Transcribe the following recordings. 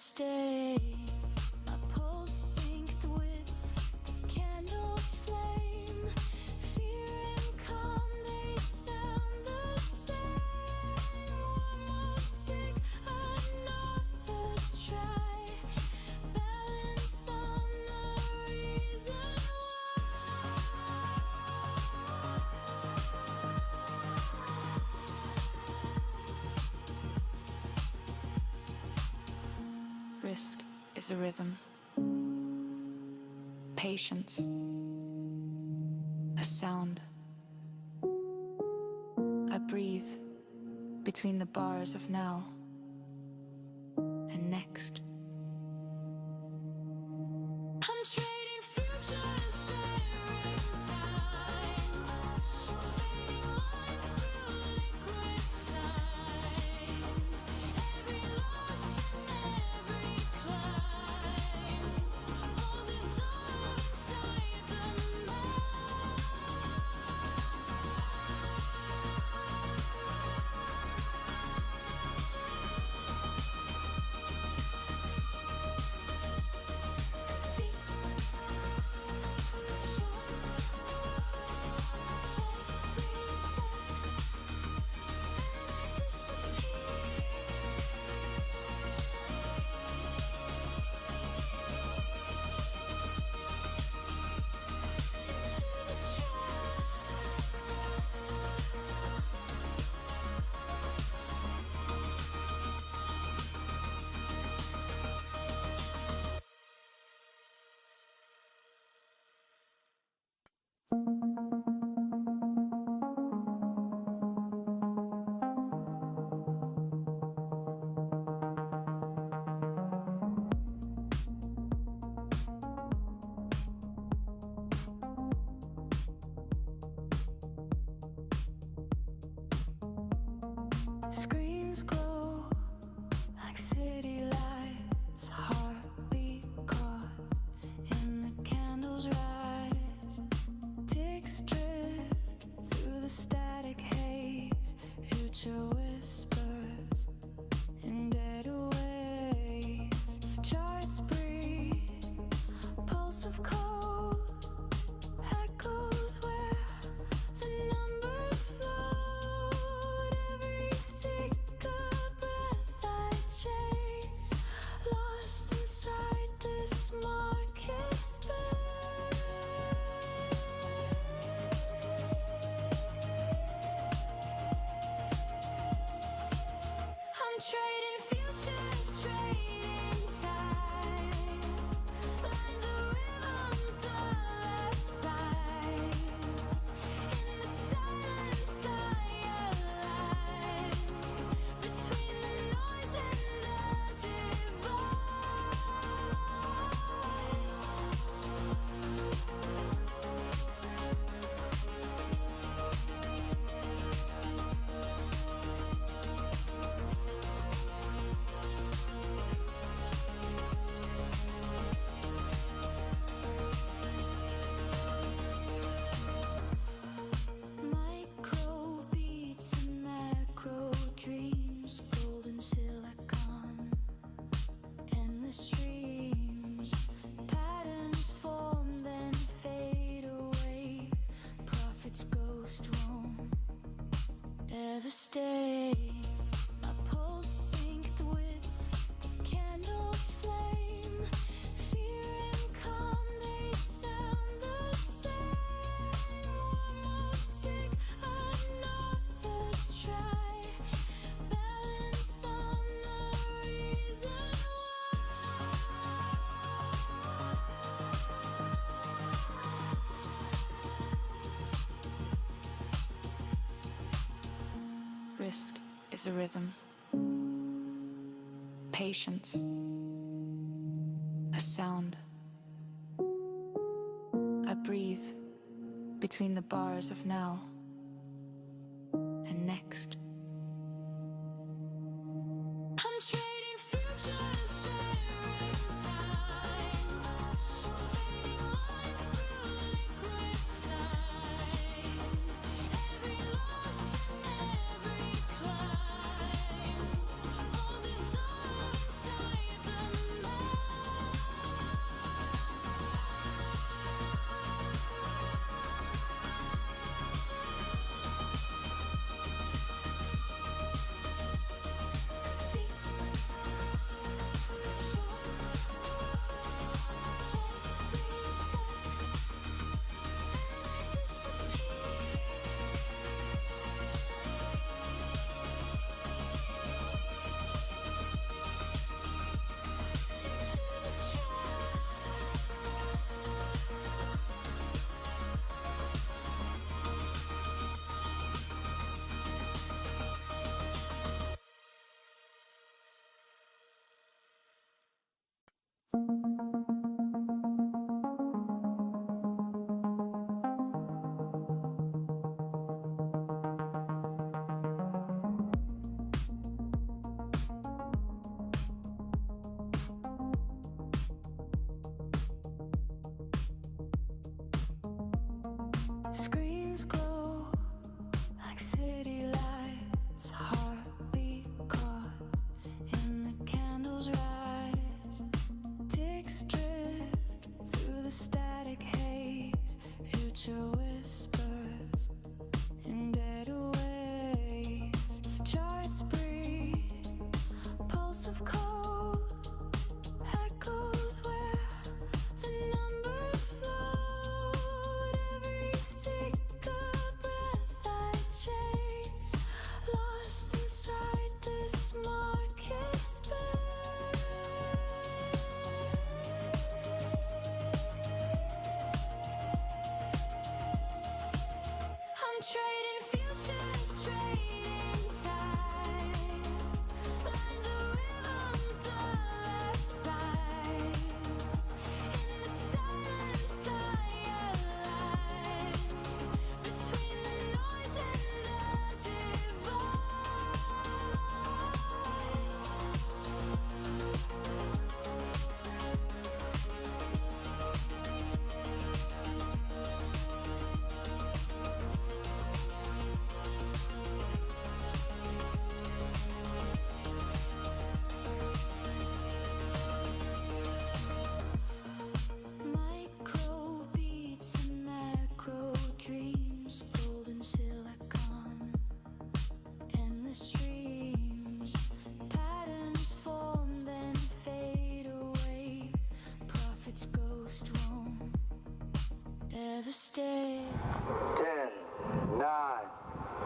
stay. My pulse synced with the candle's flame. Fear and calm, they sound the same. One more tick, another try. Balance on the reason why. Risk is a rhythm. Patience, a sound. I breathe between the bars of now and next. I'm trading futures, sharing time. Fading lines through liquid signs. Every loss and every climb. All dissolve inside the screens glow like city lights. Heartbeat caught in the candles rise. Ticks drift through the static haze. Future whispers in dead waves. Charts breathe, pulse of cold echoes where the numbers float. Every tick a breath I chase, lost inside this market space. I'm trading futures, trading time. Lines of rhythm, dollar signs. In the silence I align between the noise and the micro beats and macro dreams. Golden silicon, endless streams. Patterns form then fade away. Prophets ghost won't ever stay. My pulse synced with the candle's flame. Fear and calm, they sound the same. One more tick, another try. Balance on the reason why. Risk is a rhythm. Patience, a sound. I breathe between the bars of now and next. I'm trading futures, sharing time. Fading lines through liquid signs. Every loss and every climb. All dissolve inside the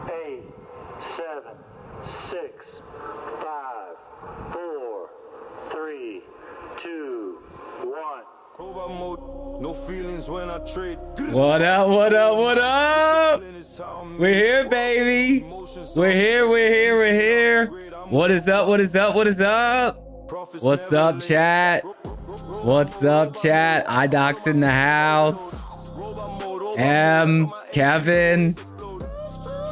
8, 7, 6, 5, 4, 3, 2, 1. Robot mode, no feelings when I trade. What up, what up, what up? We're here, baby. We're here, we're here, we're here. What is up, what is up, what is up? What's up, chat? What's up, chat? iDoc's in the house. Kevin.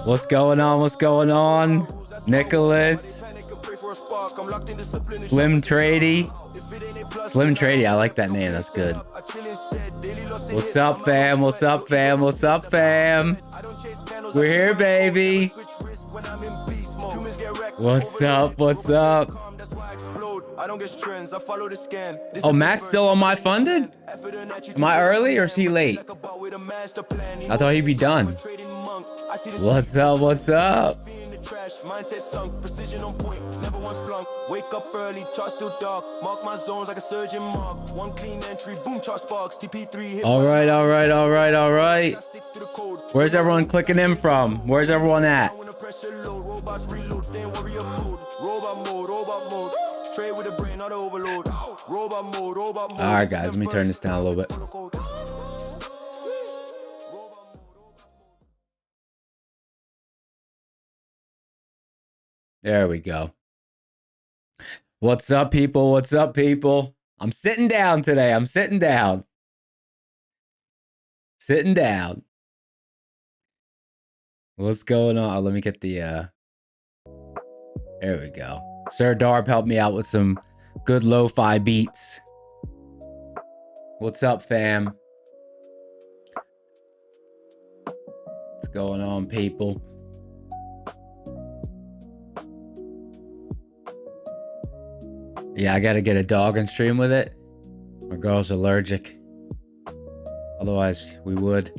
What's going on, what's going on? Nicholas. Slim Trady. Slim Trady, I like that name, that's good. What's up, fam? What's up, fam? What's up, fam? We're here, baby. What's up? What's up? Oh, Matt's still on my funded? Am I early or is he late? I thought he'd be done. What's up? What's up? Mindset sunk, precision on point, never once flunk. Wake up early, chart still dark. Mark my zones like a surgeon mark. One clean entry, boom, chart sparks. TP3 all right, all right, all right, all right. Where's everyone clicking in from? Where's everyone at? All right, guys, let me turn this down a little bit. There we go. What's up, people? What's up, people? I'm sitting down today. I'm sitting down. Sitting down. What's going on? Oh, let me get the there we go. Sir Darb helped me out with some good lo-fi beats. What's up, fam? What's going on, people? Yeah, I gotta get a dog and stream with it. My girl's allergic. Otherwise, we would.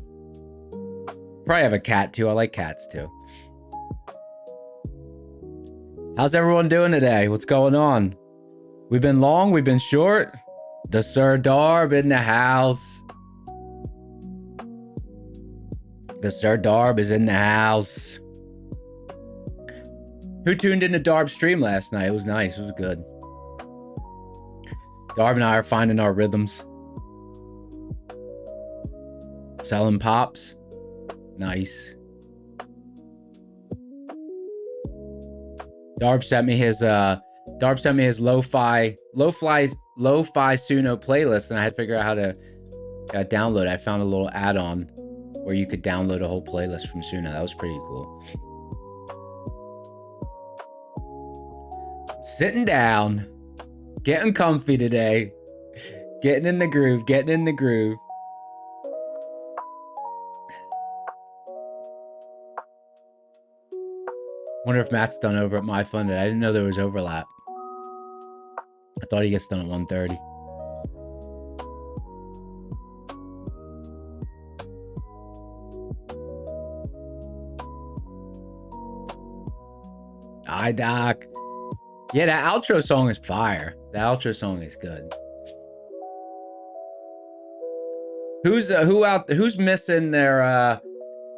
Probably have a cat too. I like cats too. How's everyone doing today? What's going on? We've been long, we've been short. The Sir Darb in the house. The Sir Darb is in the house. Who tuned into Darb's stream last night? It was nice. It was good. Darb and I are finding our rhythms. Selling pops. Nice. Darb sent me his lo-fi Suno playlist, and I had to figure out how to download it. I found a little add-on where you could download a whole playlist from Suno. That was pretty cool. Sitting down. Getting comfy today. Getting in the groove. Getting in the groove. Wonder if Matt's done over at My Funded. I didn't know there was overlap. I thought he gets done at 1:30. iDoc. Yeah, that outro song is fire. The outro song is good. Who's missing their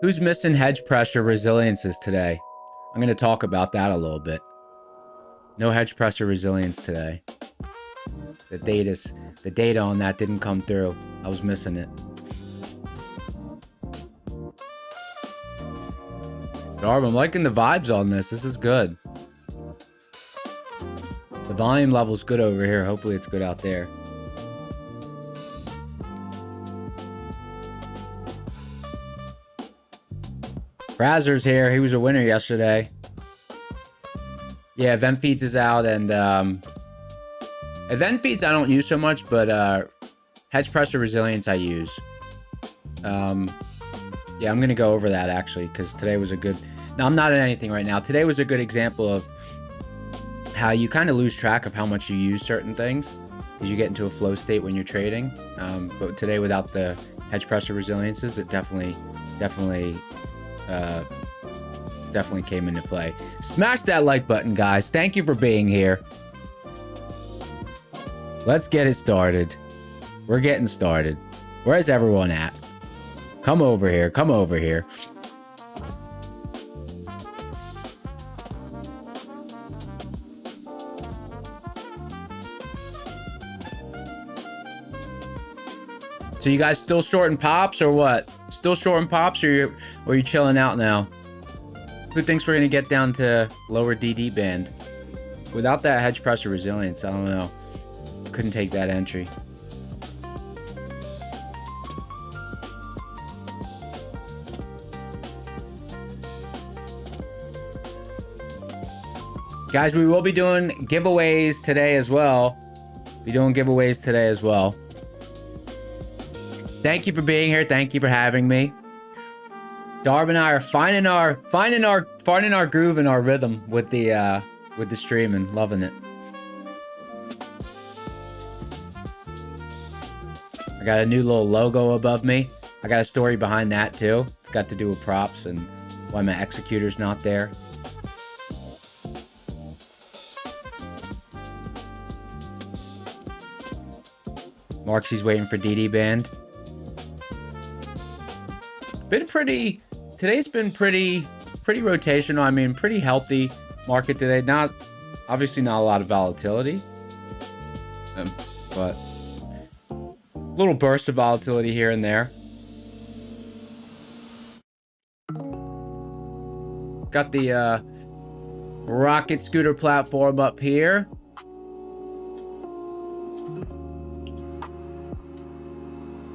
who's missing hedge pressure resiliences today? I'm gonna talk about that a little bit. No hedge pressure resilience today. The data on that didn't come through. I was missing it. Darb, I'm liking the vibes on this. This is good. The volume level's good over here. Hopefully it's good out there. Brazzer's here. He was a winner yesterday. Yeah, event feeds is out, and event feeds I don't use so much, but hedge pressure resilience I use. Yeah, I'm gonna go over that actually, because today was a good. Now I'm not in anything right now. Today was a good example of how you kind of lose track of how much you use certain things as you get into a flow state when you're trading. But today, without the hedge pressure resiliences, it definitely came into play. Smash that like button, guys. Thank you for being here. Let's get it started. We're getting started. Where's everyone at? Come over here. Come over here. So you guys still shorting pops or what? Still shorting pops, or are you chilling out now? Who thinks we're gonna get down to lower DD band? Without that hedge pressure resilience, I don't know. Couldn't take that entry. Guys, we will be doing giveaways today as well. Thank you for being here. Thank you for having me. Darb and I are finding our groove and our rhythm with the stream and loving it. I got a new little logo above me. I got a story behind that too. It's got to do with props and why my executor's not there. Marksy's waiting for DD band. Today's been pretty rotational. I mean, pretty healthy market today. Obviously not a lot of volatility, but little bursts of volatility here and there. Got the rocket scooter platform up here.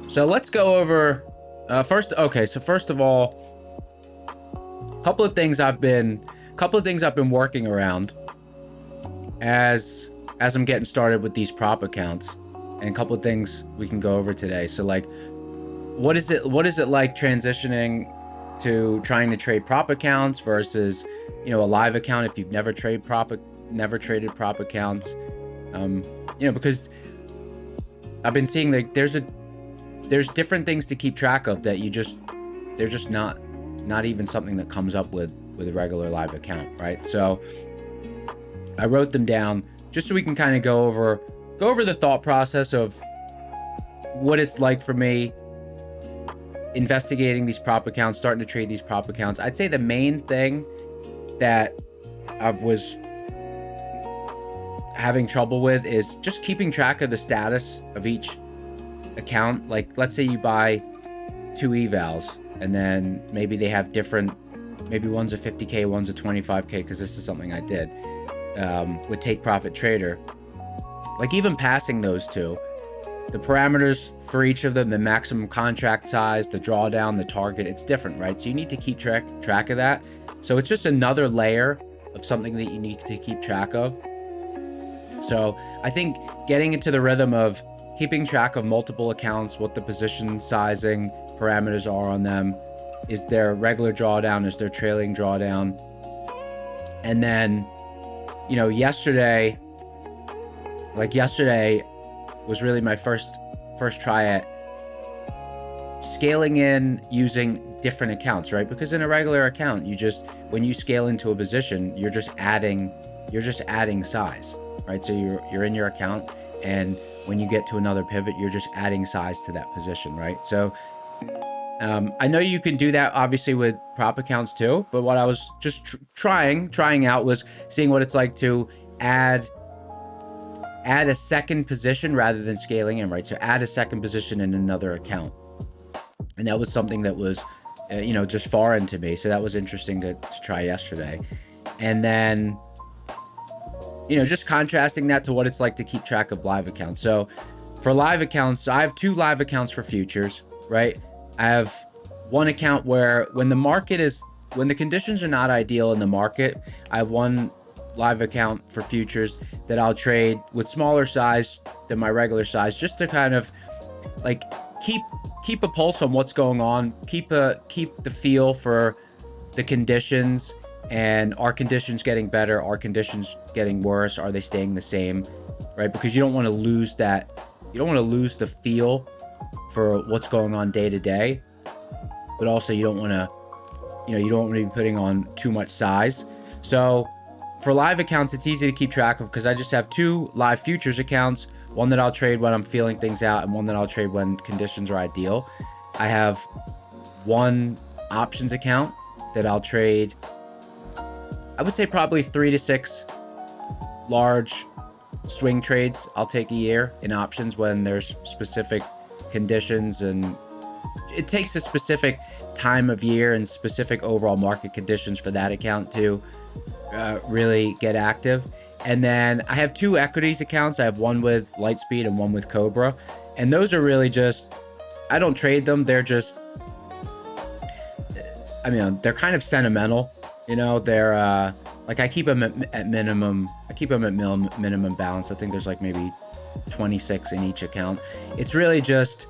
So let's go over first of all, a couple of things I've been working around as I'm getting started with these prop accounts, and a couple of things we can go over today. So like, what is it like transitioning to trying to trade prop accounts versus, a live account if you've never traded prop accounts, because I've been seeing like there's different things to keep track of that they're just not even something that comes up with a regular live account, right? So I wrote them down just so we can kind of go over the thought process of what it's like for me investigating these prop accounts, starting to trade these prop accounts. I'd say the main thing that I was having trouble with is just keeping track of the status of each account. Like, let's say you buy 2 evals and then maybe they have maybe one's a 50K, one's a 25K, because this is something I did with Take Profit Trader. Like, even passing those two, the parameters for each of them, the maximum contract size, the drawdown, the target, it's different, right? So you need to keep track of that. So it's just another layer of something that you need to keep track of. So I think getting into the rhythm of keeping track of multiple accounts, what the position sizing parameters are on them, is there regular drawdown, is there trailing drawdown, and then, yesterday was really my first try at scaling in using different accounts, right? Because in a regular account, when you scale into a position, you're just adding size, right? So you're in your account, and when you get to another pivot, you're just adding size to that position, right? So I know you can do that obviously with prop accounts too, but what I was just trying out was seeing what it's like to add a second position rather than scaling in, right? So add a second position in another account. And that was something that was, just foreign to me. So that was interesting to try yesterday. And then, just contrasting that to what it's like to keep track of live accounts. So for live accounts, I have 2 live accounts for futures, right? I have one account where when the conditions are not ideal in the market, I have one live account for futures that I'll trade with smaller size than my regular size, just to kind of like keep a pulse on what's going on, keep the feel for the conditions, and are conditions getting better, are conditions getting worse, are they staying the same, right? Because you don't want to lose the feel for what's going on day to day, but also you don't want to be putting on too much size. So for live accounts, it's easy to keep track of because I just have 2 live futures accounts, one that I'll trade when I'm feeling things out and one that I'll trade when conditions are ideal. I have one options account that I'll trade, I would say probably 3 to 6 large swing trades I'll take a year in options when there's specific conditions, and it takes a specific time of year and specific overall market conditions for that account to really get active. And then I have 2 equities accounts. I have one with Lightspeed and one with Cobra, and those are really just, I don't trade them. They're just, I mean, they're kind of sentimental, you know. They're like, I keep them at minimum. I keep them at minimum balance. I think there's like maybe 26 in each account. It's really just,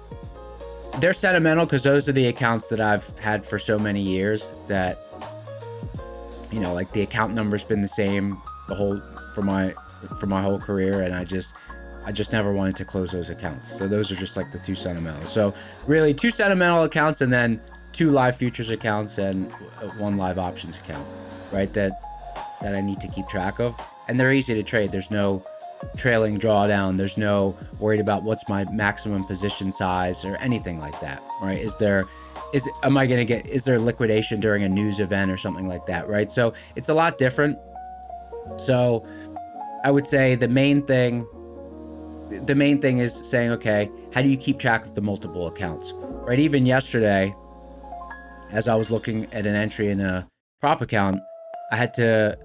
they're sentimental because those are the accounts that I've had for so many years that, you know, like the account number's been the same for my whole career, and I just never wanted to close those accounts. So those are just like the 2 sentimental. So really 2 sentimental accounts, and then 2 live futures accounts and 1 live options account, right? That I need to keep track of, and they're easy to trade. There's no trailing drawdown. There's no worried about what's my maximum position size or anything like that, right? Is there liquidation during a news event or something like that, right? So it's a lot different. So I would say the main thing is saying, okay, how do you keep track of the multiple accounts, right? Even yesterday, as I was looking at an entry in a prop account, I had to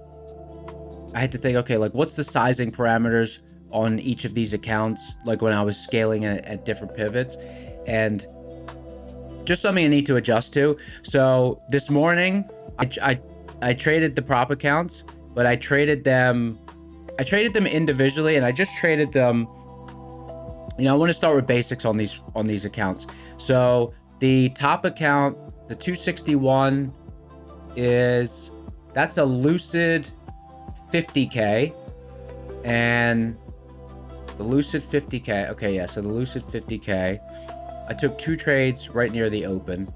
think, okay, like what's the sizing parameters on each of these accounts, like when I was scaling at different pivots, and just something I need to adjust to. So this morning, I traded the prop accounts, but I traded them individually, and I just traded them. You know, I want to start with basics on these accounts. So the top account, the 261, that's a Lucid 50K, and the Lucid 50K. Okay, yeah. So the Lucid 50K. I took 2 trades right near the open.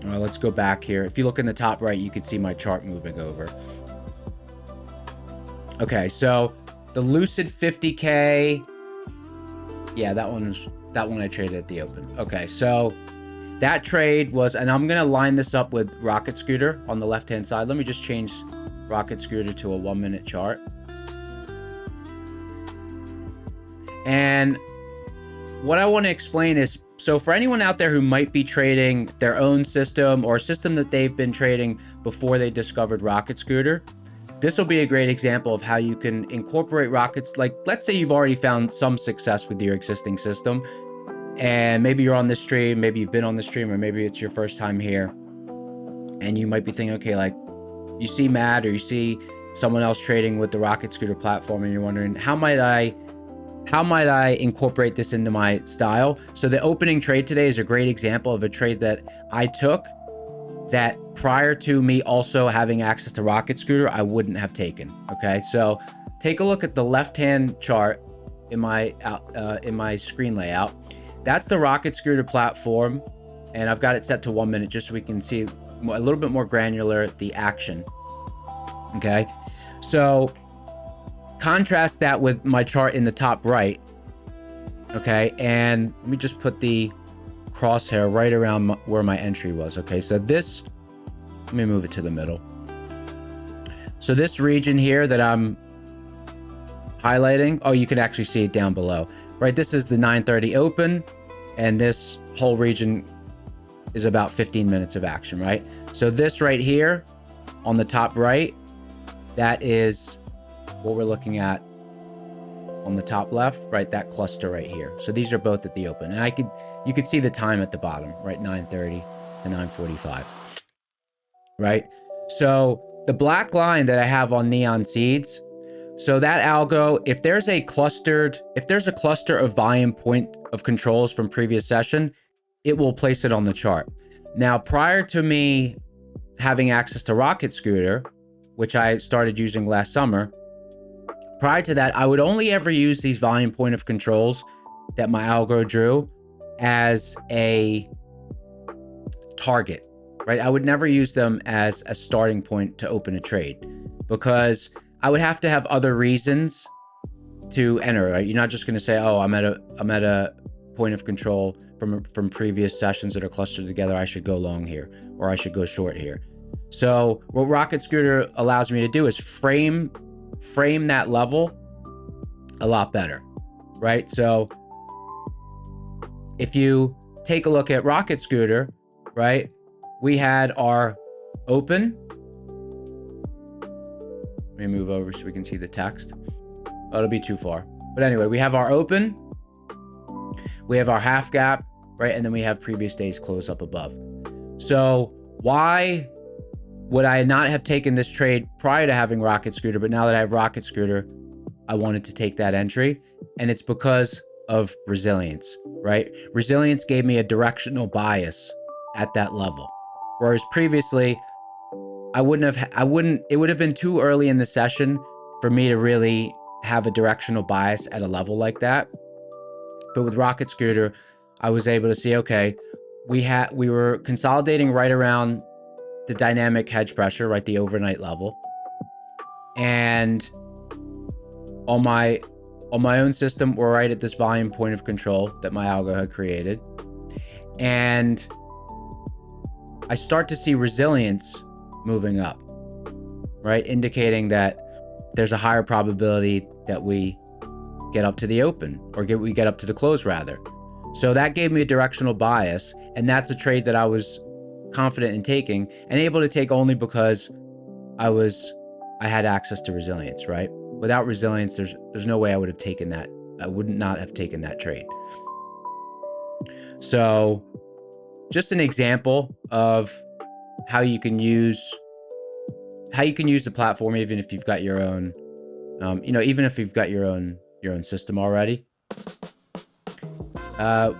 Let's go back here. If you look in the top right, you can see my chart moving over. Okay, so the Lucid 50K. Yeah, that one I traded at the open. Okay, so that trade was, and I'm gonna line this up with Rocket Scooter on the left-hand side. Let me just change Rocket Scooter to a 1-minute chart. And what I want to explain is, so for anyone out there who might be trading their own system or a system that they've been trading before they discovered Rocket Scooter, this will be a great example of how you can incorporate Rockets. Like, let's say you've already found some success with your existing system, and maybe you're on this stream, maybe you've been on the stream, or maybe it's your first time here, and you might be thinking, okay, like you see Matt or you see someone else trading with the Rocket Scooter platform, and you're wondering, how might I incorporate this into my style? So the opening trade today is a great example of a trade that I took that prior to me also having access to Rocket Scooter, I wouldn't have taken. Okay, so take a look at the left-hand chart in my screen layout. That's the Rocket Scooter platform, and I've got it set to 1 minute just so we can see a little bit more granular the action. Okay, so contrast that with my chart in the top right. Okay, and let me just put the crosshair right around where my entry was. Okay, so this, let me move it to the middle. So this region here that I'm highlighting, oh, you can actually see it down below, right? This is the 9:30 open, and this whole region is about 15 minutes of action, right? So this right here on the top right, that is what we're looking at on the top left, right? That cluster right here. So these are both at the open, and you could see the time at the bottom, right? 9:30 to 9:45, right? So the black line that I have on Neon Seeds, so that algo, if there's a cluster of volume point of controls from previous session, it will place it on the chart. Now, prior to me having access to Rocket Scooter, which I started using last summer, prior to that, I would only ever use these volume point of controls that my algo drew as a target, right? I would never use them as a starting point to open a trade, because I would have to have other reasons to enter, right? You're not just going to say, oh, I'm at a point of control from previous sessions that are clustered together, I should go long here, or I should go short here. So what Rocket Scooter allows me to do is frame that level a lot better, right? So if you take a look at Rocket Scooter, right, we had our open. Let me move over so we can see the text. Oh, it'll be too far. But anyway, we have our open, we have our half gap, right? And then we have previous day's close up above. So why would I not have taken this trade prior to having Rocket Scooter? But now that I have Rocket Scooter, I wanted to take that entry. And it's because of resilience, right? Resilience gave me a directional bias at that level. Whereas previously, it would have been too early in the session for me to really have a directional bias at a level like that. But with Rocket Scooter, I was able to see, okay, we were consolidating right around the dynamic hedge pressure, right, the overnight level. And on my own system, we're right at this volume point of control that my algo had created. And I start to see resilience moving up, right? Indicating that there's a higher probability that we get up to the open, or we get up to the close rather. So that gave me a directional bias, and that's a trade that I was confident in taking and able to take only because I had access to resilience, right? Without resilience, there's no way I would have taken that. I would not have taken that trade. So just an example of how you can use the platform, even if you've got your own, even if you've got your own system already. And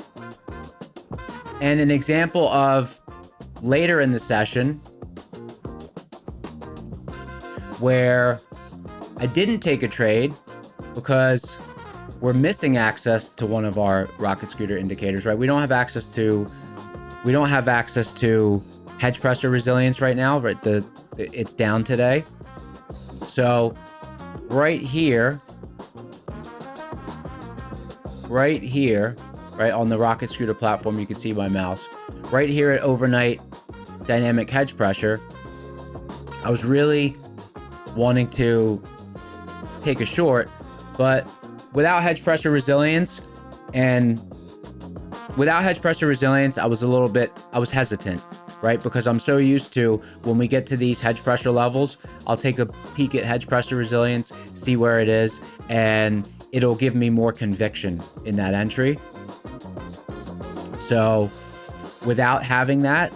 an example of later in the session where I didn't take a trade because we're missing access to one of our Rocket Scooter indicators, right? We don't have access to hedge pressure resilience right now, right? It's down today. So right here, right on the Rocket Scooter platform, you can see my mouse. Right here at overnight dynamic hedge pressure, I was really wanting to take a short, but without hedge pressure resilience, I was hesitant, right? Because I'm so used to, when we get to these hedge pressure levels, I'll take a peek at hedge pressure resilience, see where it is, and it'll give me more conviction in that entry. So without having that,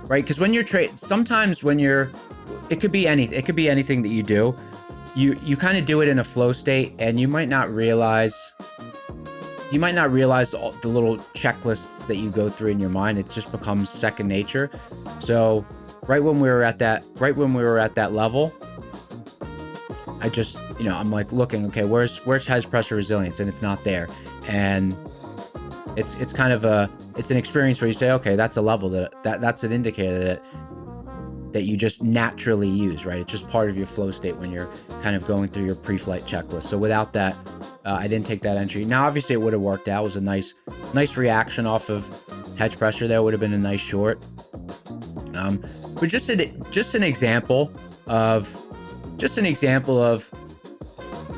right? Because when you're sometimes when you're, it could be anything that you do. You kind of do it in a flow state, and you might not realize all the little checklists that you go through in your mind. It just becomes second nature. So right when we were at that level, I just, I'm like looking, okay, where's hedge pressure resilience? And it's not there. And it's kind of it's an experience where you say, okay, that's a level that's an indicator that you just naturally use, right? It's just part of your flow state when you're kind of going through your pre-flight checklist. So without that, I didn't take that entry. Now, obviously, it would have worked out. It was a nice reaction off of hedge pressure. There would have been a nice short. But just an example of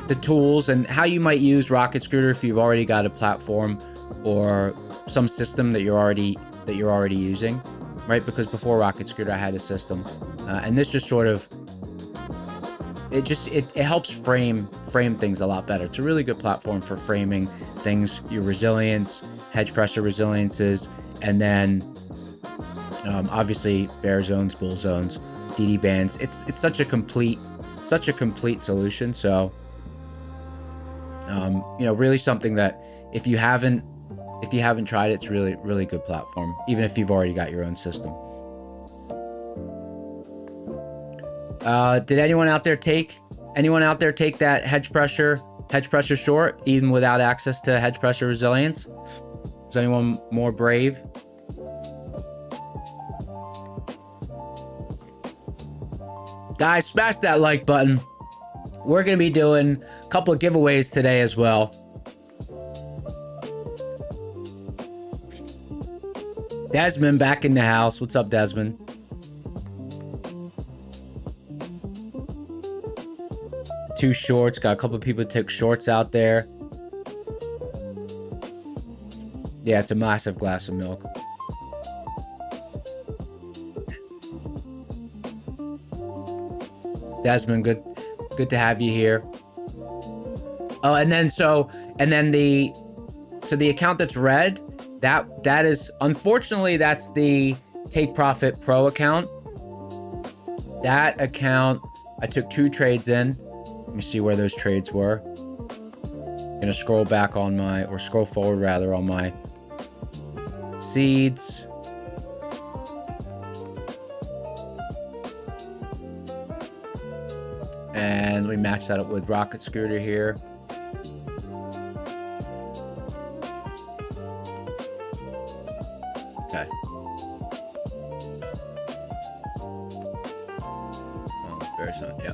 the tools and how you might use Rocket Scooter if you've already got a platform or some system that you're already using, right? Because before Rocket Scooter, I had a system, and this just sort of it helps frame things a lot better. It's a really good platform for framing things, your resilience, hedge pressure resiliences, and then obviously bear zones, bull zones, DD bands. It's such a complete solution. So really something that if you haven't tried it, it's really, really good platform, even if you've already got your own system. Did anyone out there take that hedge pressure short, even without access to hedge pressure resilience? Is anyone more brave? Guys, smash that like button. We're going to be doing a couple of giveaways today as well. Desmond back in the house. What's up, Desmond? Two shorts. Got a couple of people that took shorts out there. Yeah, it's a massive glass of milk. Desmond, good to have you here. Oh, and then the account that's red, that is, unfortunately, that's the Take Profit Pro account. That account, I took 2 trades in. Let me see where those trades were. I'm gonna scroll back on my, or scroll forward rather, on my seeds. And we match that up with Rocket Scooter here. Okay. Oh, there's not, yeah.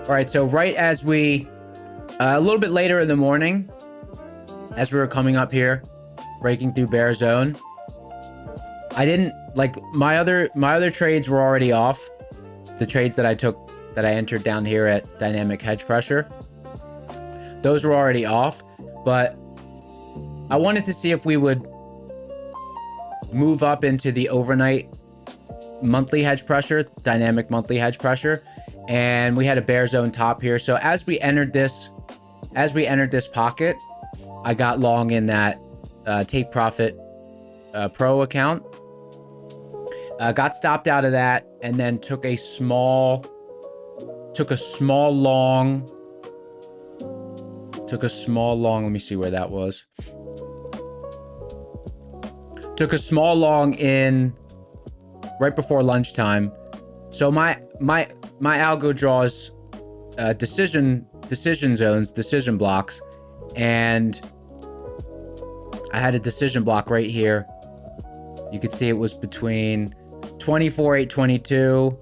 All right, so right as we, a little bit later in the morning, as we were coming up here, breaking through bear zone, I didn't, like, my other trades were already off. The trades that I took, that I entered down here at dynamic hedge pressure, those were already off, but I wanted to see if we would move up into the overnight monthly hedge pressure, dynamic monthly hedge pressure, and we had a bear zone top here. So as we entered this pocket, I got long in that Take Profit Pro account, got stopped out of that, and then took a small long. Let me see where that was. Took a small long in right before lunchtime. So my algo draws decision zones, decision blocks, and I had a decision block right here. You could see it was between 24,822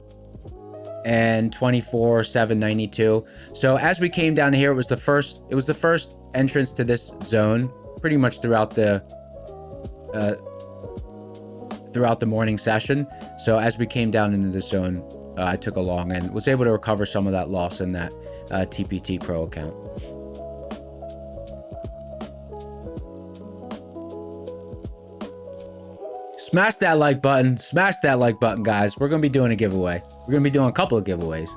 and 24,792. So as we came down here, it was the first entrance to this zone pretty much throughout the morning session. So as we came down into this zone, I took a long and was able to recover some of that loss in that TPT Pro account. Smash that like button. Smash that like button, guys. We're going to be doing a giveaway. We're going to be doing a couple of giveaways.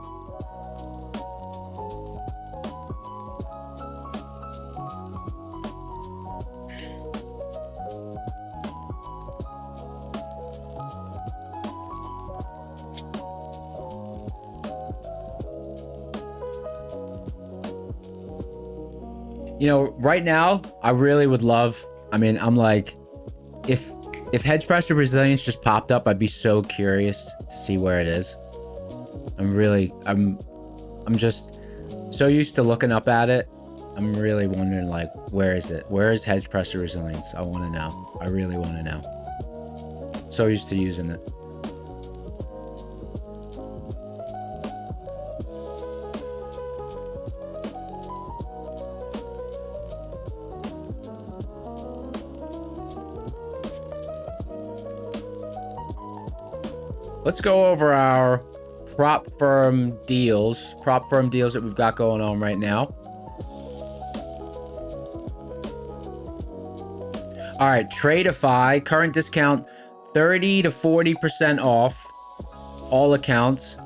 You know, right now, I really would love, I mean, I'm like, if hedge pressure resilience just popped up, I'd be so curious to see where it is. I'm just so used to looking up at it. I'm really wondering, like, where is it? Where is hedge pressure resilience? I want to know. I really want to know. So used to using it. Let's go over our prop firm deals that we've got going on right now. All right, Tradeify, current discount 30 to 40% off all accounts.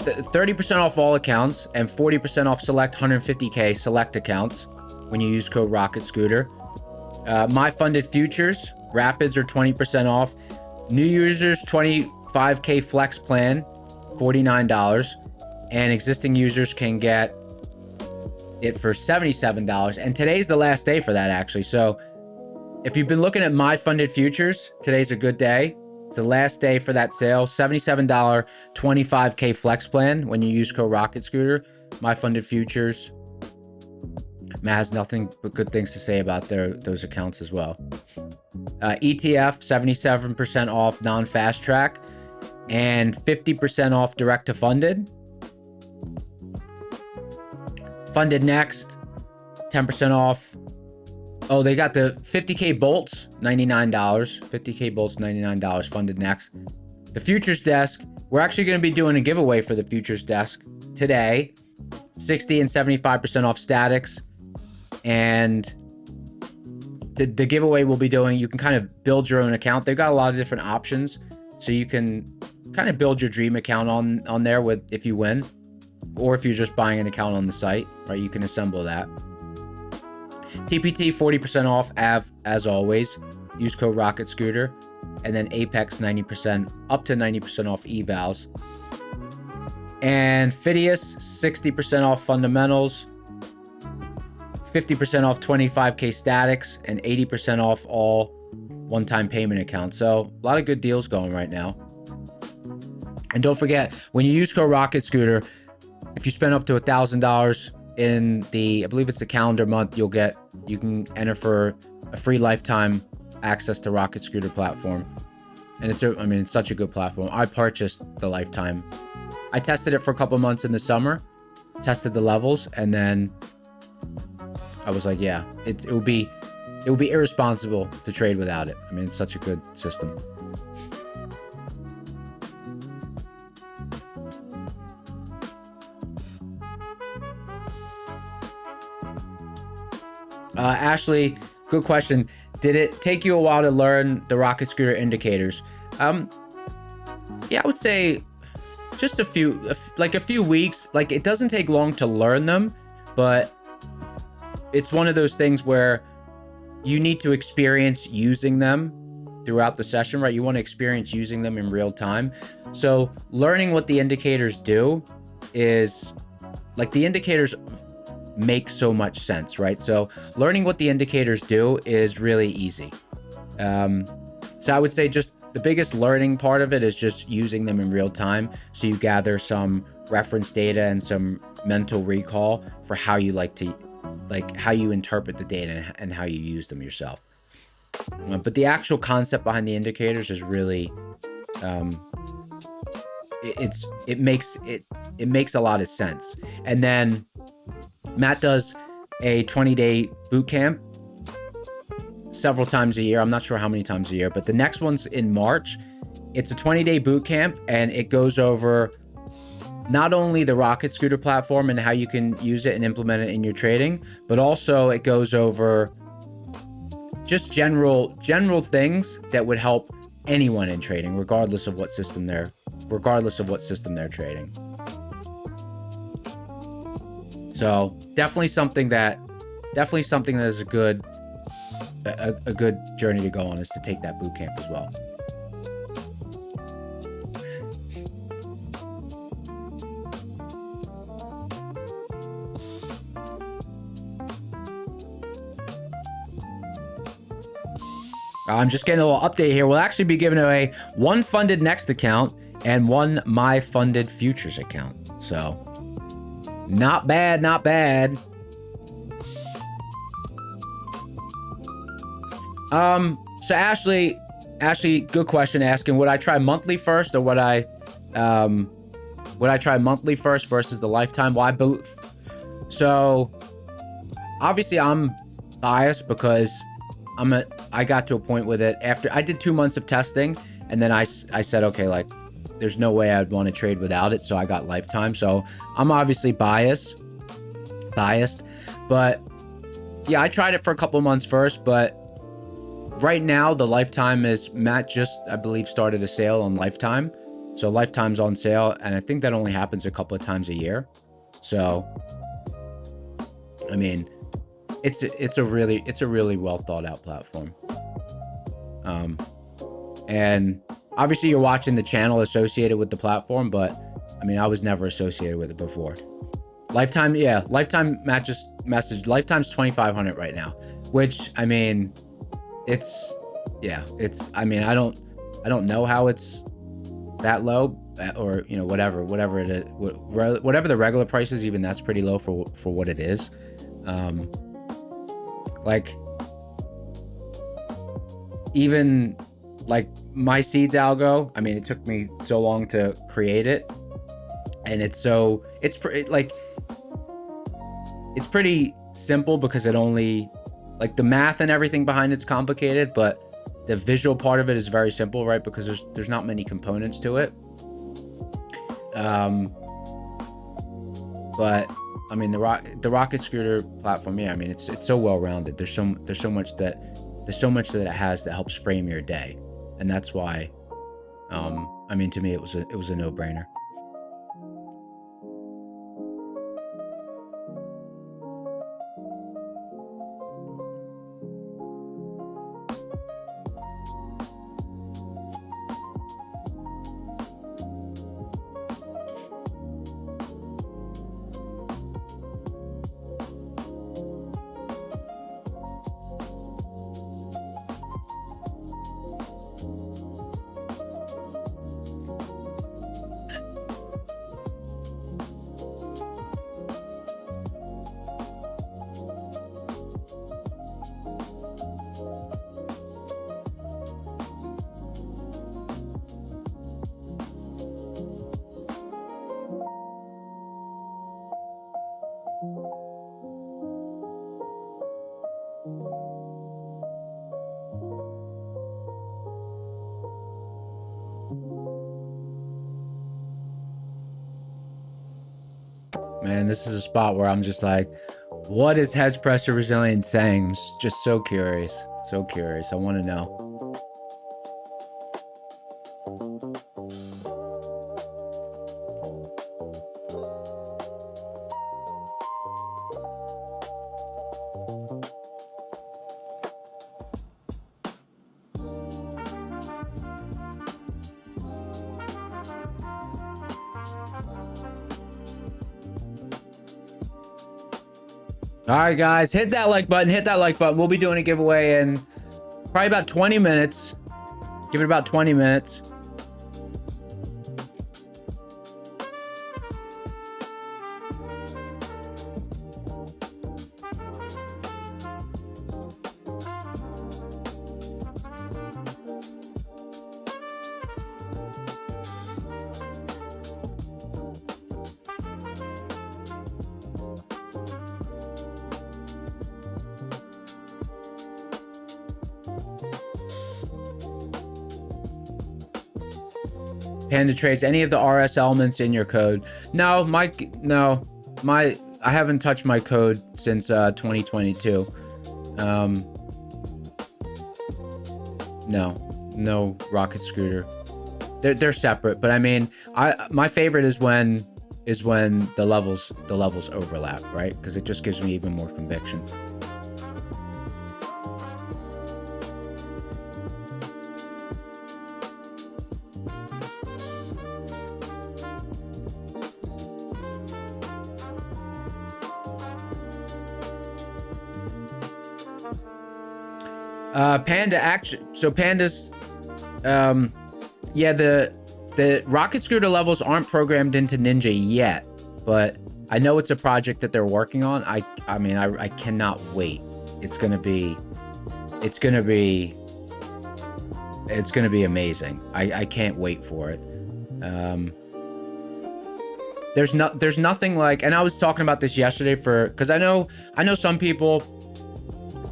30% off all accounts and 40% off select 150K select accounts when you use code Rocket Scooter. My funded futures, Rapids are 20% off. New users 25K flex plan, $49, and existing users can get it for $77. And today's the last day for that, actually. So if you've been looking at my funded futures, today's a good day. It's the last day for that sale. $77 25K flex plan when you use code Rocket Scooter. My funded futures. Matt has nothing but good things to say about those accounts as well. ETF 77% off non-fast track and 50% off direct to funded. Funded next, 10% off. Oh, they got the 50K bolts, $99. 50K bolts, $99 funded next. The futures desk, we're actually going to be doing a giveaway for the futures desk today. 60 and 75% off statics and the giveaway we'll be doing, you can kind of build your own account. They've got a lot of different options, so you can kind of build your dream account on there with if you win, or if you're just buying an account on the site, right? You can assemble that. TPT 40% off as always. Use code Rocket Scooter, and then Apex 90% up to 90% off evals. And Phidias 60% off fundamentals, 50% off 25k statics, and 80% off all one-time payment accounts. So a lot of good deals going right now. And don't forget, when you use code Rocket Scooter, if you spend up to $1,000 in the, I believe it's the calendar month, you can enter for a free lifetime access to Rocket Scooter platform. And it's such a good platform. I purchased the lifetime. I tested it for a couple months in the summer, tested the levels, and then I was like, yeah, it would be irresponsible to trade without it. I mean, it's such a good system. Ashley, good question. Did it take you a while to learn the Rocket Scooter indicators? Yeah, I would say just a few weeks. Like, it doesn't take long to learn them, but it's one of those things where you need to experience using them throughout the session, right? You want to experience using them in real time. So learning what the indicators do is, like, the indicators make so much sense, right? So learning what the indicators do is really easy. So I would say just the biggest learning part of it is just using them in real time. So you gather some reference data and some mental recall for how you how you interpret the data and how you use them yourself. But the actual concept behind the indicators is really, it makes a lot of sense. And then Matt does a 20-day boot camp several times a year. I'm not sure how many times a year, but the next one's in March. It's a 20-day boot camp, and it goes over not only the Rocket Scooter platform and how you can use it and implement it in your trading, but also it goes over just general things that would help anyone in trading, regardless of what system they're trading. So definitely something that is a good journey to go on, is to take that boot camp as well. I'm just getting a little update here. We'll actually be giving away one funded Next account and one My Funded Futures account. So not bad, not bad. So Ashley, good question, asking, would I try monthly first, or would I try monthly first versus the lifetime? Well, so obviously I'm biased because I got to a point with it after I did 2 months of testing, and then I said, okay, like, there's no way I'd want to trade without it, so I got lifetime. So I'm obviously biased, but yeah, I tried it for a couple months first, but right now the lifetime is, Matt just, I believe, started a sale on lifetime. So lifetime's on sale, and I think that only happens a couple of times a year. So I mean, it's a really well thought out platform. And obviously you're watching the channel associated with the platform, but I mean, I was never associated with it before. Lifetime, yeah, lifetime, Matt just messaged, lifetime's 2,500 right now, which, I mean, I mean, I don't know how it's that low, or, you know, whatever it is, whatever the regular price is, even that's pretty low for what it is. Like, even like my seeds algo, I mean, it took me so long to create it, and it's pretty simple because it only, like, the math and everything behind it's complicated, but the visual part of it is very simple, right? Because there's not many components to it. But I mean, the Rocket Scooter platform, yeah, I mean, it's so well rounded. There's so much that there's so much that it has that helps frame your day. And that's why, I mean, to me, it was a no-brainer. Man, this is a spot where I'm just like, what is hedge pressure resilience saying? I'm just so curious. So curious. I want to know. All right, guys, hit that like button. Hit that like button. We'll be doing a giveaway in probably about 20 minutes. Give it about 20 minutes. Panda trace any of the RS elements in your code. No, I haven't touched my code since 2022. No rocket scooter. They're separate, but I mean, my favorite is when the levels overlap, right? Because it just gives me even more conviction. Panda action. So pandas, yeah, the rocket scooter levels aren't programmed into Ninja yet, but I know it's a project that they're working on. I mean, I cannot wait. It's gonna be amazing. I can't wait for it. There's nothing like, and I was talking about this yesterday because I know some people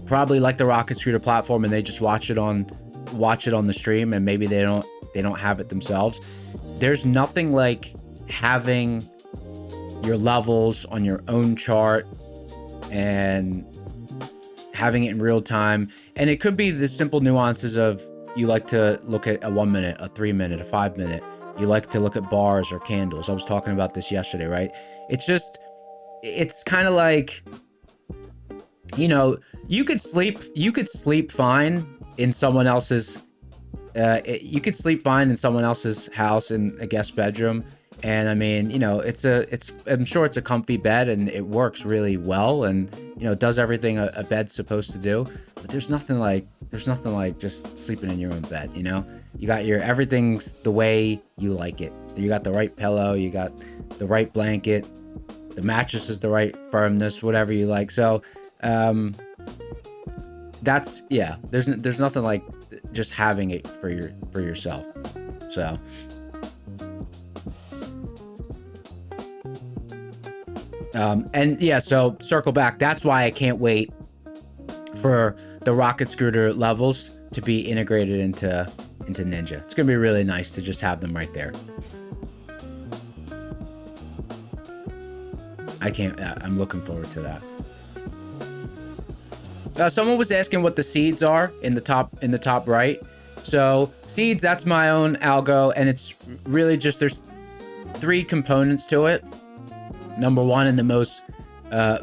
probably like the rocket scooter platform and they just watch it on the stream, and maybe they don't have it themselves. There's nothing like having your levels on your own chart and having it in real time. And it could be the simple nuances of, you like to look at a 1 minute, a 3 minute, a 5 minute. You like to look at bars or candles. I was talking about this yesterday, right? It's kind of like, you know, you could sleep fine in someone else's house in a guest bedroom. And I mean, you know, I'm sure it's a comfy bed and it works really well, and you know, it does everything a bed's supposed to do. But there's nothing like just sleeping in your own bed, you know? You got everything's the way you like it. You got the right pillow, you got the right blanket, the mattress is the right firmness, whatever you like. So that's, yeah, there's nothing like just having it for yourself. So and yeah, so circle back, that's why I can't wait for the rocket scooter levels to be integrated into Ninja. It's gonna be really nice to just have them right there. I'm looking forward to that. Someone was asking what the seeds are in the top right. So seeds, that's my own algo, and it's really just, there's 3 components to it. Number one, and the most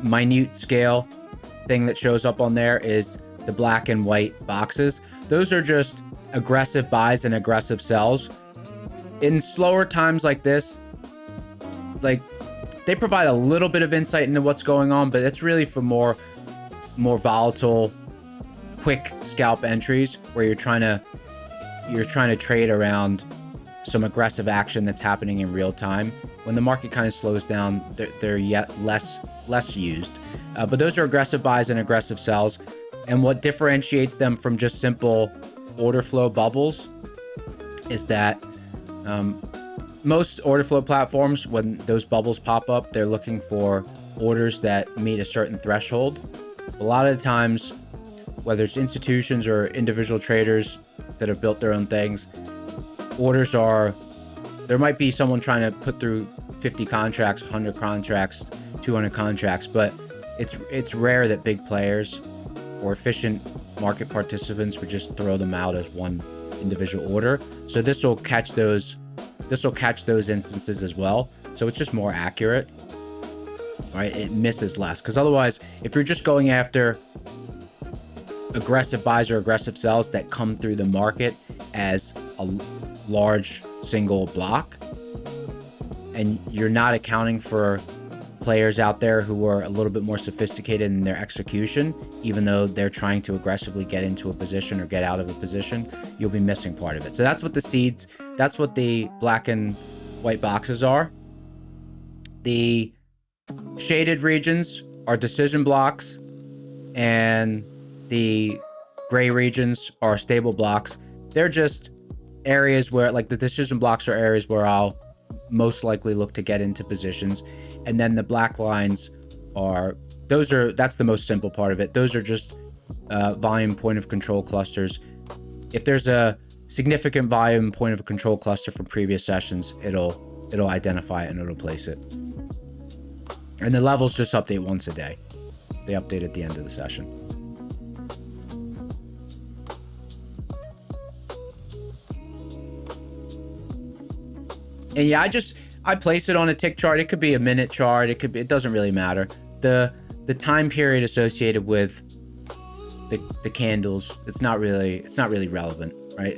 minute scale thing that shows up on there, is the black and white boxes. Those are just aggressive buys and aggressive sells. In slower times like this, like, they provide a little bit of insight into what's going on, but it's really for more volatile, quick scalp entries where you're trying to trade around some aggressive action that's happening in real time. When the market kind of slows down, they're yet less used. But those are aggressive buys and aggressive sells. And what differentiates them from just simple order flow bubbles is that most order flow platforms, when those bubbles pop up, they're looking for orders that meet a certain threshold. A lot of the times, whether it's institutions or individual traders that have built their own things, orders are, there might be someone trying to put through 50 contracts, 100 contracts, 200 contracts, but it's rare that big players or efficient market participants would just throw them out as one individual order. So this will catch those instances as well. So it's just more accurate, right? It misses less, because otherwise, if you're just going after aggressive buys or aggressive sells that come through the market as a large single block, and you're not accounting for players out there who are a little bit more sophisticated in their execution, even though they're trying to aggressively get into a position or get out of a position, you'll be missing part of it. So that's what the seeds, that's what the black and white boxes are. The shaded regions are decision blocks, and the gray regions are stable blocks. They're just areas where, like, the decision blocks are areas where I'll most likely look to get into positions. And then the black lines are, that's the most simple part of it. Those are just volume point of control clusters. If there's a significant volume point of control cluster from previous sessions, it'll identify it and it'll place it. And the levels just update once a day. They update at the end of the session. And yeah, I place it on a tick chart. It could be a minute chart. It doesn't really matter. The time period associated with the candles, it's not really relevant, right?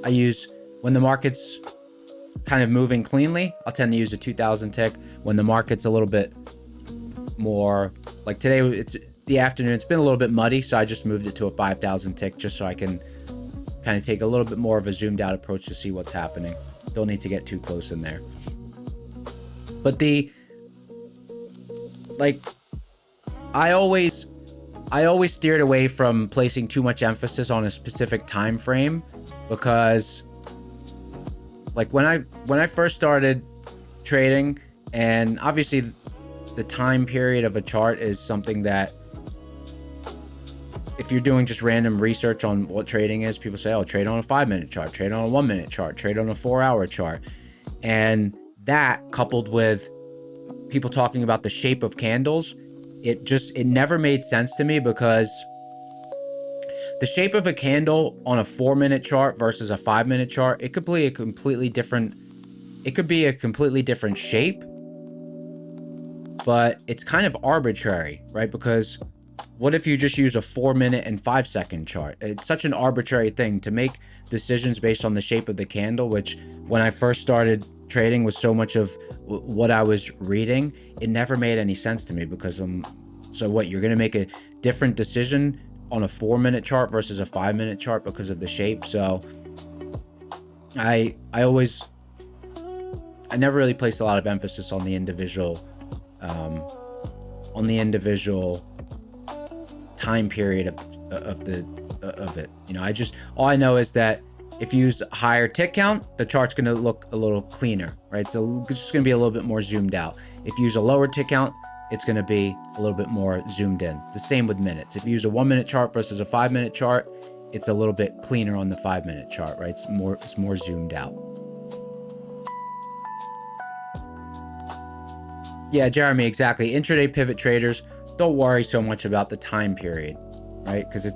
I use, when the market's kind of moving cleanly, I'll tend to use a 2000 tick. When the market's a little bit more, like today, it's the afternoon, it's been a little bit muddy, so I just moved it to a 5000 tick just so I can kind of take a little bit more of a zoomed out approach to see what's happening. Don't need to get too close in there. But I always steered away from placing too much emphasis on a specific time frame, because like when I first started trading, and obviously the time period of a chart is something that, if you're doing just random research on what trading is, people say, oh, trade on a 5-minute chart, trade on a 1-minute chart, trade on a 4-hour chart. And that, coupled with people talking about the shape of candles, it never made sense to me, because the shape of a candle on a 4-minute chart versus a 5-minute chart, it could be a completely different shape, but it's kind of arbitrary, right? Because what if you just use a 4-minute and 5-second chart? It's such an arbitrary thing to make decisions based on the shape of the candle, which when I first started trading was so much of what I was reading, it never made any sense to me, because so what, you're going to make a different decision on a 4-minute chart versus a 5-minute chart because of the shape? So I never really placed a lot of emphasis on the individual time period of it. You know, all I know is that if you use a higher tick count, the chart's going to look a little cleaner, right? So it's just going to be a little bit more zoomed out. If you use a lower tick count, it's going to be a little bit more zoomed in. The same with minutes. If you use a 1-minute chart versus a 5-minute chart, it's a little bit cleaner on the 5-minute chart, right? It's more zoomed out. Yeah, Jeremy, exactly. Intraday pivot traders, don't worry so much about the time period. right? Because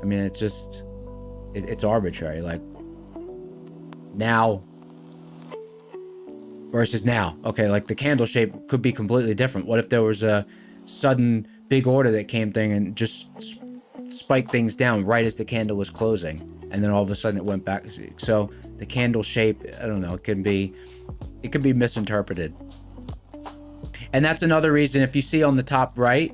I mean, it's just, it's arbitrary. Like now versus now. Okay, like the candle shape could be completely different. What if there was a sudden big order that came thing and just spiked things down right as the candle was closing, and then all of a sudden it went back? So the candle shape, I don't know, it could be misinterpreted. And that's another reason, if you see on the top right,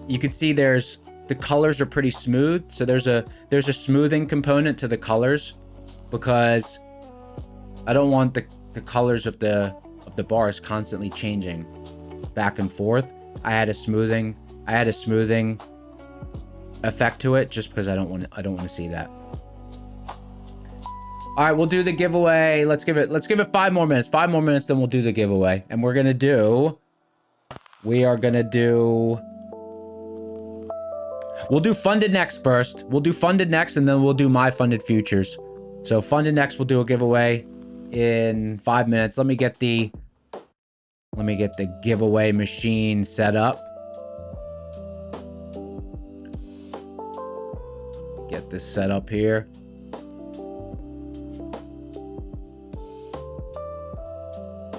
you can see the colors are pretty smooth. So there's a smoothing component to the colors, because I don't want the colors of the bars constantly changing back and forth. I had a smoothing effect to it, just because I don't want to see that. All right, we'll do the giveaway. Let's give it 5 more minutes. 5 more minutes, then we'll do the giveaway. And we are gonna do. We'll do funded next first. We'll do funded next, and then we'll do my funded futures. So funded next, we'll do a giveaway in 5 minutes. Let me get the giveaway machine set up. Get this set up here.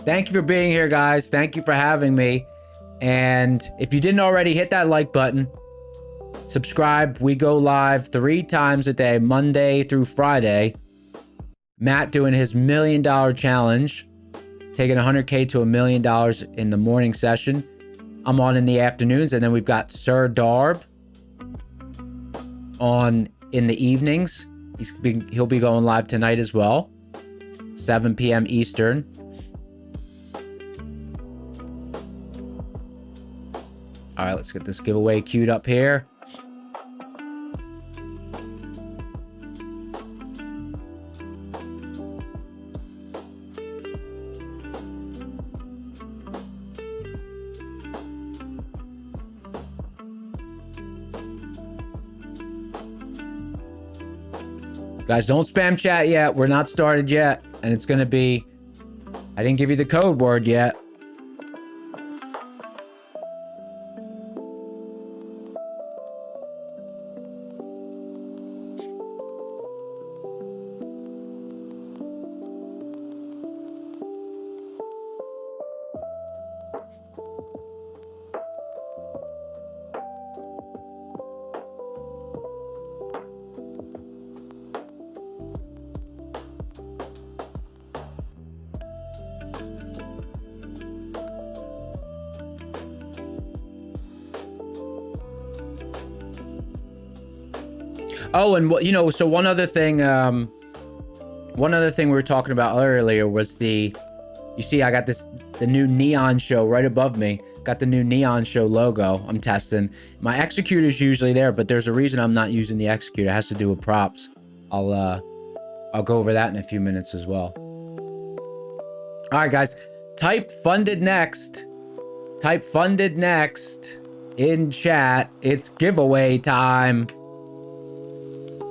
Thank you for being here, guys. Thank you for having me. And if you didn't already, hit that like button. Subscribe. We go live 3 times a day, Monday through Friday. Matt doing his $1 million challenge, taking 100K to $1 million in the morning session. I'm on in the afternoons, and then we've got Sir Darb on in the evenings. He'll be going live tonight as well, 7 p.m. Eastern. All right, let's get this giveaway queued up here. Guys, don't spam chat yet. We're not started yet. And it's going to be... I didn't give you the code word yet. Oh, and you know, so one other thing we were talking about earlier was you see, I got the new Neon Show right above me. Got the new Neon Show logo I'm testing. My executor's usually there, but there's a reason I'm not using the executor. It has to do with props. I'll go over that in a few minutes as well. All right, guys, type funded next. Type funded next in chat. It's giveaway time.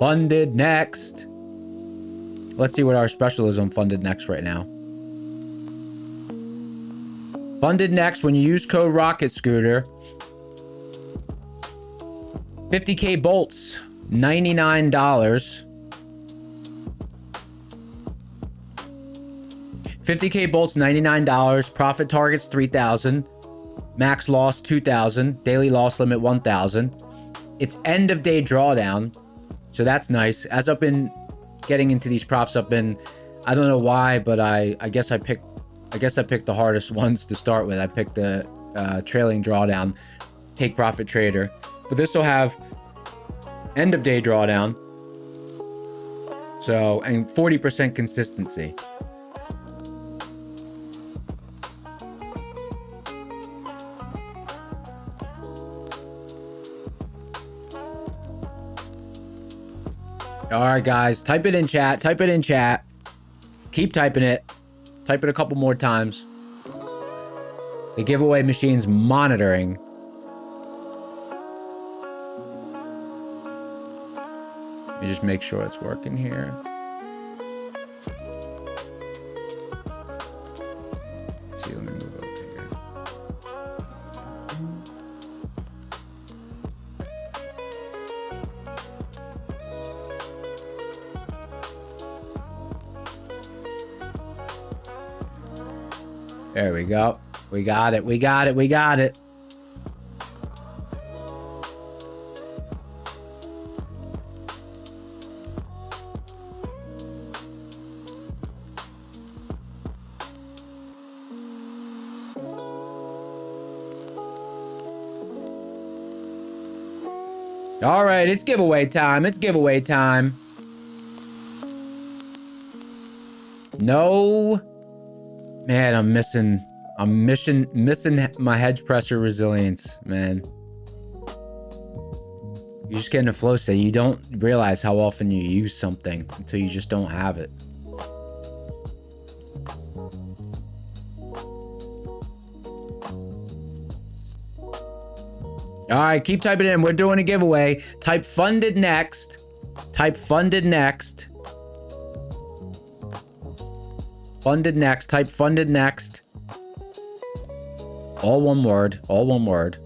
Funded next. Let's see what our special is on funded next right now. Funded next, when you use code Rocket Scooter, 50K bolts, $99. 50K bolts, $99. Profit targets, 3,000. Max loss, 2,000. Daily loss limit, 1,000. It's end of day drawdown. So that's nice. As I've been getting into these props, I don't know why, but I guess I picked the hardest ones to start with. I picked the trailing drawdown, take profit trader. But this will have end of day drawdown. So, and 40% consistency. All right, guys, type it in chat. Type it in chat. Keep typing it. Type it a couple more times. The giveaway machine's monitoring. Let me just make sure it's working here. Let's see, let me move over here. There we go. We got it. We got it. We got it. All right, it's giveaway time. It's giveaway time. No. Man, I'm missing my hedge pressure resilience, man. You just get in a flow state. You don't realize how often you use something until you just don't have it. All right, keep typing in. We're doing a giveaway. Type funded next. Type funded next. Funded next. Type funded next. All one word. All one word.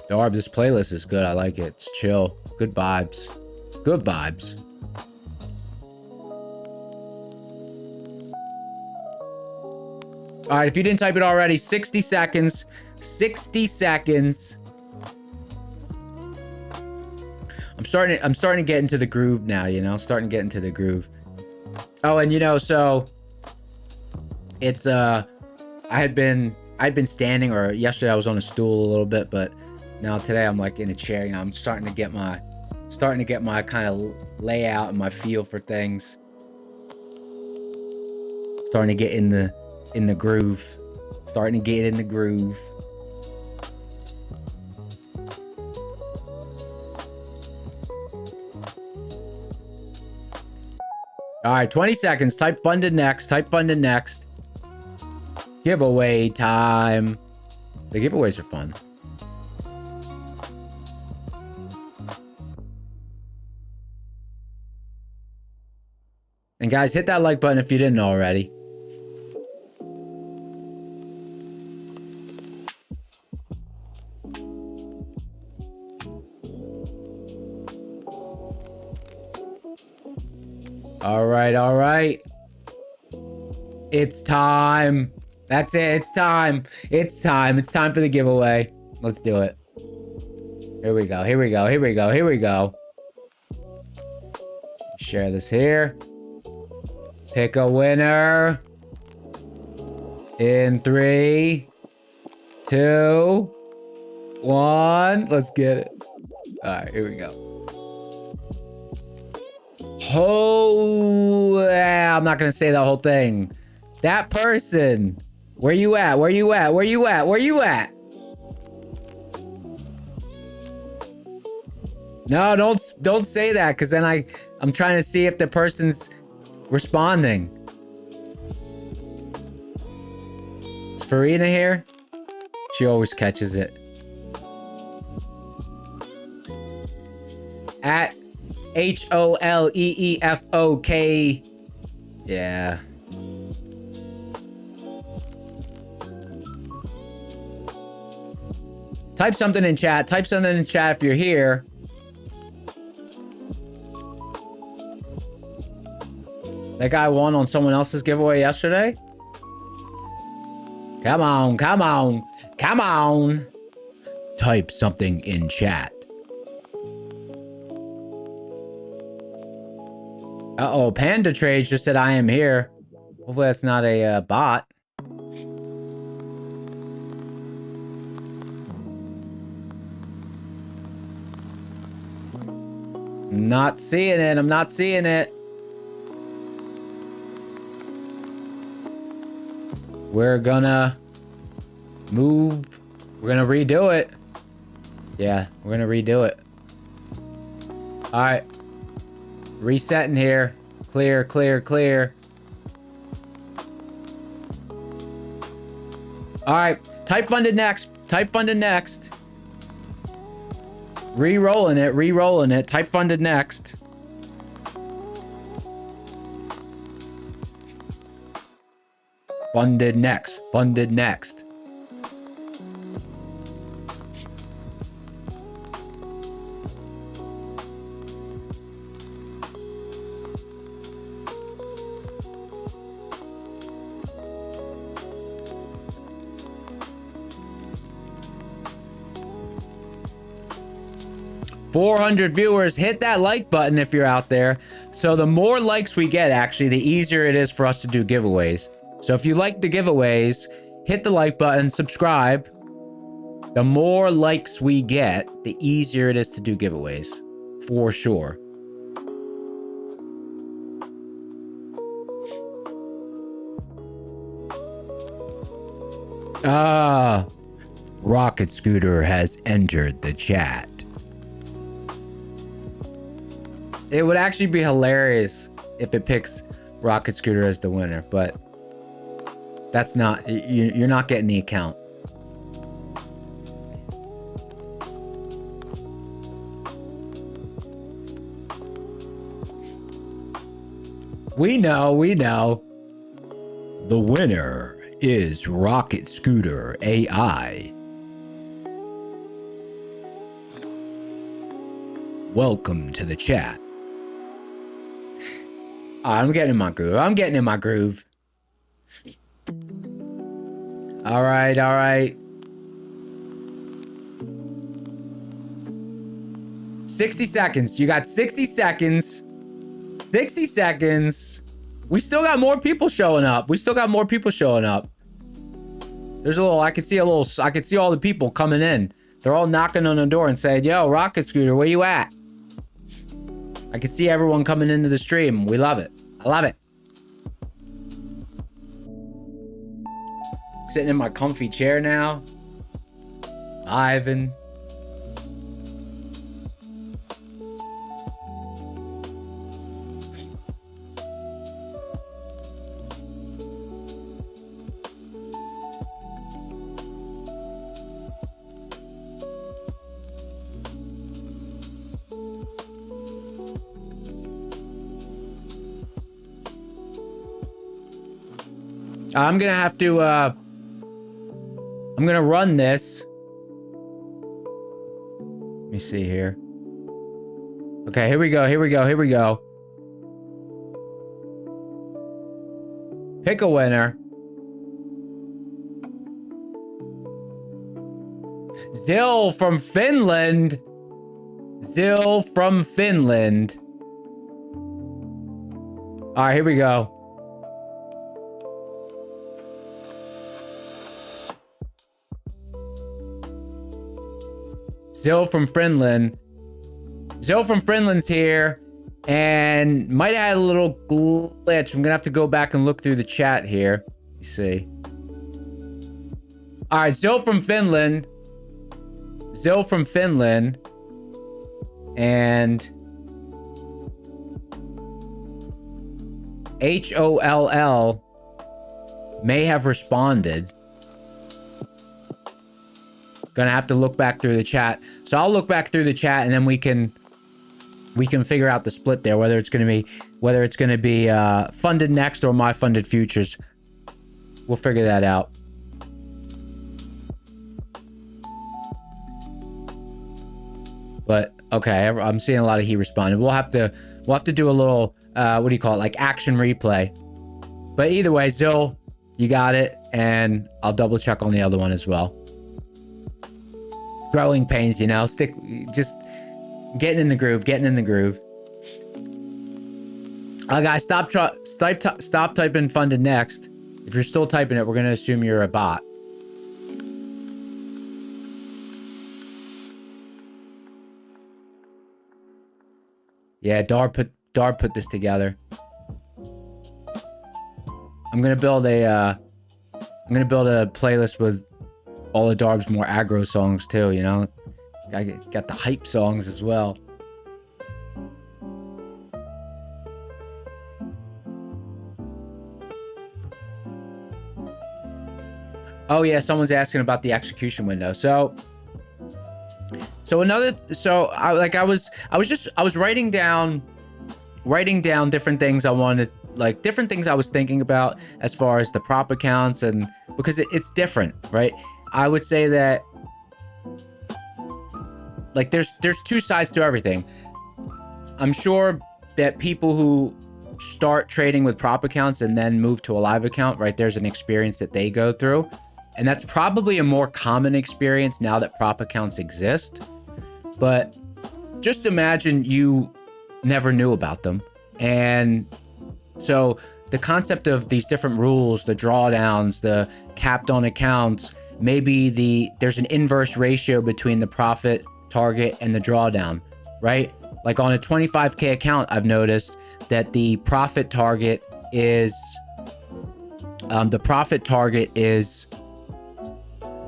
Darb, this playlist is good. I like it. It's chill. Good vibes. Good vibes. All right, if you didn't type it already, 60 seconds. 60 seconds. I'm starting to get into the groove now, you know? Starting to get into the groove. Oh, and you know, so it's I'd been standing, or yesterday I was on a stool a little bit, but now today I'm like in a chair, you know. I'm starting to get my kind of layout and my feel for things. Starting to get in the groove. Starting to get in the groove. All right, 20 seconds. Type funded next. Type funded next. Giveaway time. The giveaways are fun. And guys, hit that like button if you didn't already. All right, all right. It's time. That's it. It's time. It's time. It's time for the giveaway. Let's do it. Here we go. Here we go. Here we go. Here we go. Share this here. Pick a winner. In 3, 2, 1. Let's get it. All right, here we go. Oh, yeah, I'm not gonna say the whole thing. That person. Where you at? Where you at? Where you at? Where you at? No, don't say that, because then I'm trying to see if the person's responding. Is Farina here? She always catches it. At HOLEEFOK. Yeah. Type something in chat. Type something in chat if you're here. That guy won on someone else's giveaway yesterday. Come on, come on, come on. Type something in chat. Uh-oh, Panda Trade just said I am here. Hopefully that's not a bot. Not seeing it. I'm not seeing it. We're gonna move. We're gonna redo it. Yeah, we're gonna redo it. All right. Resetting here. Clear, clear, clear. All right. Type funded next. Type funded next. Re-rolling it. Re-rolling it. Type funded next. Funded next. Funded next. 400 viewers. Hit that like button if you're out there. So the more likes we get, actually, the easier it is for us to do giveaways. So if you like the giveaways, hit the like button, subscribe. The more likes we get, the easier it is to do giveaways. For sure. Rocket Scooter has entered the chat. It would actually be hilarious if it picks Rocket Scooter as the winner, but that's not, you're not getting the account. We know. The winner is Rocket Scooter AI. Welcome to the chat. I'm getting in my groove. All right. 60 seconds. You got 60 seconds. 60 seconds. We still got more people showing up. There's a little, I can see all the people coming in. They're all knocking on the door and saying, yo, Rocket Scooter, where you at? I can see everyone coming into the stream. We love it. I love it. Sitting in my comfy chair now. Ivan. I'm gonna have to, I'm gonna run this. Let me see here. Okay, here we go. Pick a winner. Zill from Finland. All right, here we go. Zill from Finland's here, and might have had a little glitch. I'm gonna have to go back and look through the chat here. Let me see. All right, Zill from Finland, and HOLL may have responded. Gonna have to look back through the chat. So I'll look back through the chat, and then we can figure out the split there, whether it's gonna be funded next or my funded futures. We'll figure that out. But okay, I'm seeing a lot of he responded. We'll have to do a little what do you call it, like action replay. But either way, Zill, you got it, and I'll double check on the other one as well. Growing pains, you know, just getting in the groove. Guys, stop typing funded next. If you're still typing it, we're going to assume you're a bot. Yeah, Darb put this together. I'm going to build a playlist with all of Darb's more aggro songs too, you know? I got the hype songs as well. Oh yeah, someone's asking about the execution window. So I was writing down different things I wanted, like different things I was thinking about as far as the prop accounts, and because it's different, right? I would say that like there's two sides to everything. I'm sure that people who start trading with prop accounts and then move to a live account, right, there's an experience that they go through, and that's probably a more common experience now that prop accounts exist. But just imagine you never knew about them. And so the concept of these different rules, the drawdowns, the capped on accounts, maybe there's an inverse ratio between the profit target and the drawdown, right? Like on a 25K account, I've noticed that the profit target is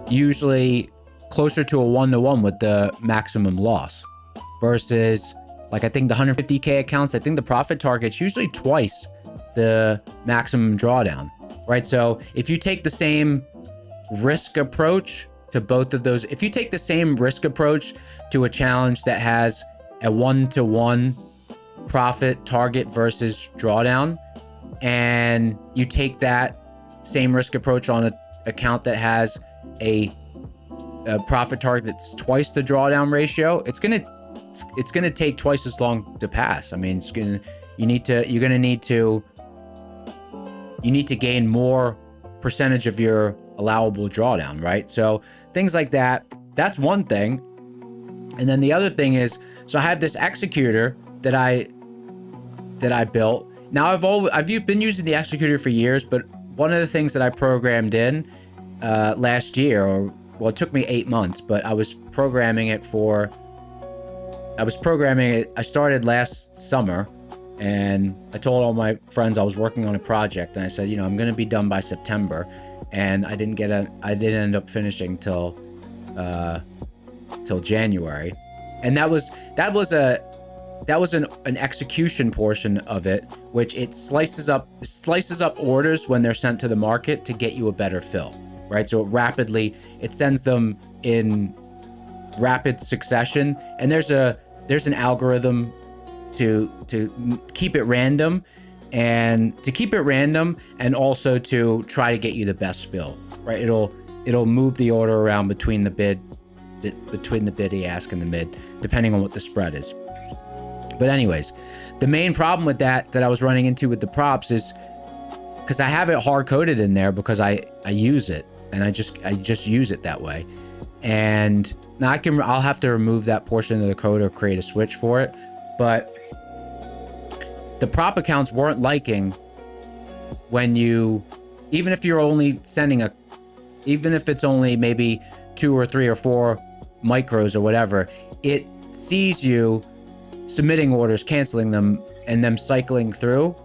usually closer to a 1-to-1 with the maximum loss, versus like I think the 150K accounts, I think the profit target's usually twice the maximum drawdown, right? So if you take the same risk approach to both of those, if you take the same risk approach to a challenge that has a 1-to-1 profit target versus drawdown, and you take that same risk approach on an account that has a profit target that's twice the drawdown ratio, it's gonna take twice as long to pass. I mean, you need to gain more percentage of your allowable drawdown, right? So things like that, that's one thing. And then the other thing is, so I have this executor that I built. Now I've been using the executor for years, but one of the things that I programmed in last year, or well, it took me 8 months, but I was programming it. I started last summer, and I told all my friends I was working on a project, and I said, I'm going to be done by September, and I didn't end up finishing till January. And that was an execution portion of it, which it slices up orders when they're sent to the market to get you a better fill, right? So it sends them in rapid succession, and there's an algorithm to keep it random, and also to try to get you the best fill, right? It'll move the order around between the bid, the ask, and the mid, depending on what the spread is. But anyways, the main problem with that I was running into with the props is because I have it hard coded in there because I use it, and I just use it that way. And now I'll have to remove that portion of the code or create a switch for it. But the prop accounts weren't liking when even if you're only sending even if it's only maybe 2 or 3 or 4 micros or whatever, it sees you submitting orders, canceling them, and them cycling through.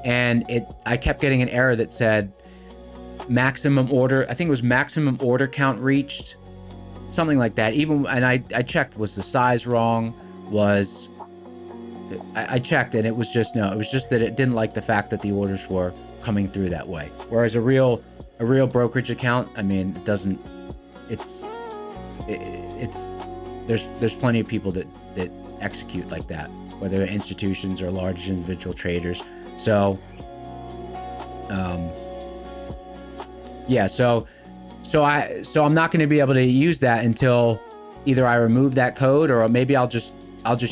And I kept getting an error that said maximum order count reached, something like that. And I checked, was the size wrong? I checked, and it was just that it didn't like the fact that the orders were coming through that way. Whereas a real brokerage account, I mean, there's plenty of people that execute like that, whether they're institutions or large individual traders. So yeah, so I'm not going to be able to use that until either I remove that code, or maybe I'll just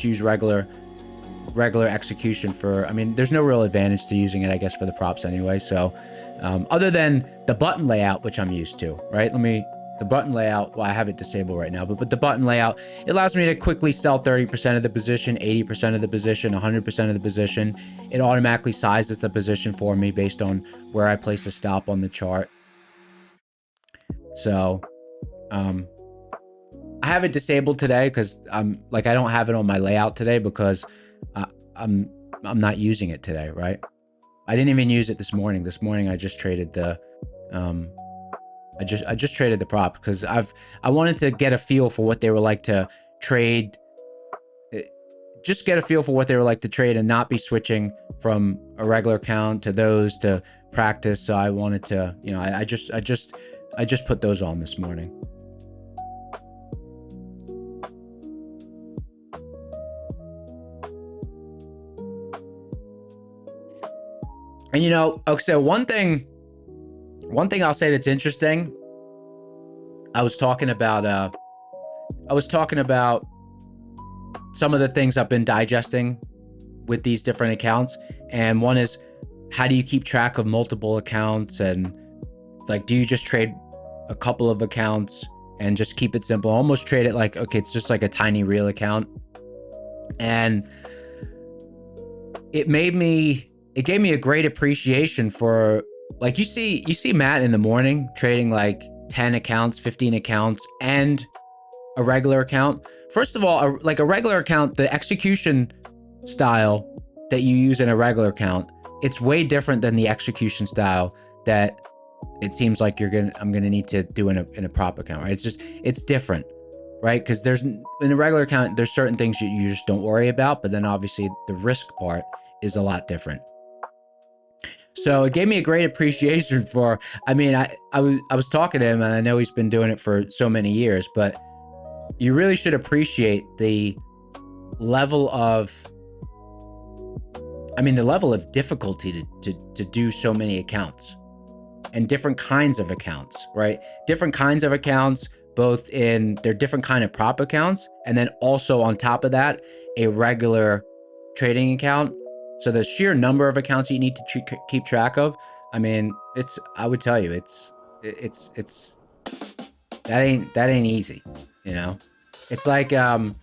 use regular execution for, I mean, there's no real advantage to using it, I guess, for the props anyway. So other than the button layout, which I'm used to, right? The button layout, well, I have it disabled right now, but the button layout, it allows me to quickly sell 30% of the position, 80% of the position, 100% of the position. It automatically sizes the position for me based on where I place a stop on the chart. So I have it disabled today because I don't have it on my layout today because I'm not using it today, right? I didn't even use it this morning. This morning I just traded the I just traded the prop because I wanted to get a feel for what they were like to trade. Just get a feel for what they were like to trade and not be switching from a regular account to those to practice. So I wanted to, I just put those on this morning. And okay, so one thing I'll say that's interesting. I was talking about some of the things I've been digesting with these different accounts, and one is, how do you keep track of multiple accounts? And like, do you just trade a couple of accounts and just keep it simple? Almost trade it like, okay, it's just like a tiny real account. And it gave me a great appreciation for, like, you see Matt in the morning trading like 10 accounts, 15 accounts, and a regular account. First of all, like a regular account, the execution style that you use in a regular account, it's way different than the execution style that it seems like I'm gonna need to do in a prop account, right? It's different, right? Because in a regular account, there's certain things you just don't worry about, but then obviously the risk part is a lot different. So it gave me a great appreciation for, I mean, I was talking to him, and I know he's been doing it for so many years, but you really should appreciate the level of difficulty to do so many accounts and different kinds of accounts, right? Different kinds of accounts, both in their different kind of prop accounts, and then also on top of that, a regular trading account. So the sheer number of accounts you need to keep track of, I mean, I would tell you, that ain't easy, you know? It's like, you know,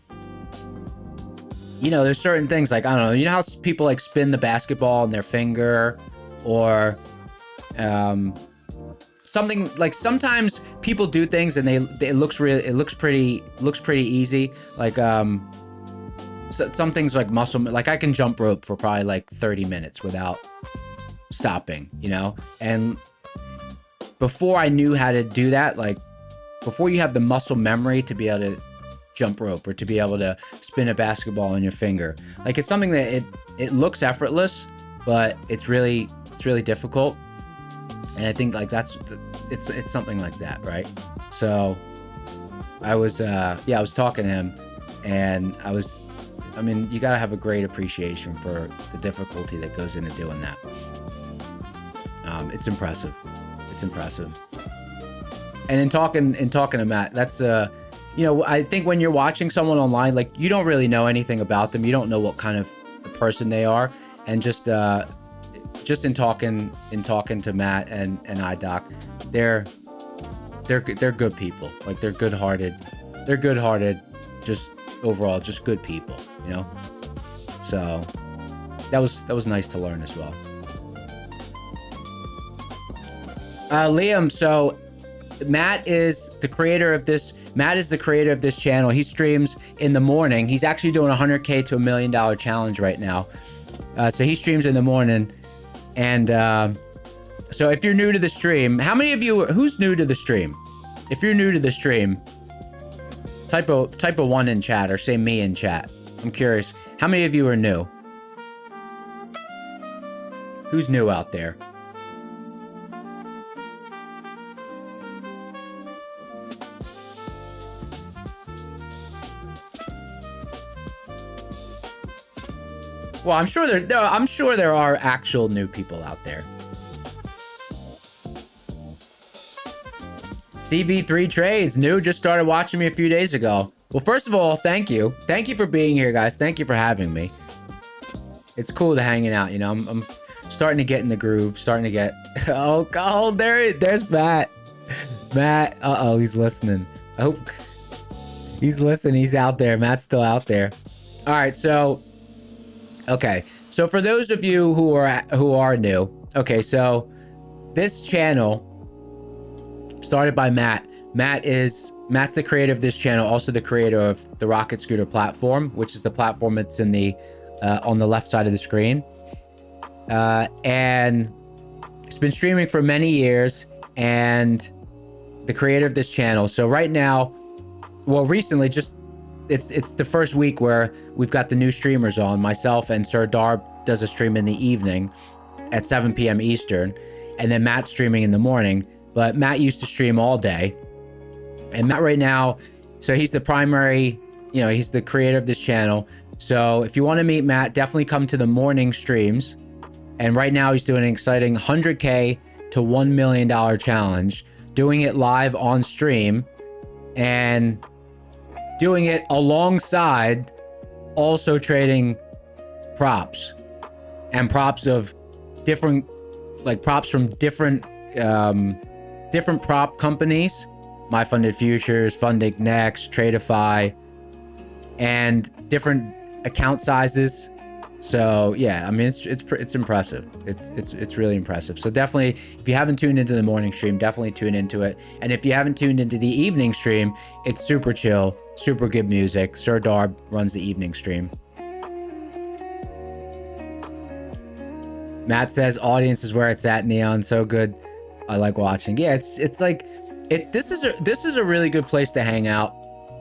there's certain things like, I don't know, you know how people like spin the basketball on their finger, or something like, sometimes people do things and it looks pretty easy. Like, so some things like muscle, like I can jump rope for probably like 30 minutes without stopping, you know? And before I knew how to do that, like before you have the muscle memory to be able to jump rope or to be able to spin a basketball on your finger, like it's something that it looks effortless, but it's really difficult. And I think like it's something like that, right? So I was talking to him, and I mean, you gotta have a great appreciation for the difficulty that goes into doing that. It's impressive. And in talking to Matt, that's you know, I think when you're watching someone online, like you don't really know anything about them. You don't know what kind of a person they are, and just in talking to Matt and iDoc, they're good people. Like they're good-hearted, just overall, just good people, you know? So that was nice to learn as well. Liam, so Matt is the creator of this channel. He streams in the morning. He's actually doing a 100K to $1 million challenge right now. So he streams in the morning. And so if you're new to the stream, how many of you, who's new to the stream? If you're new to the stream, type a 1 in chat, or say me in chat. I'm curious, how many of you are new? Who's new out there? Well, I'm sure there are actual new people out there. CV3 Trades, new, just started watching me a few days ago. Well, first of all, thank you. Thank you for being here, guys. Thank you for having me. It's cool to hanging out, you know. I'm starting to get in the groove, starting to get... Oh, God, there's Matt. Matt, uh-oh, he's listening. I hope he's listening. He's out there. Matt's still out there. All right, so... Okay, so for those of you who are new, okay, so this channel started by Matt. Matt's the creator of this channel, also the creator of the Rocket Scooter platform, which is the platform that's in the on the left side of the screen. And it's been streaming for many years, and the creator of this channel. So right now, well, recently, just it's the first week where we've got the new streamers on. Myself and Sir Darb does a stream in the evening at 7 p.m. Eastern, and then Matt's streaming in the morning. But Matt used to stream all day, and Matt right now, so he's the primary, you know, he's the creator of this channel. So if you want to meet Matt, definitely come to the morning streams. And right now he's doing an exciting 100K to $1 million challenge, doing it live on stream, and doing it alongside also trading props, and props of different, like props from different prop companies, My Funded Futures, Funding Next, Tradeify, and different account sizes. So yeah, I mean, it's impressive. It's really impressive. So definitely, if you haven't tuned into the morning stream, definitely tune into it. And if you haven't tuned into the evening stream, it's super chill, super good music. Sir Darb runs the evening stream. Matt says audience is where it's at, Neon. So good. I like watching. Yeah, it's like this is a really good place to hang out.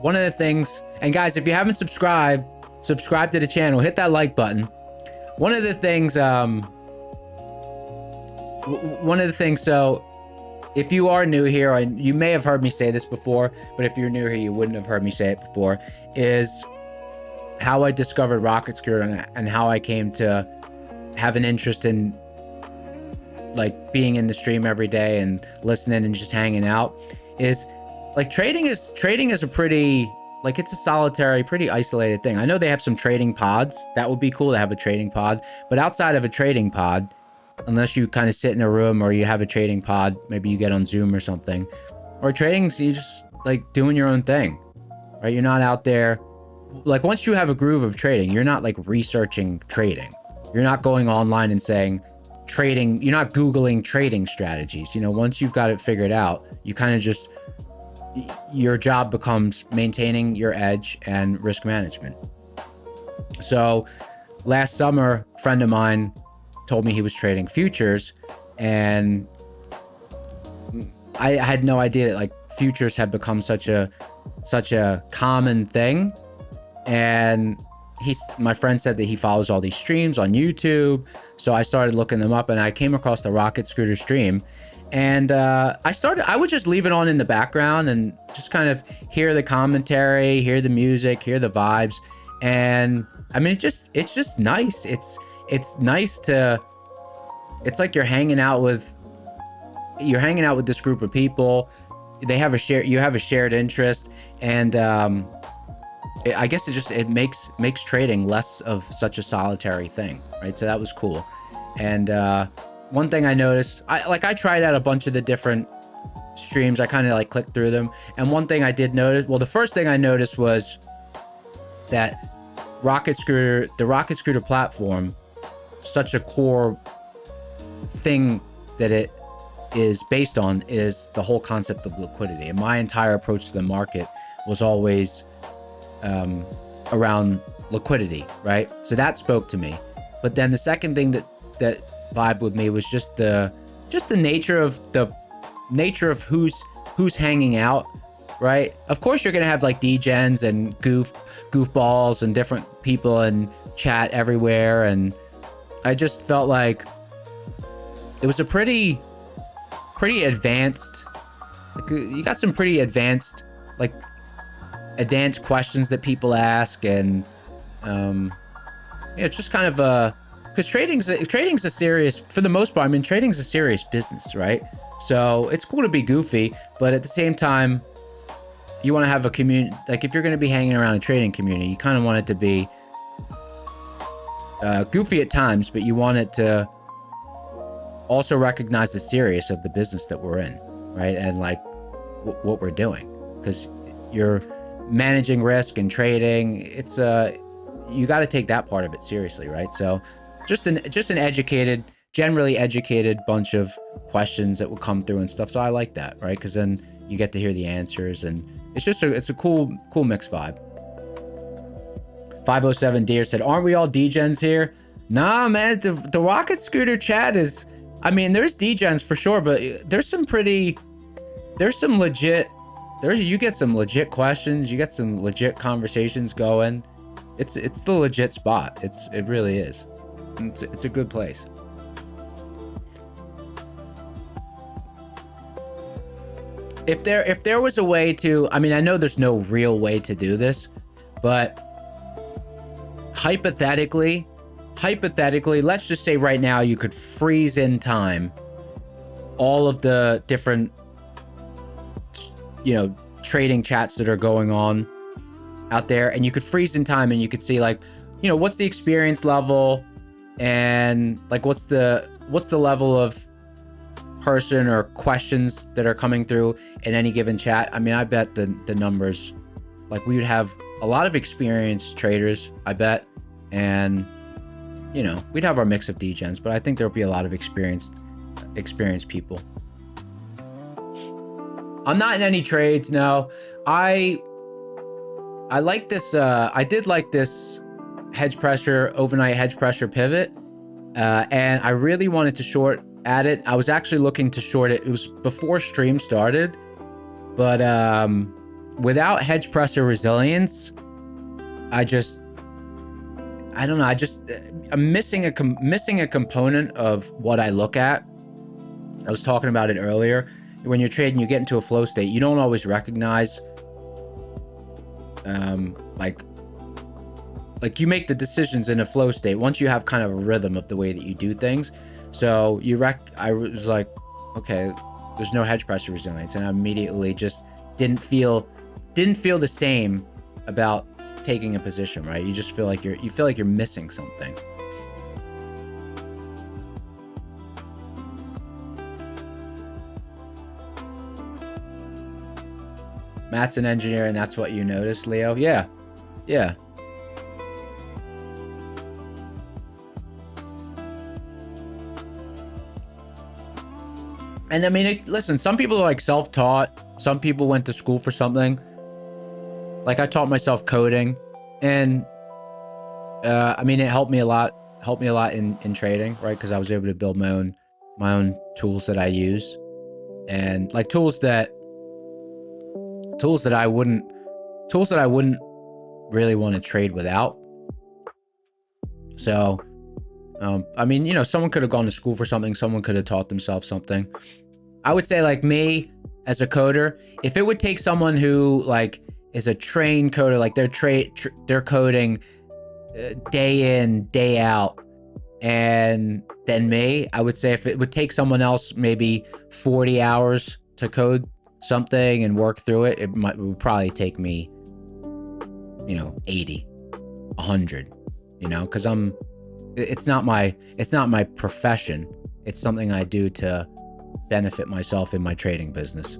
One of the things, and guys, if you haven't subscribed to the channel, hit that like button. One of the things, so if you are new here, and you may have heard me say this before, but if you're new here, you wouldn't have heard me say it before, is how I discovered Rocket Scooter and how I came to have an interest in like being in the stream every day and listening and just hanging out. Is like trading is a pretty, like, it's a solitary, pretty isolated thing. I know they have some trading pods. That would be cool to have a trading pod. But outside of a trading pod, unless you kind of sit in a room or you have a trading pod, maybe you get on Zoom or something, or trading's, you just like doing your own thing, right? You're not out there. Like, once you have a groove of trading, you're not like researching trading. You're not going online and saying trading. You're not Googling trading strategies. You know, once you've got it figured out, you kind of just, your job becomes maintaining your edge and risk management. So last summer, a friend of mine told me he was trading futures, and I had no idea that like futures had become such a common thing. And my friend said that he follows all these streams on YouTube. So I started looking them up, and I came across the Rocket Scooter stream. And I would just leave it on in the background and just kind of hear the commentary, hear the music, hear the vibes. And I mean, it's just nice. It's nice to, it's like you're hanging out with this group of people. You have a shared interest. And I guess it makes trading less of such a solitary thing, right? So that was cool. And one thing I noticed, I tried out a bunch of the different streams. I kind of like clicked through them. And one thing I did notice, well, the first thing I noticed was that the Rocket Scooter platform, such a core thing that it is based on is the whole concept of liquidity. And my entire approach to the market was always around liquidity, right? So that spoke to me. But then the second thing that vibe with me was just the nature of who's hanging out, right? Of course you're gonna have like degens and goofballs and different people and chat everywhere, and I just felt like it was a pretty advanced, like, you got some pretty advanced questions that people ask, and it's just kind of a, because trading's a serious, for the most part, I mean, trading's a serious business, right? So it's cool to be goofy, but at the same time, you want to have a community. Like, if you're going to be hanging around a trading community, you kind of want it to be goofy at times, but you want it to also recognize the serious of the business that we're in, right? And like what we're doing, because you're managing risk and trading. It's you got to take that part of it seriously, right? So just an generally educated bunch of questions that will come through and stuff. So I like that, right? Because then you get to hear the answers, and it's a cool mixed vibe. 507 Deer said, "Aren't we all degens here?" Nah, man. The Rocket Scooter chat is, I mean, there's degens for sure, but there's some legit. You get some legit questions. You get some legit conversations going. It's the legit spot. It really is. It's a good place. If there was a way to, I mean, I know there's no real way to do this, but hypothetically, let's just say right now you could freeze in time all of the different, trading chats that are going on out there, and you could freeze in time and you could see, like, what's the experience level, and like what's the level of person or questions that are coming through in any given chat. I mean, I bet the numbers, like, we would have a lot of experienced traders, I bet. And, you know, we'd have our mix of degens, but I think there'll be a lot of experienced people. I'm not in any trades, no. I like this, I did like this overnight hedge pressure pivot. And I really wanted to short at it. I was actually looking to short it. It was before stream started, but without hedge pressure resilience, I don't know. I'm missing a component of what I look at. I was talking about it earlier. When you're trading, you get into a flow state. You don't always recognize, like you make the decisions in a flow state once you have kind of a rhythm of the way that you do things. So I was like, okay, there's no hedge pressure resilience, and I immediately just didn't feel the same about taking a position, right? You just feel like you're missing something. Matt's an engineer, and that's what you noticed, Leo. Yeah. And I mean, listen, some people are like self-taught. Some people went to school for something. Like I taught myself coding, and I mean, it helped me a lot in trading, right? Because I was able to build my own tools that I use, and like tools that I wouldn't really want to trade without. So, I mean, you know, someone could have gone to school for something. Someone could have taught themselves something. I would say, like, me as a coder, if it would take someone who like is a trained coder, like they're coding day in, day out, and then me, I would say if it would take someone else maybe 40 hours to code something and work through it, it would probably take me, you know, 80, 100, you know, because it's not my profession. It's something I do to benefit myself in my trading business.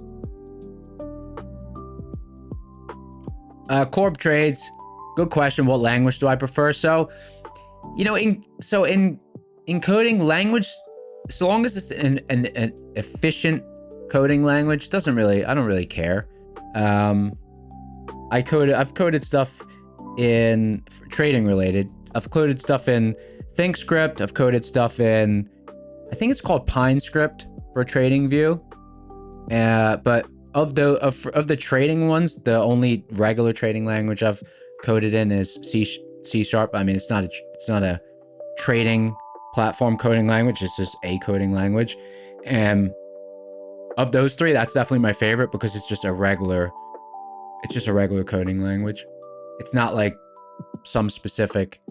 Corp trades, good question. What language do I prefer? So, you know, in coding, language, so long as it's an efficient coding language, I don't really care. I've coded stuff in trading related. I've coded stuff in ThinkScript. I've coded stuff in, I think it's called PineScript for TradingView. But of the trading ones, the only regular trading language I've coded in is C Sharp. I mean, it's not a trading platform coding language. It's just a coding language. And of those three, that's definitely my favorite because it's just a regular coding language. It's not like some specific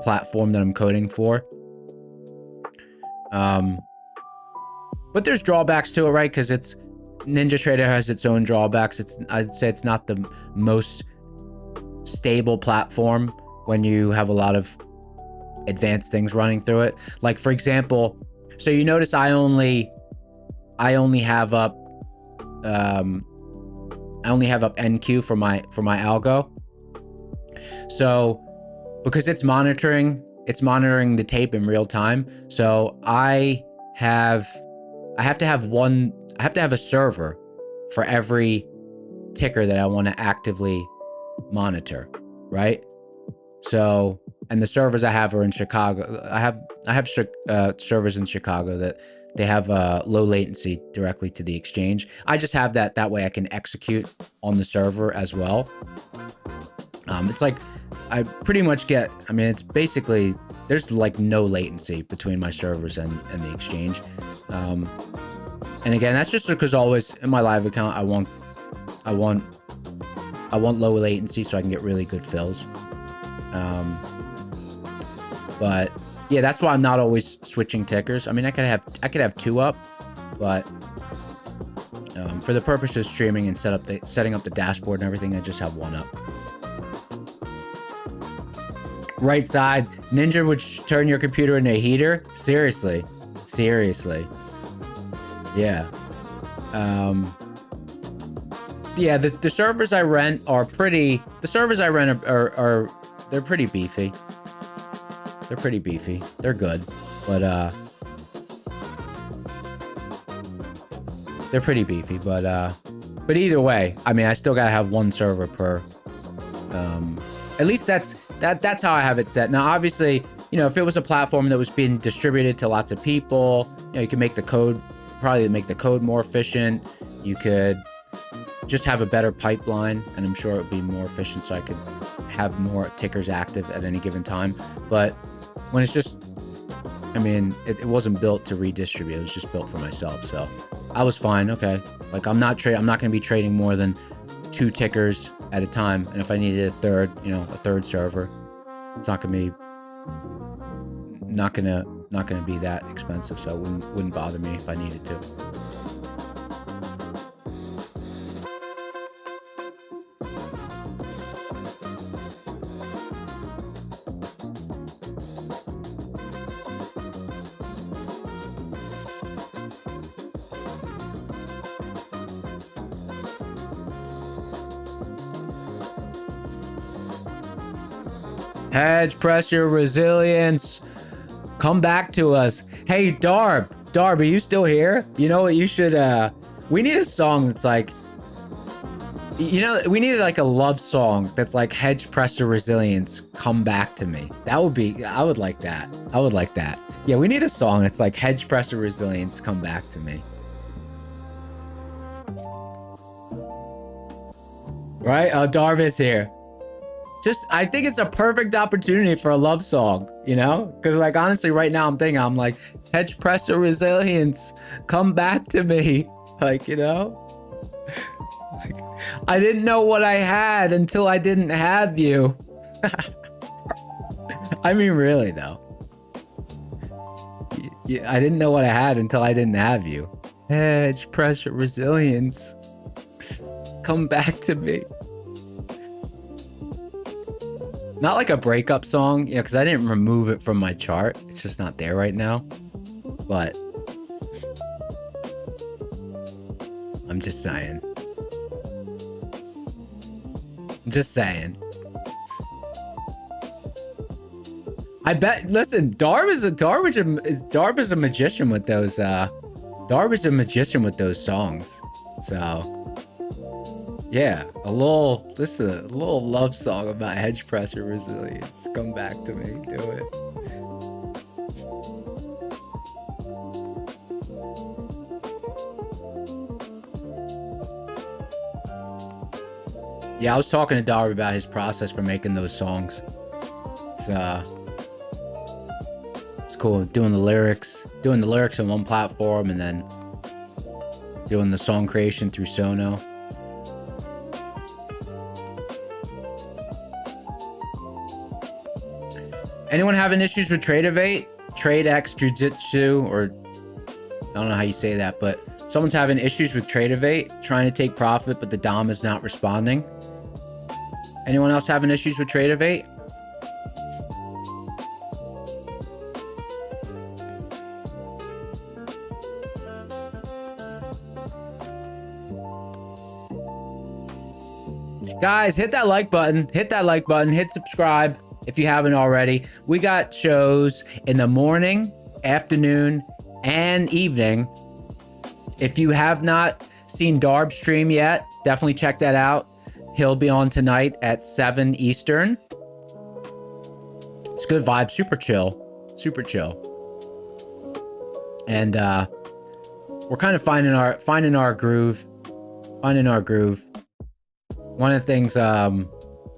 platform that I'm coding for. But there's drawbacks to it, right? Because NinjaTrader has its own drawbacks. I'd say it's not the most stable platform when you have a lot of advanced things running through it. Like, for example, so you notice I only have up NQ for my algo. So because it's monitoring the tape in real time. So I have to have a server for every ticker that I want to actively monitor, right? So, and the servers I have are in Chicago. I have servers in Chicago that they have low latency directly to the exchange. I just have that way I can execute on the server as well. It's like I pretty much get, I mean, it's basically, there's like no latency between my servers and the exchange. And again, that's just because always in my live account, I want low latency so I can get really good fills. But yeah, that's why I'm not always switching tickers. I mean, I could have two up, but for the purpose of streaming and setting up the dashboard and everything, I just have one up. Right side, Ninja would turn your computer into a heater? Seriously. Yeah. yeah, the servers I rent are pretty. The servers I rent are they're pretty beefy. They're pretty beefy. They're good, but they're pretty beefy. But either way, I mean, I still gotta have one server per. At least that's how I have it set. Now, obviously, you know, if it was a platform that was being distributed to lots of people, you know, you can make the code, probably make the code more efficient. You could just have a better pipeline, and I'm sure it would be more efficient, so I could have more tickers active at any given time. But when it's just, I mean, it wasn't built to redistribute. It was just built for myself, so I was fine. Okay, like I'm not going to be trading more than 2 tickers at a time, and if I needed a third, you know, a third server, it's not gonna be that expensive, so it wouldn't bother me if I needed to. Hedge, pressure, resilience. Come back to us. Hey, Darb, are you still here? You know what? You should, we need a song that's like, you know, we need like a love song that's like hedge, pressure, resilience. Come back to me. That would be, I would like that. I would like that. Yeah, we need a song that's like hedge, pressure, resilience. Come back to me. Right? Darb is here. I think it's a perfect opportunity for a love song, you know? Because, like, honestly, right now I'm like, hedge, pressure, resilience, come back to me. Like, you know? Like, I didn't know what I had until I didn't have you. I mean, really, though. Yeah, I didn't know what I had until I didn't have you. Hedge, pressure, resilience, come back to me. Not like a breakup song, yeah, because I didn't remove it from my chart. It's just not there right now. But I'm just saying. I'm just saying. I bet. Listen, Darb is a magician with those. Darb is a magician with those songs. So. Yeah, a little love song about hedge pressure resilience. Come back to me, do it. Yeah, I was talking to Darb about his process for making those songs. It's cool doing the lyrics on one platform and then doing the song creation through Sono. Anyone having issues with Tradevate, TradeX, Jujitsu, or I don't know how you say that, but someone's having issues with Tradevate, trying to take profit, but the Dom is not responding. Anyone else having issues with Tradevate? Guys, hit that like button, hit subscribe. If you haven't already, we got shows in the morning, afternoon, and evening. If you have not seen Darb stream yet, definitely check that out. He'll be on tonight at 7 Eastern. It's good vibe, super chill, super chill. And we're kind of finding our groove. One of the things,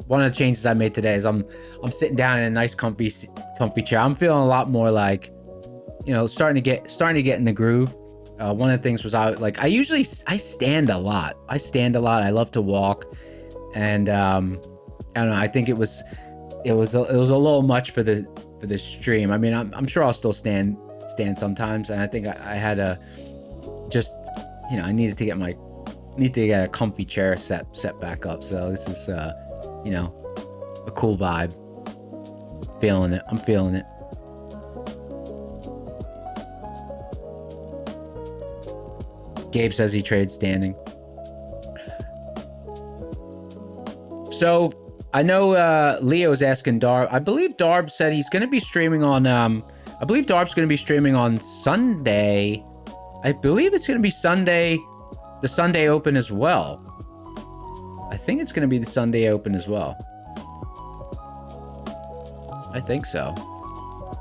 one of the changes I made today is I'm sitting down in a nice comfy chair. I'm feeling a lot more like, you know, starting to get in the groove. One of the things was I stand a lot. I love to walk, and I don't know. I think it was a little much for the stream. I mean, I'm sure I'll still stand sometimes, and I think I had to just, you know, I needed to get a comfy chair set back up. So this is you know, a cool vibe. Feeling it. I'm feeling it. Gabe says he trades standing. So I know Leo's asking Darb. I believe Darb said he's going to be streaming on. I believe Darb's going to be streaming on Sunday. I believe it's going to be Sunday, the Sunday Open as well. I think it's going to be the Sunday Open as well. I think so.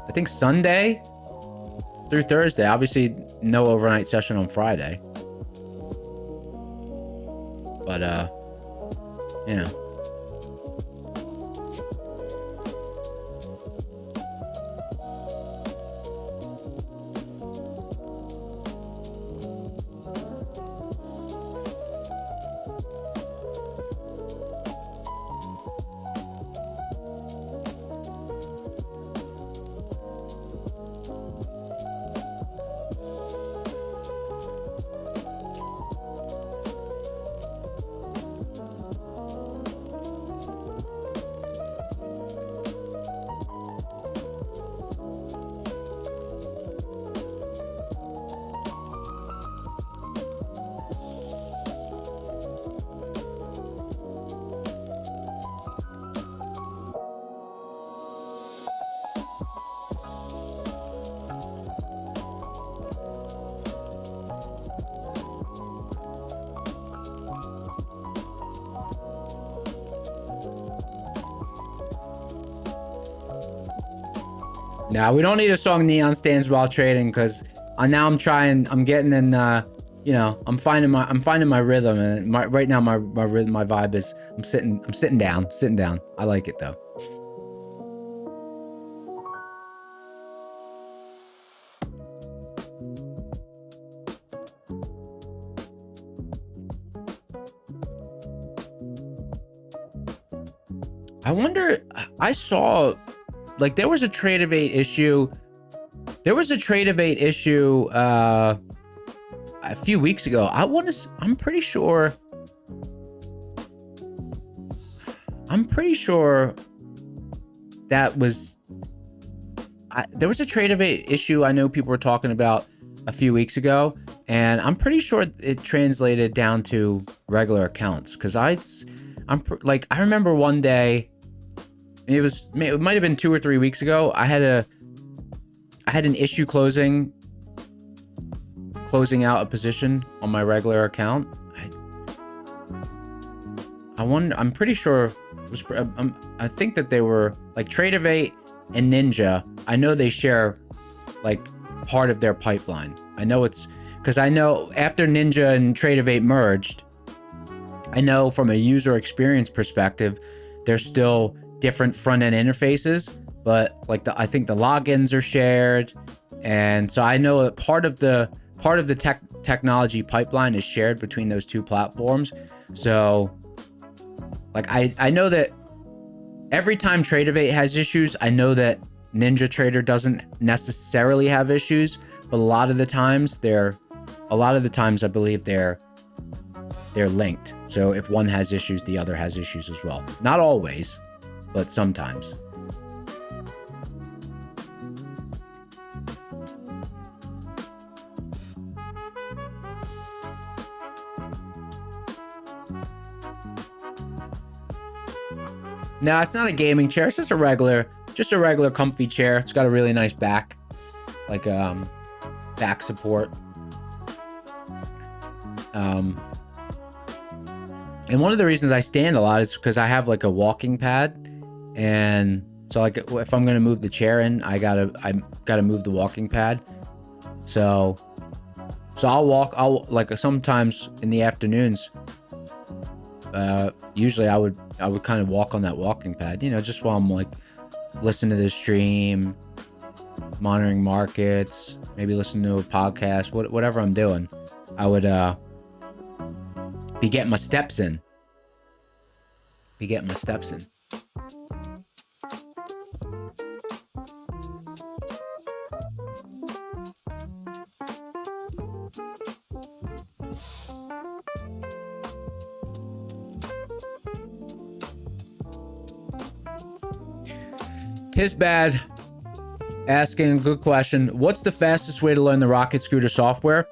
I think Sunday through Thursday. Obviously, no overnight session on Friday. But, yeah. Now we don't need a song Neon stands while trading, because now I'm getting in, you know, I'm finding my rhythm, and right now my rhythm, my vibe is I'm sitting down. I like it though. I wonder, I saw, like, there was a Tradevate issue. There was a Tradevate issue a few weeks ago. I'm pretty sure that was, there was a Tradevate issue I know people were talking about a few weeks ago, and I'm pretty sure it translated down to regular accounts, because I remember one day, it might have been 2 or 3 weeks ago, I had an issue closing out a position on my regular account. I'm pretty sure it was, I think that they were like Tradevate and Ninja. I know they share like part of their pipeline. I know it's because I know after Ninja and Tradevate merged, I know from a user experience perspective, there's still different front-end interfaces, but like I think the logins are shared, and so I know that part of the technology pipeline is shared between those two platforms. So like I know that every time Tradevate has issues, I know that Ninja Trader doesn't necessarily have issues, but a lot of the times I believe they're linked. So if one has issues, the other has issues as well. Not always, but sometimes. No, it's not a gaming chair. It's just a regular comfy chair. It's got a really nice back, like back support. And one of the reasons I stand a lot is because I have like a walking pad. And so like if I'm gonna move the chair in, I gotta move the walking pad. So I'll like sometimes in the afternoons, usually I would kind of walk on that walking pad, you know, just while I'm like listening to the stream, monitoring markets, maybe listening to a podcast, whatever I'm doing. I would be getting my steps in. Tisbad asking, good question. What's the fastest way to learn the Rocket Scooter software?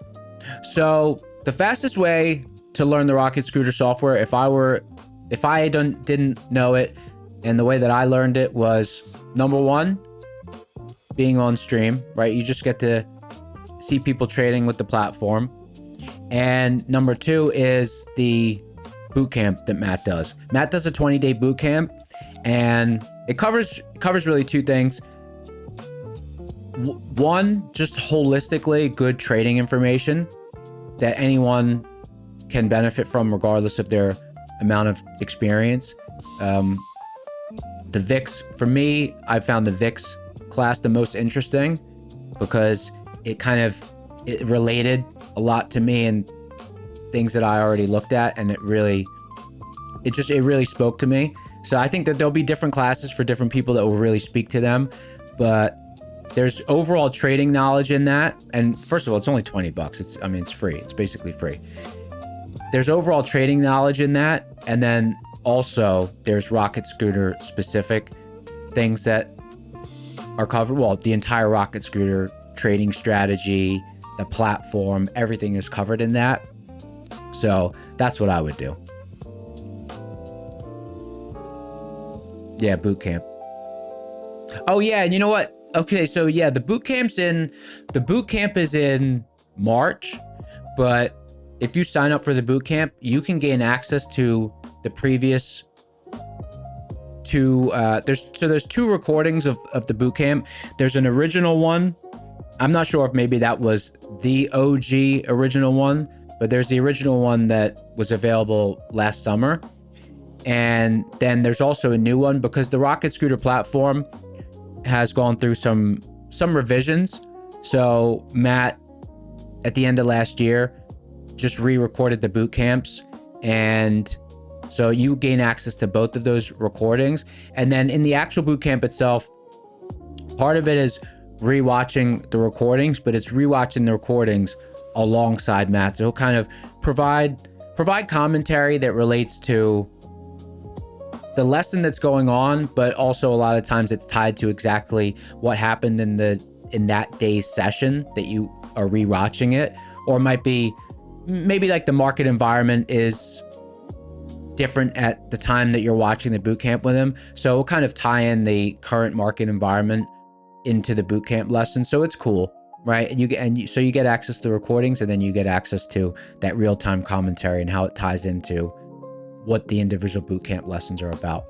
So the fastest way to learn the Rocket Scooter software, if I were if I didn't know it, and the way that I learned it was, number one, being on stream, right? You just get to see people trading with the platform. And number two is the boot camp that Matt does. Matt does a 20-day boot camp, and it covers really two things. One, just holistically good trading information that anyone can benefit from regardless of their amount of experience. The VIX, for me, I found the VIX class the most interesting because it related a lot to me and things that I already looked at, and it really spoke to me. So I think that there'll be different classes for different people that will really speak to them, but there's overall trading knowledge in that. And first of all, it's only $20. It's free. It's basically free. There's overall trading knowledge in that, and then also there's Rocket Scooter specific things that are covered. Well, the entire Rocket Scooter trading strategy, the platform, everything is covered in that. So that's what I would do. Yeah, boot camp. Oh yeah, and you know what? Okay, so yeah, the boot camp is in March, but if you sign up for the boot camp, you can gain access to the previous two. There's two recordings of the boot camp. There's an original one. I'm not sure if maybe that was the OG original one, but there's the original one that was available last summer. And then there's also a new one because the Rocket Scooter platform has gone through some revisions. So Matt, at the end of last year, just re-recorded the boot camps, and so you gain access to both of those recordings. And then in the actual boot camp itself, part of it is re-watching the recordings, but it's re-watching the recordings alongside Matt. So he'll kind of provide commentary that relates to the lesson that's going on, but also a lot of times it's tied to exactly what happened in that day's session that you are re-watching it. Or it might be maybe like the market environment is different at the time that you're watching the boot camp with him. So we'll kind of tie in the current market environment into the boot camp lesson. So it's cool, right? And so you get access to recordings, and then you get access to that real-time commentary and how it ties into what the individual boot camp lessons are about.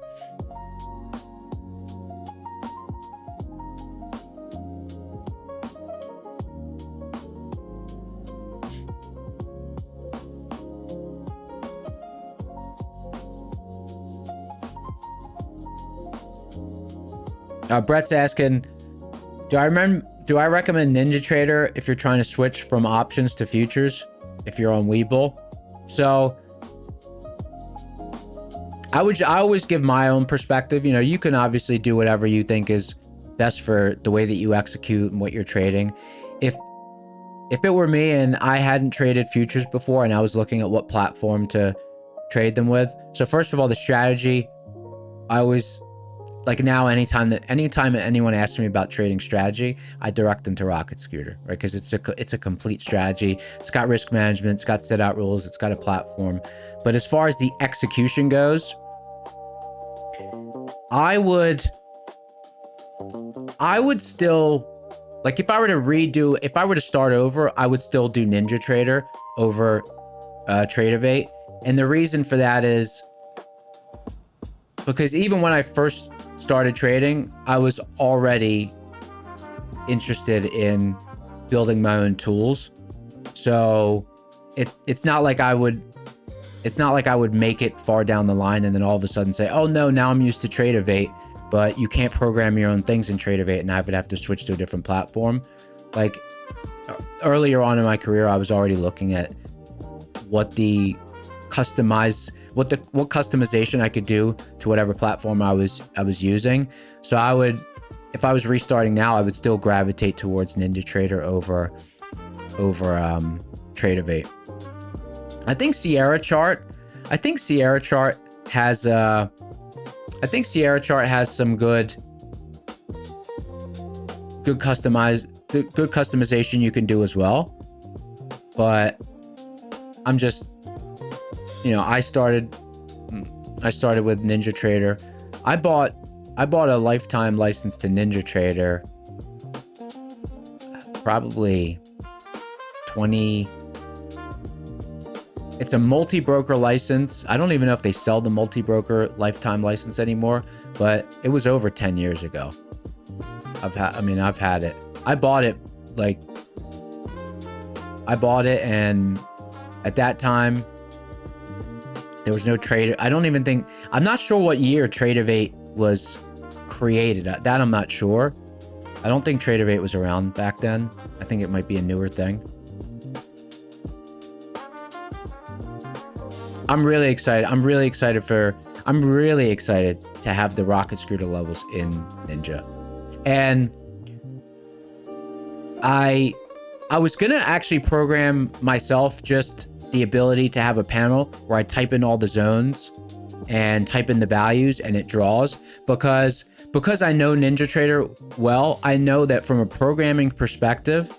Brett's asking, do I recommend NinjaTrader if you're trying to switch from options to futures if you're on Webull? So I always give my own perspective. You know, you can obviously do whatever you think is best for the way that you execute and what you're trading. If it were me and I hadn't traded futures before and I was looking at what platform to trade them with. So first of all, the strategy, I always, like now, anytime anyone asks me about trading strategy, I direct them to Rocket Scooter, right? Because it's a complete strategy. It's got risk management, it's got set out rules, it's got a platform. But as far as the execution goes, I would still, like, if I were to start over, I would still do NinjaTrader over Tradovate. And the reason for that is because even when I first started trading, I was already interested in building my own tools. So it's not like I would make it far down the line and then all of a sudden say, oh no, now I'm used to Tradovate, but you can't program your own things in Tradovate, and I would have to switch to a different platform. Like earlier on in my career, I was already looking at what customization I could do to whatever platform I was using. So if I was restarting now, I would still gravitate towards NinjaTrader over Tradovate. I think Sierra Chart has some good customization you can do as well. But I'm just, I started I started with NinjaTrader. I bought a lifetime license to NinjaTrader probably 20. It's a multi-broker license. I don't even know if they sell the multi-broker lifetime license anymore, but it was over 10 years ago. I've had it. I bought it and at that time there was no trader. I'm not sure what year Tradeovate was created. That I'm not sure. I don't think Tradeovate was around back then. I think it might be a newer thing. I'm really excited. I'm really excited to have the rocket scooter levels in Ninja. And I was gonna actually program myself just the ability to have a panel where I type in all the zones and type in the values and it draws, because I know NinjaTrader well. I know that from a programming perspective,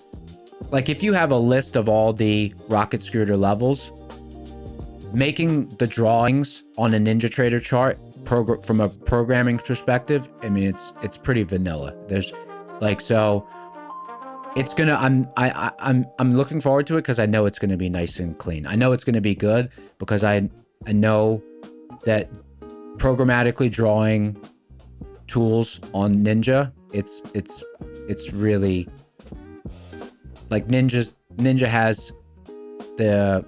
like if you have a list of all the rocket scooter levels, making the drawings on a NinjaTrader chart from a programming perspective, I mean, it's pretty vanilla. There's like, so it's gonna, I'm looking forward to it because I know it's gonna be nice and clean. I know it's gonna be good because I know that programmatically drawing tools on Ninja, it's really like Ninja has the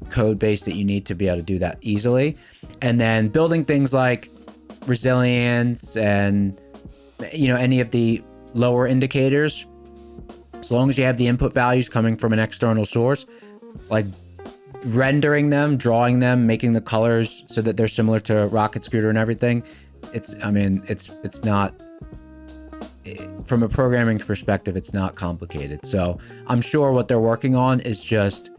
code base that you need to be able to do that easily. And then building things like resilience and, you know, any of the lower indicators, as long as you have the input values coming from an external source, like rendering them, drawing them, making the colors so that they're similar to rocket scooter and everything, it's not, from a programming perspective, it's not complicated. So I'm sure what they're working on is just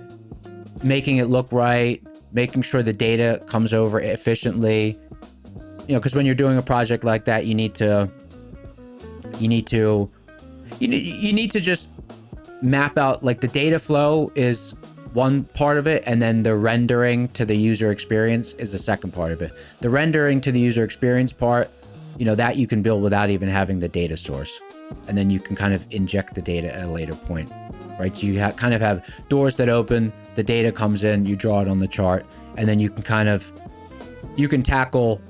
making it look right, making sure the data comes over efficiently, you know, because when you're doing a project like that, you need to just map out, like, the data flow is one part of it, and then the rendering to the user experience is the second part of it. The rendering to the user experience part, you know, that you can build without even having the data source, and then you can kind of inject the data at a later point, right? So you kind of have doors that open, the data comes in, you draw it on the chart, and then you can tackle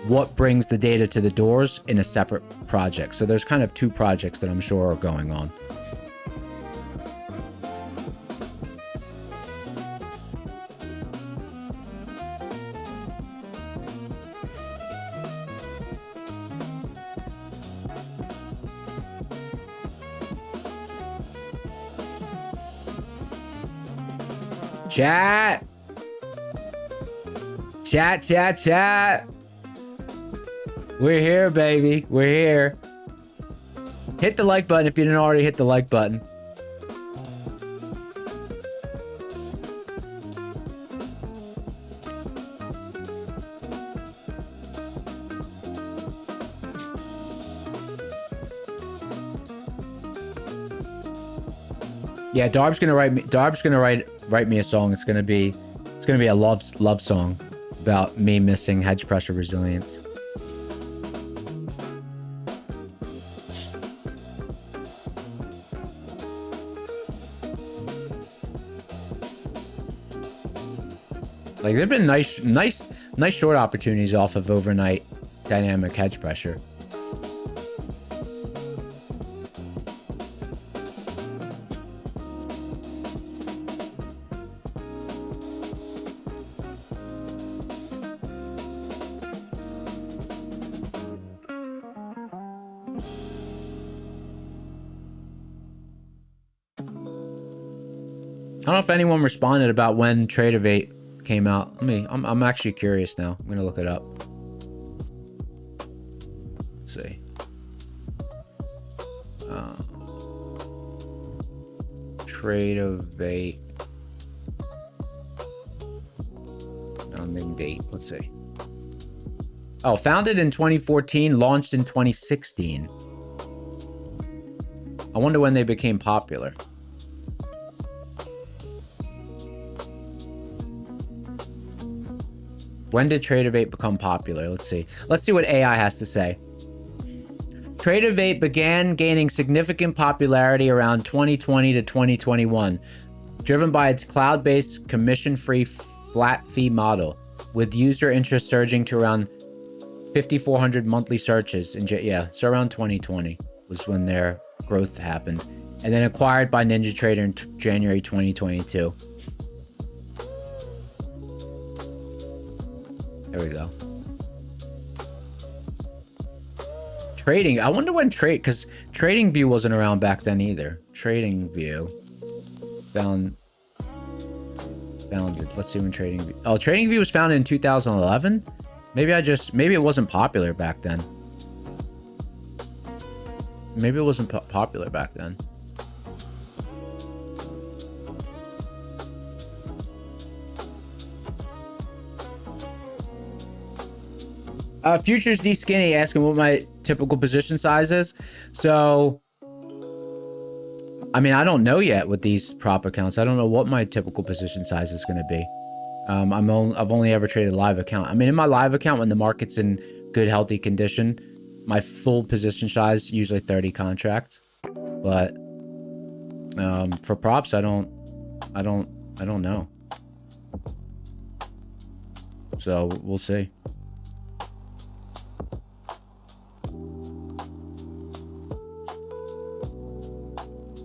what brings the data to the doors in a separate project. So there's kind of two projects that I'm sure are going on. Chat. We're here, baby. We're here. Hit the like button if you didn't already hit the like button. Yeah, Darb's gonna write me a song. It's gonna be a love song about me missing hedge pressure resilience. Like, there've been nice short opportunities off of overnight dynamic hedge pressure. I don't know if anyone responded about when Tradeovate came out. I'm actually curious now. I'm gonna look it up. Let's see. Tradeovate founding date. Let's see. Oh, founded in 2014, launched in 2016. I wonder when they became popular. When did Tradeovate become popular? Let's see. Let's see what AI has to say. Tradeovate began gaining significant popularity around 2020 to 2021, driven by its cloud-based commission-free flat fee model, with user interest surging to around 5,400 monthly searches. So around 2020 was when their growth happened, and then acquired by NinjaTrader in January 2022. There we go. Trading. I wonder when because TradingView wasn't around back then either. TradingView founded. Let's see when TradingView. Oh, TradingView was founded in 2011. Maybe it wasn't popular back then. Maybe it wasn't popular back then. Futures D Skinny asking what my typical position size is. So, I mean, I don't know yet with these prop accounts. I don't know what my typical position size is going to be. I've only ever traded live account. I mean, in my live account, when the market's in good, healthy condition, my full position size usually 30 contracts. But for props, I don't know. So we'll see.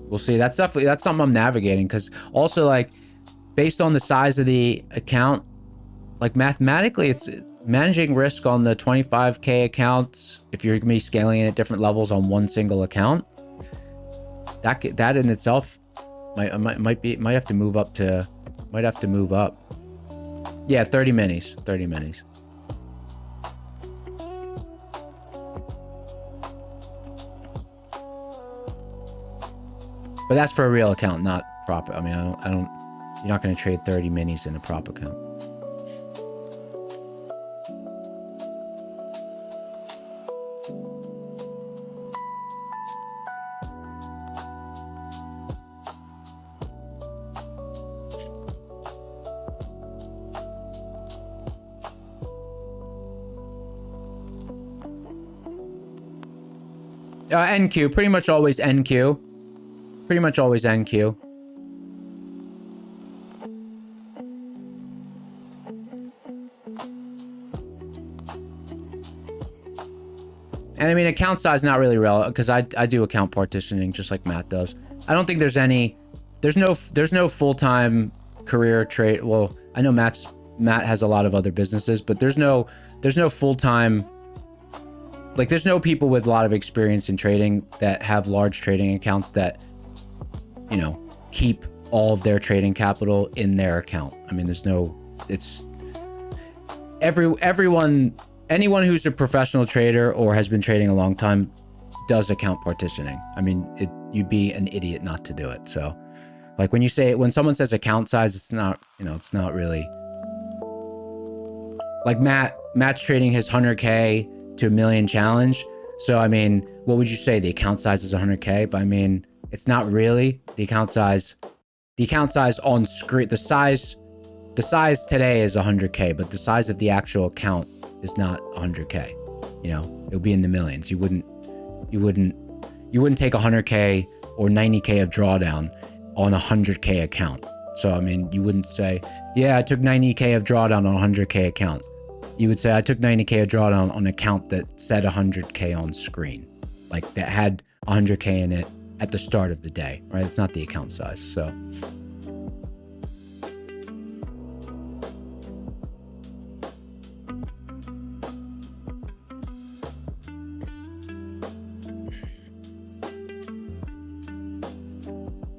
We'll see. That's something I'm navigating, because also, like, based on the size of the account, like, mathematically, it's managing risk on the 25K accounts. If you're gonna be scaling it at different levels on one single account, that in itself might have to move up. Yeah, 30 minis. But that's for a real account, not prop. I mean, I don't. You're not going to trade 30 minis in a prop account. NQ, pretty much always NQ. Pretty much always NQ. And I mean, account size not really relevant, because I do account partitioning just like Matt does. I don't think there's no full-time career trade. Well, I know Matt has a lot of other businesses, but there's no full-time, like, there's no people with a lot of experience in trading that have large trading accounts that, you know, keep all of their trading capital in their account. I mean, anyone who's a professional trader or has been trading a long time does account partitioning. I mean, you'd be an idiot not to do it. So, like, when someone says account size, it's not, you know, it's not really, like, Matt's trading his 100K to $1 million challenge. So, I mean, what would you say? The account size is 100K, but I mean, it's not really. The account size on screen, the size today is 100K, but the size of the actual account is not 100K. You know, it would be in the millions. You wouldn't take 100K or 90K of drawdown on a 100K account. So, I mean, you wouldn't say, yeah, I took 90K of drawdown on a 100K account. You would say, I took 90K of drawdown on an account that said 100K on screen, like, that had 100K in it at the start of the day, right? It's not the account size. So,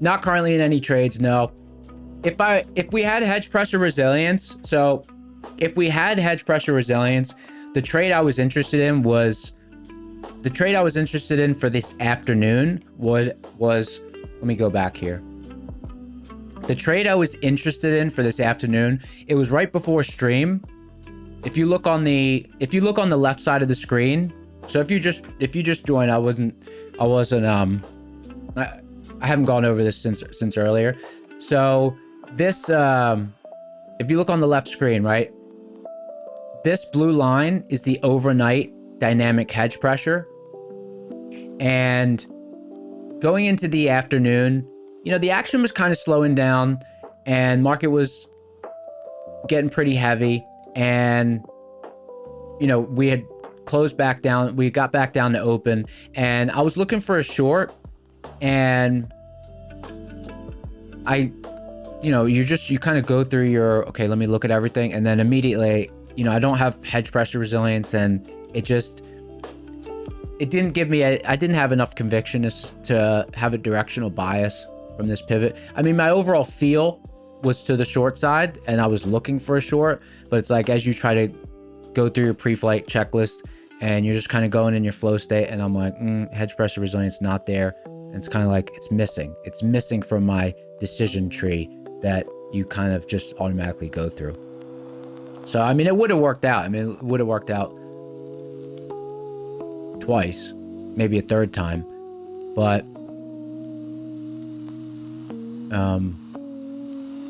not currently in any trades, no. If we had hedge pressure resilience, the trade I was interested in for this afternoon was let me go back here. The trade I was interested in for this afternoon, it was right before stream. If you look on the left side of the screen, so if you just joined, I haven't gone over this since earlier. So this, if you look on the left screen, right? this blue line is the overnight dynamic hedge pressure. And going into the afternoon, you know, the action was kind of slowing down and market was getting pretty heavy. And, you know, we had closed back down. We got back down to open and I was looking for a short and you know, you kind of go through your, okay, let me look at everything. And then immediately, you know, I don't have hedge pressure resilience and it didn't give me, I didn't have enough conviction to have a directional bias from this pivot. I mean, my overall feel was to the short side and I was looking for a short, but it's like, as you try to go through your pre-flight checklist and you're just kind of going in your flow state and I'm like, hedge pressure resilience not there. And it's kind of like, it's missing from my decision tree that you kind of just automatically go through. So, I mean, it would have worked out. I mean, it would have worked out twice, maybe a third time, but,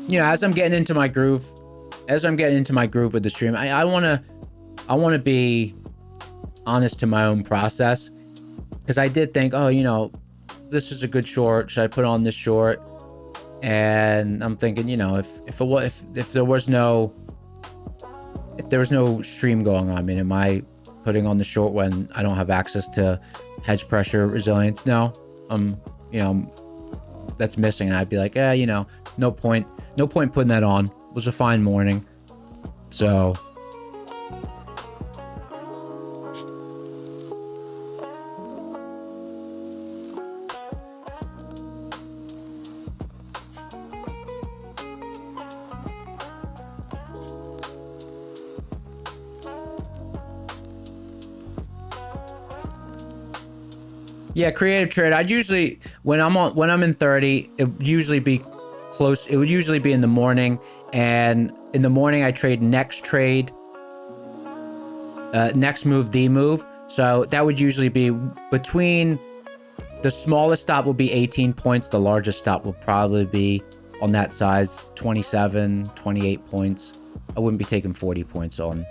you know, as I'm getting into my groove with the stream, I want to be honest to my own process, because I did think, oh, you know, this is a good short. Should I put on this short? And I'm thinking, you know, if there was no stream going on, I mean, am I putting on the short when I don't have access to hedge pressure resilience? No, you know, that's missing. And I'd be like, you know, no point putting that on. It was a fine morning. So yeah, creative trade. I'd usually, when I'm in 30, it would usually be close. It would usually be in the morning, and in the morning I trade next trade, next move, the move. So that would usually be between, the smallest stop will be 18 points. The largest stop will probably be on that size, 27, 28 points. I wouldn't be taking 40 points on,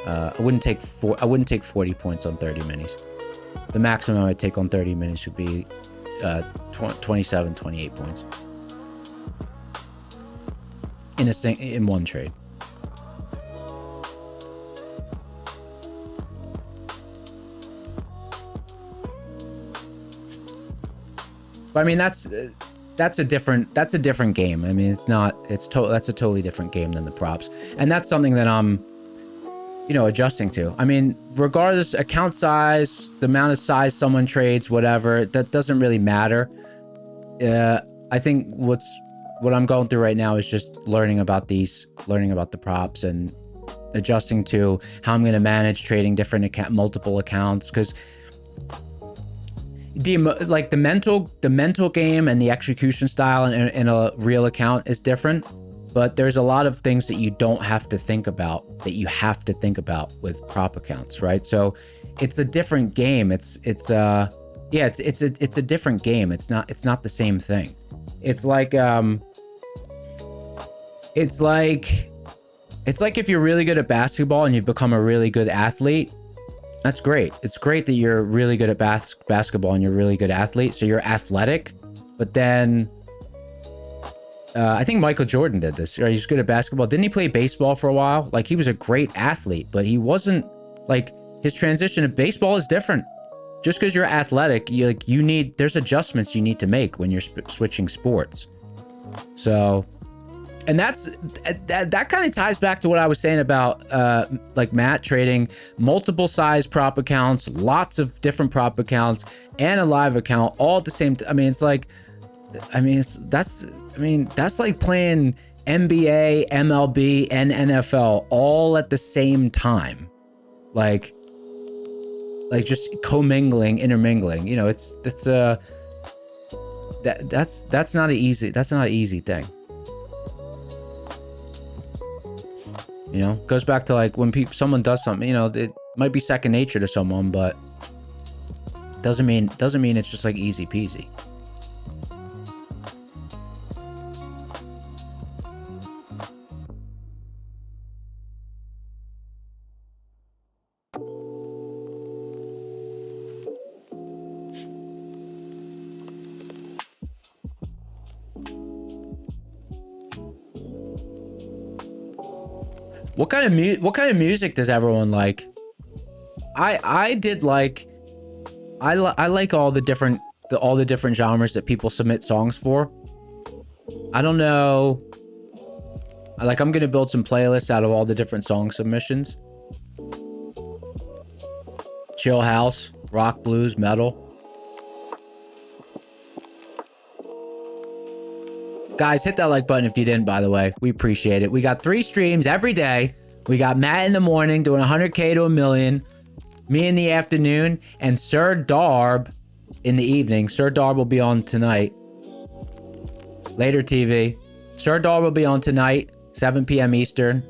I wouldn't take 40 points on 30 minis. The maximum I'd take on 30 minutes would be 27, 28 points in one trade. But I mean, that's a different game. I mean, that's a totally different game than the props, and that's something that I'm, you know, adjusting to. I mean, regardless, account size, the amount of size someone trades, whatever, that doesn't really matter. I think what I'm going through right now is just learning about the props and adjusting to how I'm going to manage trading multiple accounts, because the mental game and the execution style in a real account is different. But there's a lot of things that you don't have to think about that you have to think about with prop accounts, right? So it's a different game. It's a different game. It's not the same thing. It's like if you're really good at basketball and you've become a really good athlete. That's great. It's great that you're really good at basketball and you're a really good athlete. So you're athletic, but then I think Michael Jordan did this. Right? He's good at basketball. Didn't he play baseball for a while? Like, he was a great athlete, but he wasn't, like, his transition to baseball is different. Just because you're athletic, there's adjustments you need to make when you're switching sports. So, and that kind of ties back to what I was saying about like Matt trading multiple size prop accounts, lots of different prop accounts, and a live account all at the same time. I mean, it's like, that's like playing NBA, MLB, and NFL all at the same time. Like just commingling, intermingling. You know, that's not an easy thing. You know, goes back to like when someone does something, you know, it might be second nature to someone, but doesn't mean it's just like easy peasy. What kind of music does everyone like? I did like I like all the different genres that people submit songs for. I don't know. I'm gonna build some playlists out of all the different song submissions. Chill house, rock, blues, metal. Guys, hit that like button if you didn't, by the way. We appreciate it. We got 3 streams every day. We got Matt in the morning doing 100K to 1 million. Me in the afternoon. And Sir Darb in the evening. Sir Darb will be on tonight. Later TV. Sir Darb will be on tonight, 7 p.m. Eastern.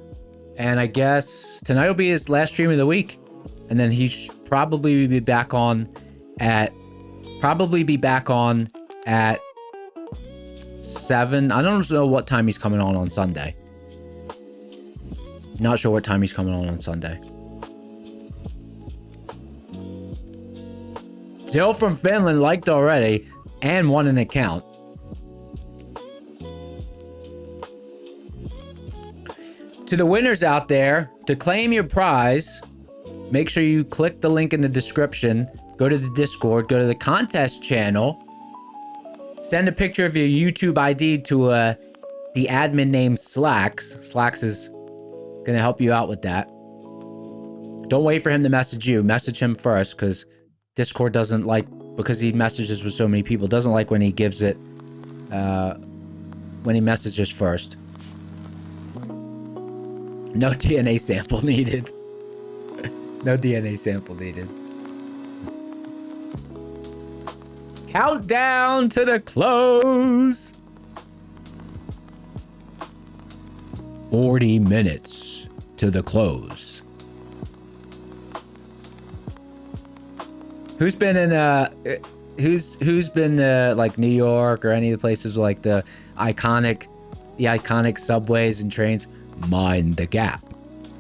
And I guess tonight will be his last stream of the week. And then he should probably be back on at 7. I don't know what time he's coming on Sunday. Not sure what time he's coming on Sunday. Jill from Finland liked already and won an account. To the winners out there, to claim your prize, make sure you click the link in the description, go to the Discord, go to the contest channel, send a picture of your YouTube ID to the admin named Slacks. Slacks is going to help you out with that. Don't wait for him to message you. Message him first, because Discord doesn't like, because he messages with so many people, doesn't like when he gives it, when he messages first. No DNA sample needed. No DNA sample needed. Countdown to the close. 40 minutes to the close. Who's been in who's been like New York or any of the places like the iconic subways and trains? Mind the gap.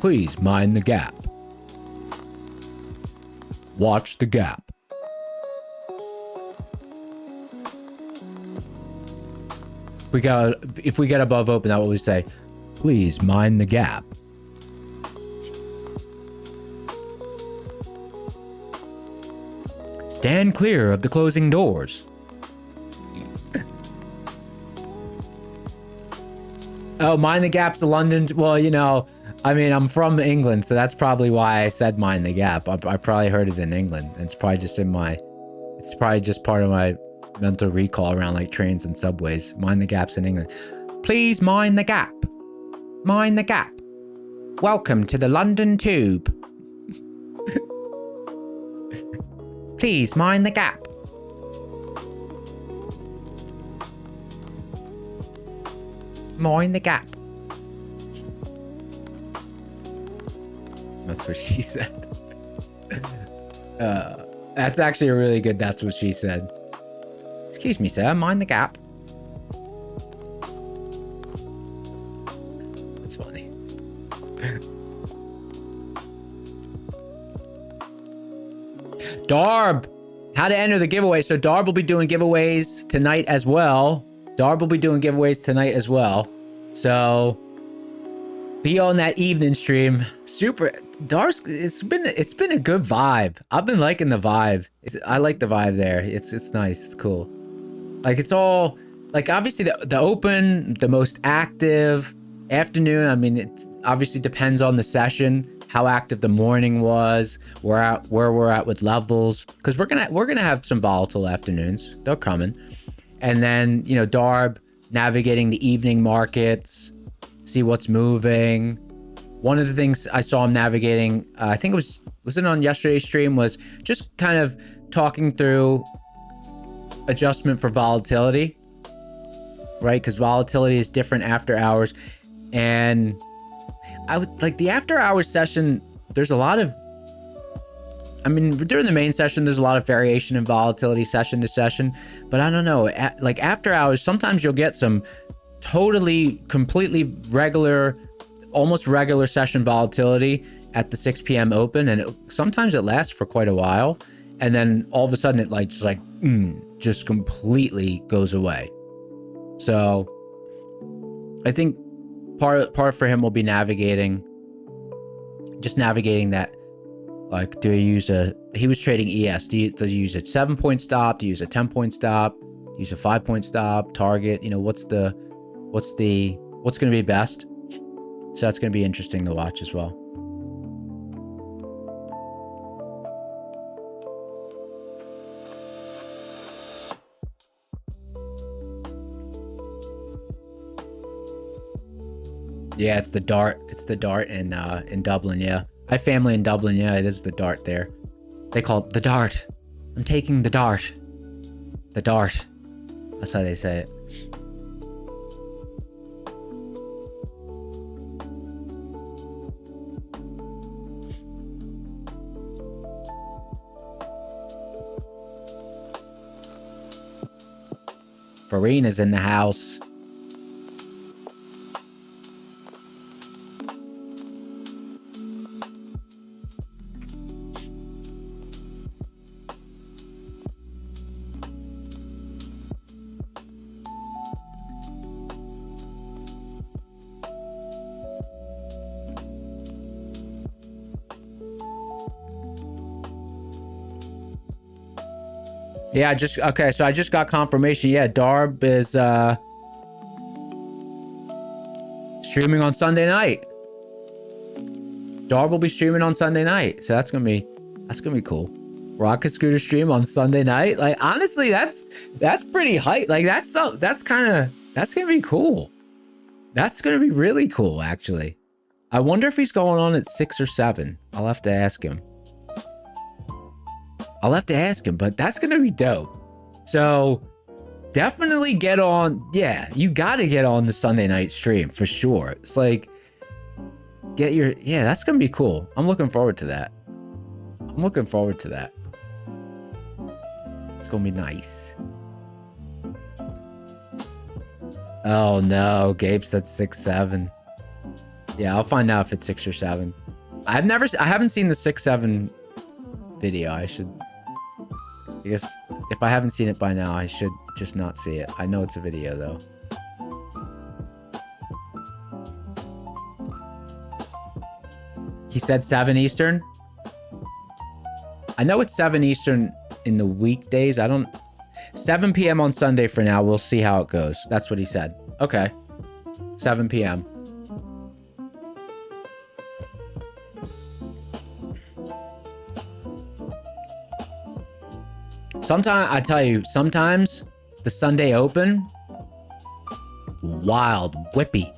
Please mind the gap. Watch the gap. If we get above open, that what we say. Please mind the gap. Stand clear of the closing doors. Oh, mind the gap's the London. Well, you know, I mean, I'm from England, so that's probably why I said mind the gap. I probably heard it in England. It's probably just it's probably just part of my mental recall around like trains and subways. Mind the gaps in England. Please mind the gap. Mind the gap. Welcome to the London Tube. Please mind the gap. Mind the gap. That's what she said. That's actually a really good that's what she said. Excuse me, sir. Mind the gap. That's funny. Darb! How to enter the giveaway. So Darb will be doing giveaways tonight as well. Darb will be doing giveaways tonight as well. So be on that evening stream. Super. Darb's, it's been a good vibe. I've been liking the vibe. I like the vibe there. It's nice. It's cool. Like it's all like obviously the open, the most active afternoon. I mean, it obviously depends on the session, how active the morning was, where we're at with levels, because we're gonna have some volatile afternoons. They're coming. And then, you know, Darb navigating the evening markets, see what's moving. One of the things I saw him navigating, I think was it on yesterday's stream, was just kind of talking through adjustment for volatility, right? Because volatility is different after hours. And I would like the after hours session, there's a lot of, I mean, during the main session, there's a lot of variation in volatility session to session, but I don't know, like after hours, sometimes you'll get some completely regular, almost regular session volatility at the 6 p.m. open. And sometimes it lasts for quite a while. And then all of a sudden it just completely goes away. So I think part for him will be navigating just navigating that. Like, do you use a, he was trading ES. Does you use a 7-point stop? Do you use a 10-point stop? Do you use a 5-point stop? Target? You know, what's going to be best? So that's going to be interesting to watch as well. Yeah, it's the Dart. It's the Dart in Dublin. Yeah, I have family in Dublin. Yeah, it is the Dart there. They call it the Dart. I'm taking the Dart. The Dart. That's how they say it. Farina's in the house. Yeah, okay, so I just got confirmation. Yeah, Darb is streaming on Sunday night. Darb will be streaming on Sunday night. So that's gonna be cool. Rocket Scooter stream on Sunday night. Like, honestly, that's pretty hype. Like, that's gonna be cool. That's gonna be really cool, actually. I wonder if he's going on at 6 or 7. I'll have to ask him. But that's going to be dope. So definitely get on. Yeah, you got to get on the Sunday night stream for sure. It's like, yeah, that's going to be cool. I'm looking forward to that. It's going to be nice. Oh no, Gabe said 6, 7. Yeah, I'll find out if it's 6 or 7. I haven't seen the 6, 7 video. I guess if I haven't seen it by now, I should just not see it. I know it's a video though. He said 7 Eastern. I know it's 7 Eastern in the weekdays. 7 p.m. on Sunday for now. We'll see how it goes. That's what he said. Okay. 7 p.m. Sometimes, I tell you, sometimes the Sunday Open, wild whippy,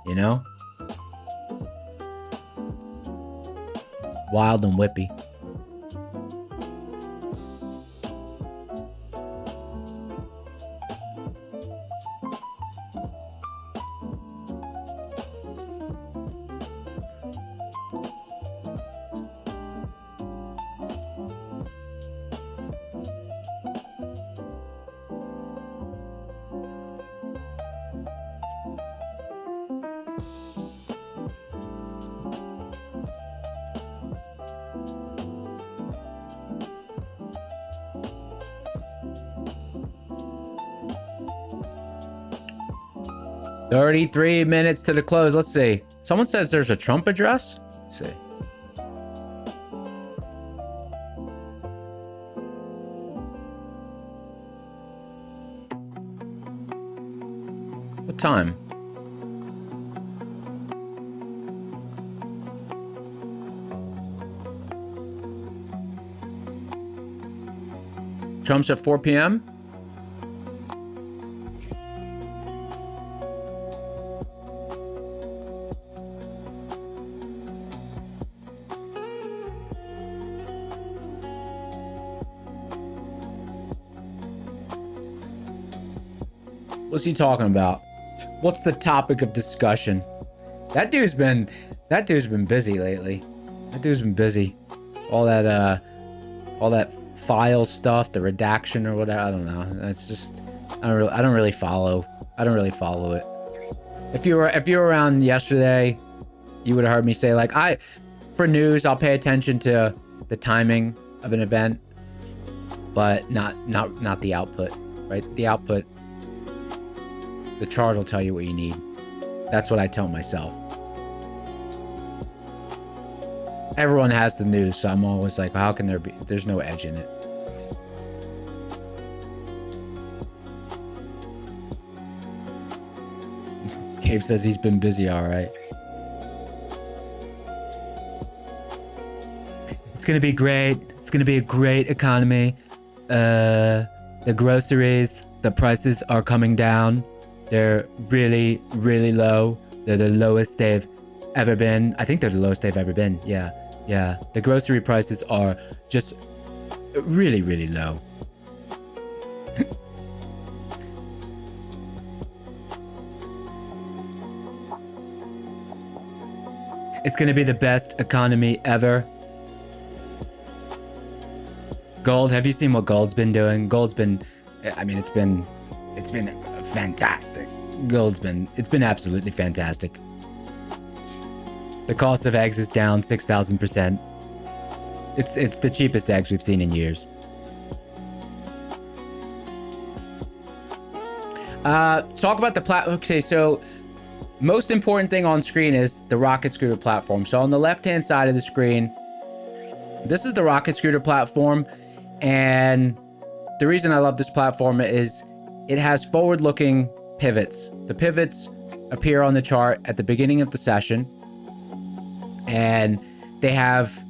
you know? Wild and whippy. $33 minutes to the close. Let's see. Someone says there's a Trump address. Let's see. What time? Trump's at 4 p.m. What's he talking about? What's the topic of discussion? That dude's been busy lately. That dude's been busy. All that file stuff, the redaction or whatever. I don't know. It's just I don't really follow it. If you were around yesterday, you would have heard me say, like, for news, I'll pay attention to the timing of an event, but not the output, right? The output, the chart will tell you what you need. That's what I tell myself. everyone has the news, so I'm always like, how can there be? There's no edge in it. Gabe says he's been busy, all right. It's gonna be great. It's gonna be a great economy. The groceries, the prices are coming down. They're really, really low. They're the lowest they've ever been. I think they're the lowest they've ever been. Yeah. The grocery prices are just really, really low. It's gonna be the best economy ever. Gold, have you seen what gold's been doing? Gold's been, I mean, it's been fantastic. It's been absolutely fantastic. The cost of eggs is down 6,000%. It's the cheapest eggs we've seen in years. Talk about the okay, so most important thing on screen is the Rocket Scooter platform. So on the left-hand side of the screen, this is the Rocket Scooter platform. And the reason I love this platform is it has forward-looking pivots. The pivots appear on the chart at the beginning of the session, and they have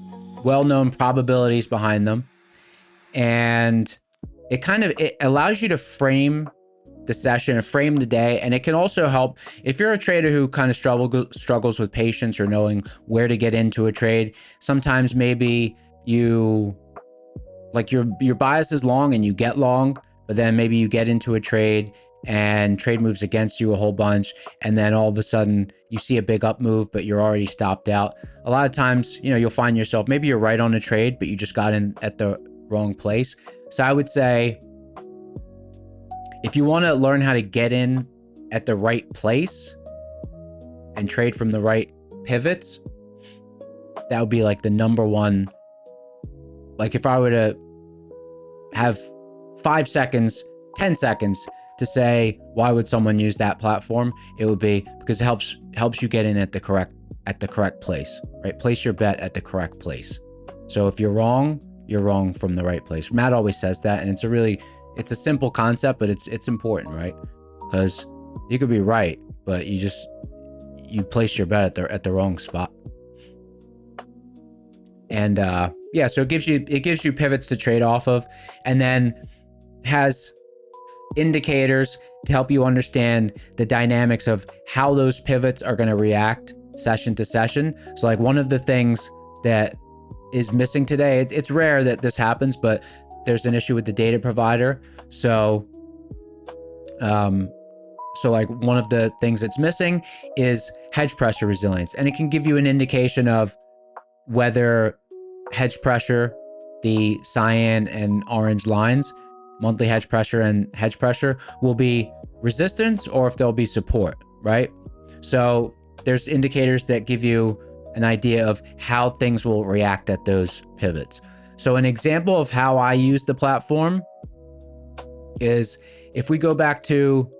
well-known probabilities behind them. And it allows you to frame the session and frame the day. And it can also help if you're a trader who kind of struggles with patience or knowing where to get into a trade. Sometimes maybe you like your bias is long and you get long, but then maybe you get into a trade and trade moves against you a whole bunch, and then all of a sudden you see a big up move, but you're already stopped out. A lot of times, you'll find yourself, maybe you're right on a trade, but you just got in at the wrong place. So I would say, if you want to learn how to get in at the right place and trade from the right pivots, that would be like the number one. Like if I were to have 5 seconds, 10 seconds to say, why would someone use that platform? It would be because it helps you get in at the correct place, right? Place your bet at the correct place. So if you're wrong from the right place. Matt always says that, and it's a simple concept, but it's important, right? Because you could be right, but you place your bet at the wrong spot. And yeah, so it gives you pivots to trade off of, and then has indicators to help you understand the dynamics of how those pivots are going to react session to session. So like one of the things that is missing today, it's rare that this happens, but there's an issue with the data provider. So like one of the things that's missing is hedge pressure resilience, and it can give you an indication of whether hedge pressure, the cyan and orange lines, monthly hedge pressure and hedge pressure, will be resistance or if there'll be support, right? So there's indicators that give you an idea of how things will react at those pivots. So an example of how I use the platform is if we go back to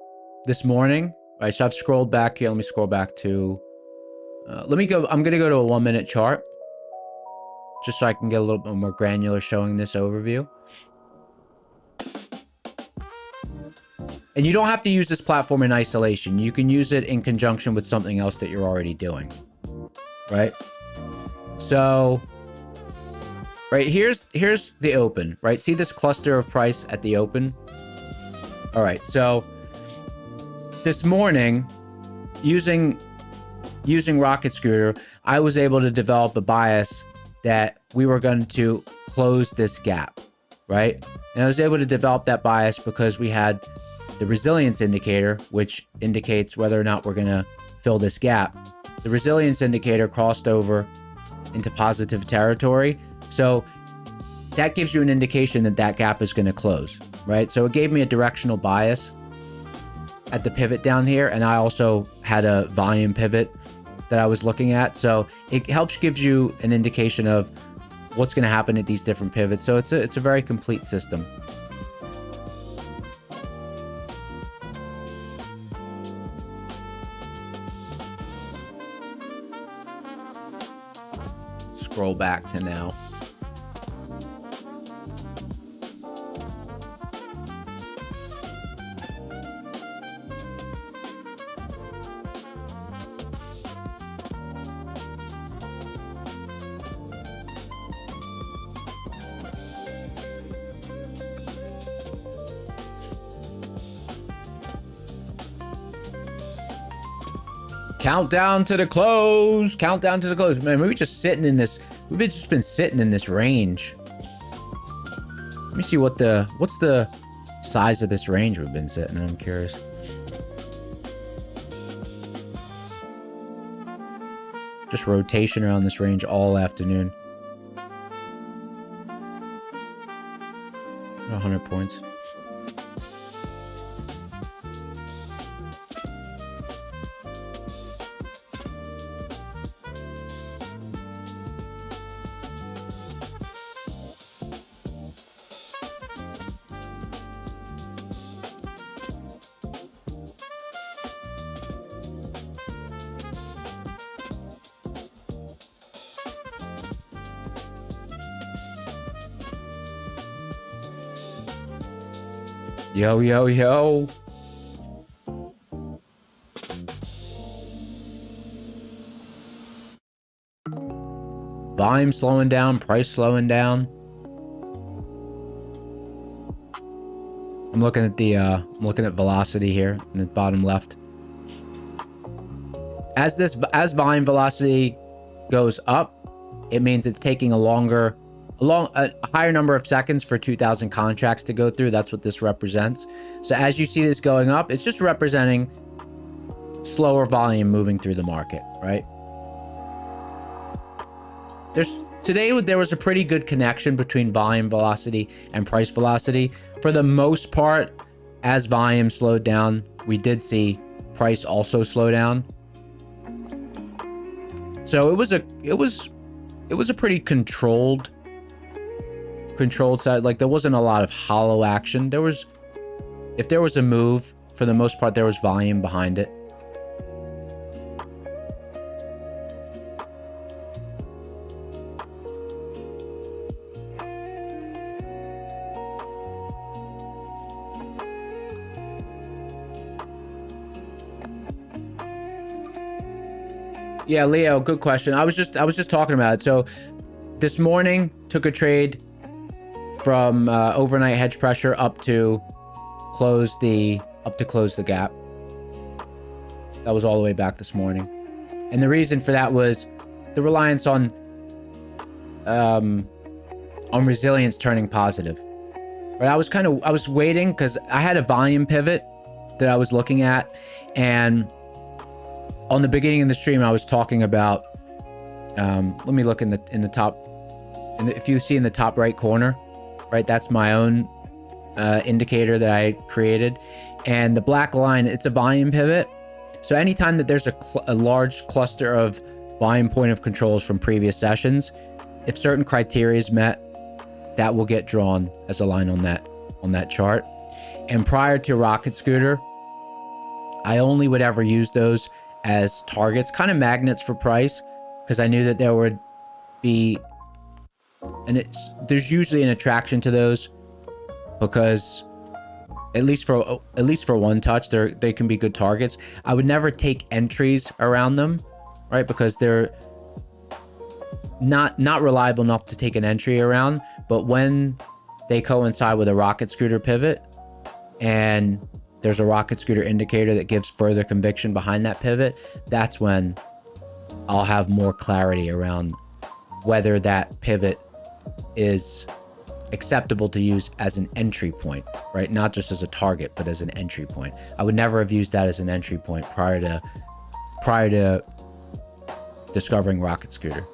this morning, right? So I've scrolled back here. Let me scroll back to, I'm going to go to a 1 minute chart just so I can get a little bit more granular showing this overview. And you don't have to use this platform in isolation. You can use it in conjunction with something else that you're already doing, right? So, right, here's the open, right? See this cluster of price at the open? All right, so this morning, using Rocket Scooter, I was able to develop a bias that we were going to close this gap, right? And I was able to develop that bias because we had the resilience indicator, which indicates whether or not we're going to fill this gap. The resilience indicator crossed over into positive territory. So that gives you an indication that that gap is going to close, right? So it gave me a directional bias at the pivot down here. And I also had a volume pivot that I was looking at. So it gives you an indication of what's going to happen at these different pivots. So it's a very complete system. scroll back to now. Countdown to the close. Countdown to the close. Man, we've just sitting in this. We've just been sitting in this range. Let me see what's the size of this range we've been sitting in. I'm curious. Just rotation around this range all afternoon. 100 points. Yo, yo, yo. Volume slowing down, price slowing down. I'm looking at velocity here in the bottom left. As volume velocity goes up, it means it's taking a higher number of seconds for 2,000 contracts to go through. That's what this represents. So as you see this going up, it's just representing slower volume moving through the market, right? Today there was a pretty good connection between volume velocity and price velocity. For the most part, as volume slowed down, we did see price also slow down. So it was a pretty controlled side. Like, there wasn't a lot of hollow action. If there was a move, for the most part there was volume behind it. Yeah, Leo, good question. I was just talking about it. So this morning took a trade from overnight hedge pressure up to close the gap. That was all the way back this morning. And the reason for that was the reliance on resilience turning positive. But I was waiting because I had a volume pivot that I was looking at, and on the beginning of the stream I was talking about let me look in the top, if you see in the top right corner, right, that's my own indicator that I created, and the black line, it's a volume pivot. So anytime that there's a large cluster of volume point of controls from previous sessions, if certain criteria is met, that will get drawn as a line on that chart. And prior to Rocket Scooter, I only would ever use those as targets, kind of magnets for price, because I knew that there would be, and there's usually an attraction to those, because at least for one touch, they can be good targets. I would never take entries around them, right? Because they're not reliable enough to take an entry around. But when they coincide with a Rocket Scooter pivot, and there's a Rocket Scooter indicator that gives further conviction behind that pivot, that's when I'll have more clarity around whether that pivot is acceptable to use as an entry point, right? Not just as a target, but as an entry point. I would never have used that as an entry point prior to discovering Rocket Scooter.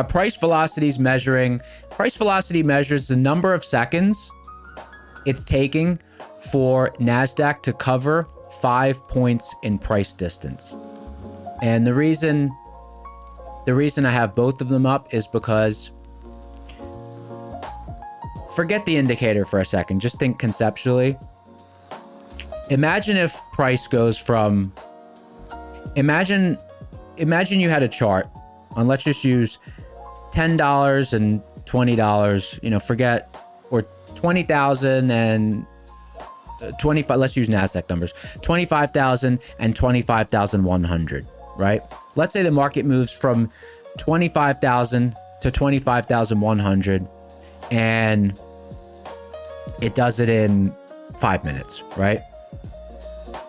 Price velocity measures the number of seconds it's taking for NASDAQ to cover 5 points in price distance. And the reason I have both of them up is because, forget the indicator for a second, just think conceptually. Imagine if price goes from, imagine you had a chart on, let's just use $10 and $20, you know, forget, or 20,000 and 25, let's use NASDAQ numbers, 25,000 and 25,100, right? Let's say the market moves from 25,000 to 25,100 and it does it in 5 minutes, right?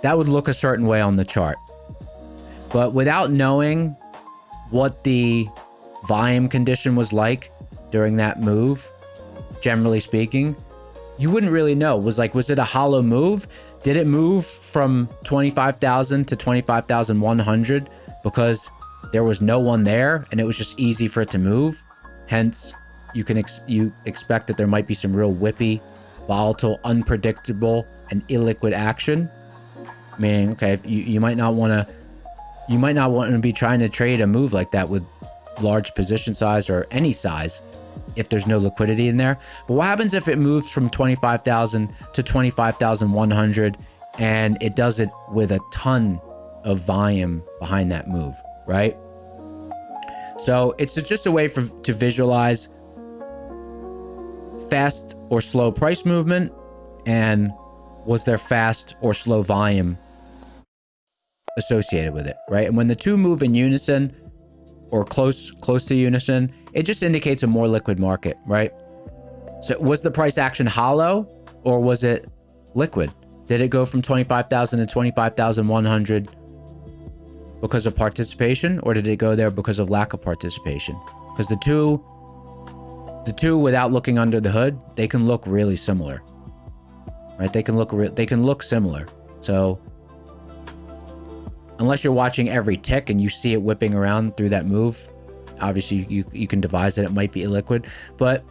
That would look a certain way on the chart. But without knowing what the volume condition was like during that move, generally speaking, you wouldn't really know. Was it a hollow move? Did it move from 25,000 to 25,100 because there was no one there and it was just easy for it to move? Hence, you expect that there might be some real whippy, volatile, unpredictable, and illiquid action. Meaning, okay, if you might not want to be trying to trade a move like that with large position size or any size if there's no liquidity in there. But what happens if it moves from 25,000 to 25,100 and it does it with a ton of volume behind that move, right? So it's just a way to visualize fast or slow price movement, and was there fast or slow volume associated with it, right? And when the two move in unison or close to unison, it just indicates a more liquid market, right? So was the price action hollow or was it liquid? Did it go from 25,000 to 25,100 because of participation, or did it go there because of lack of participation? Because the two without looking under the hood, they can look really similar, right? They can look similar. So unless you're watching every tick and you see it whipping around through that move, obviously you can devise that it might be illiquid. But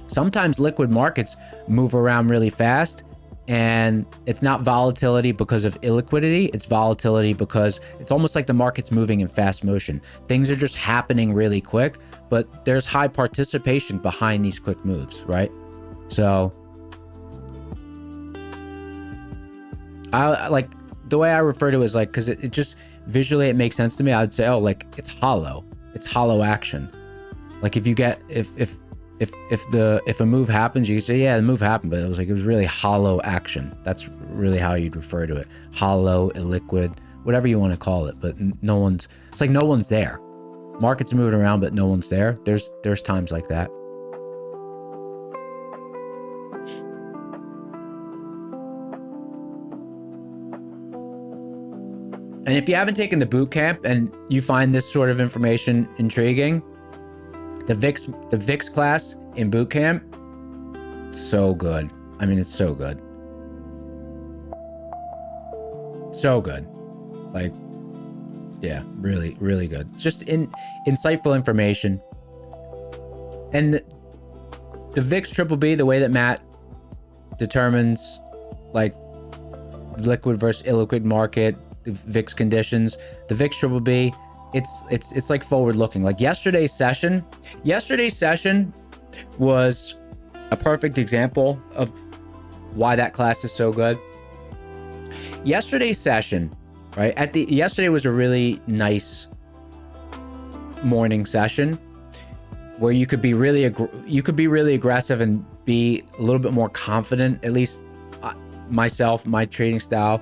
sometimes liquid markets move around really fast, and it's not volatility because of illiquidity. It's volatility because it's almost like the market's moving in fast motion. Things are just happening really quick, but there's high participation behind these quick moves, right? So I like the way I refer to it is like, because it just visually it makes sense to me. I would say, oh, like it's hollow action. Like if you get if a move happens, you can say, yeah, the move happened, but it was really hollow action. That's really how you'd refer to it. Hollow, illiquid, whatever you want to call it. But it's like no one's there. Markets moving around, but no one's there. There's times like that. And if you haven't taken the boot camp and you find this sort of information intriguing, the VIX class in boot camp, so good. I mean, it's so good. So good. Like, yeah, really, really good. Just insightful information. And the VIX triple B, the way that Matt determines like liquid versus illiquid market, the VIX conditions, the VIX triple B, it's like forward looking. Like yesterday's session was a perfect example of why that class is so good. Yesterday's session, right? Yesterday was a really nice morning session where you could be really aggressive and be a little bit more confident. At least myself, my trading style,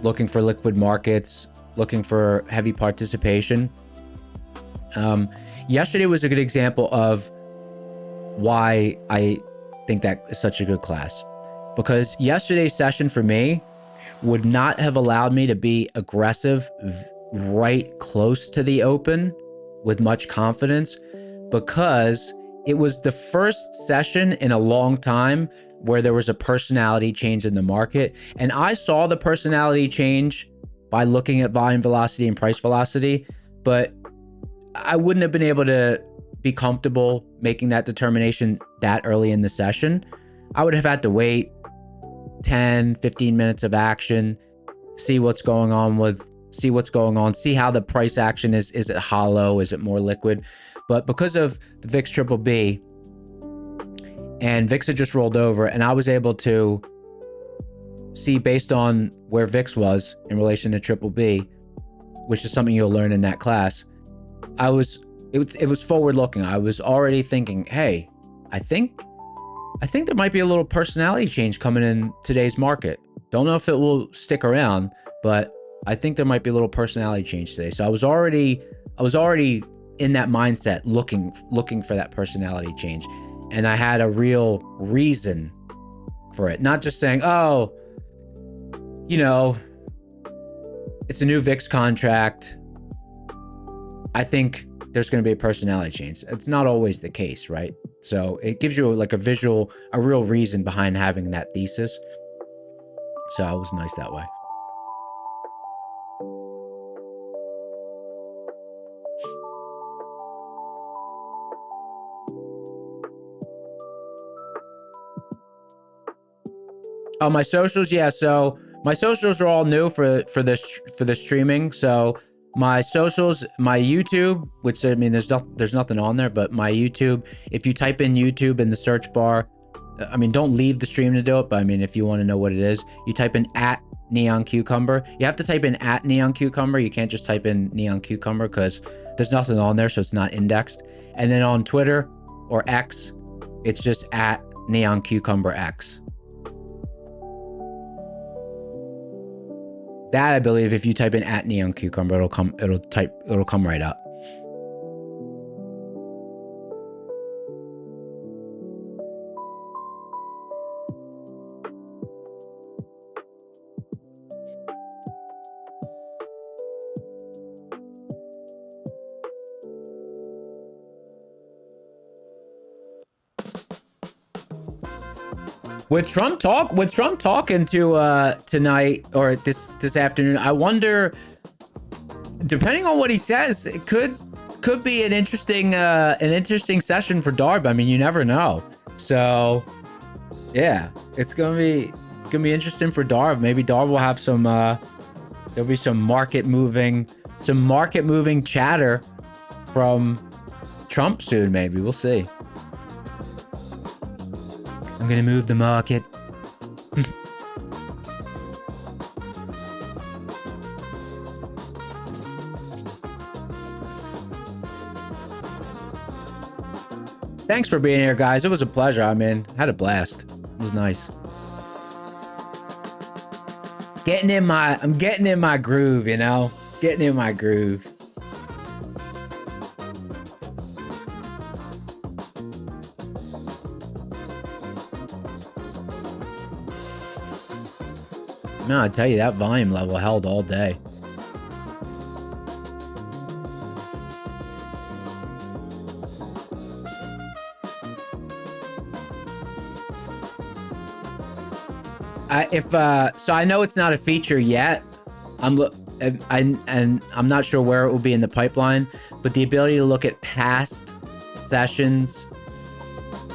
looking for liquid markets, looking for heavy participation. Yesterday was a good example of why I think that is such a good class, because yesterday's session for me would not have allowed me to be aggressive right close to the open with much confidence, because it was the first session in a long time where there was a personality change in the market. And I saw the personality change by looking at volume velocity and price velocity, but I wouldn't have been able to be comfortable making that determination that early in the session. I would have had to wait 10, 15 minutes of action, see what's going on, see how the price action is. Is it hollow? Is it more liquid? But because of the VIX triple B, and VIX had just rolled over, and I was able to see based on where VIX was in relation to triple B, which is something you'll learn in that class. It was forward looking. I was already thinking, hey, I think there might be a little personality change coming in today's market. Don't know if it will stick around, but I think there might be a little personality change today. So I was already in that mindset, looking for that personality change, and I had a real reason for it, not just saying, oh, you know, it's a new VIX contract, I think there's going to be a personality change. It's not always the case, right? So it gives you like a real reason behind having that thesis. So it was nice that way. Oh, my socials, yeah. So my socials are all new for the streaming. So my socials, my YouTube, which I mean, there's nothing on there, but my YouTube. If you type in YouTube in the search bar, I mean, don't leave the stream to do it, but I mean, if you want to know what it is, you type in @NeonCucumber. You have to type in @NeonCucumber. You can't just type in Neon Cucumber because there's nothing on there, so it's not indexed. And then on Twitter or X, it's just @NeonCucumberX. That, I believe, if you type in @NeonCucumber, it'll come right up. With Trump talking to tonight or this afternoon, I wonder, depending on what he says, it could be an interesting session for Darb. I mean, you never know. So yeah, it's gonna be interesting for Darb. Maybe Darb will have some there'll be some market moving chatter from Trump soon. Maybe we'll see. I'm gonna move the market. Thanks for being here, guys. It was a pleasure. I mean, I had a blast. It was nice. I'm getting in my groove, you know? Getting in my groove. No, I tell you, that volume level held all day. So I know it's not a feature yet. I'm not sure where it will be in the pipeline, but the ability to look at past sessions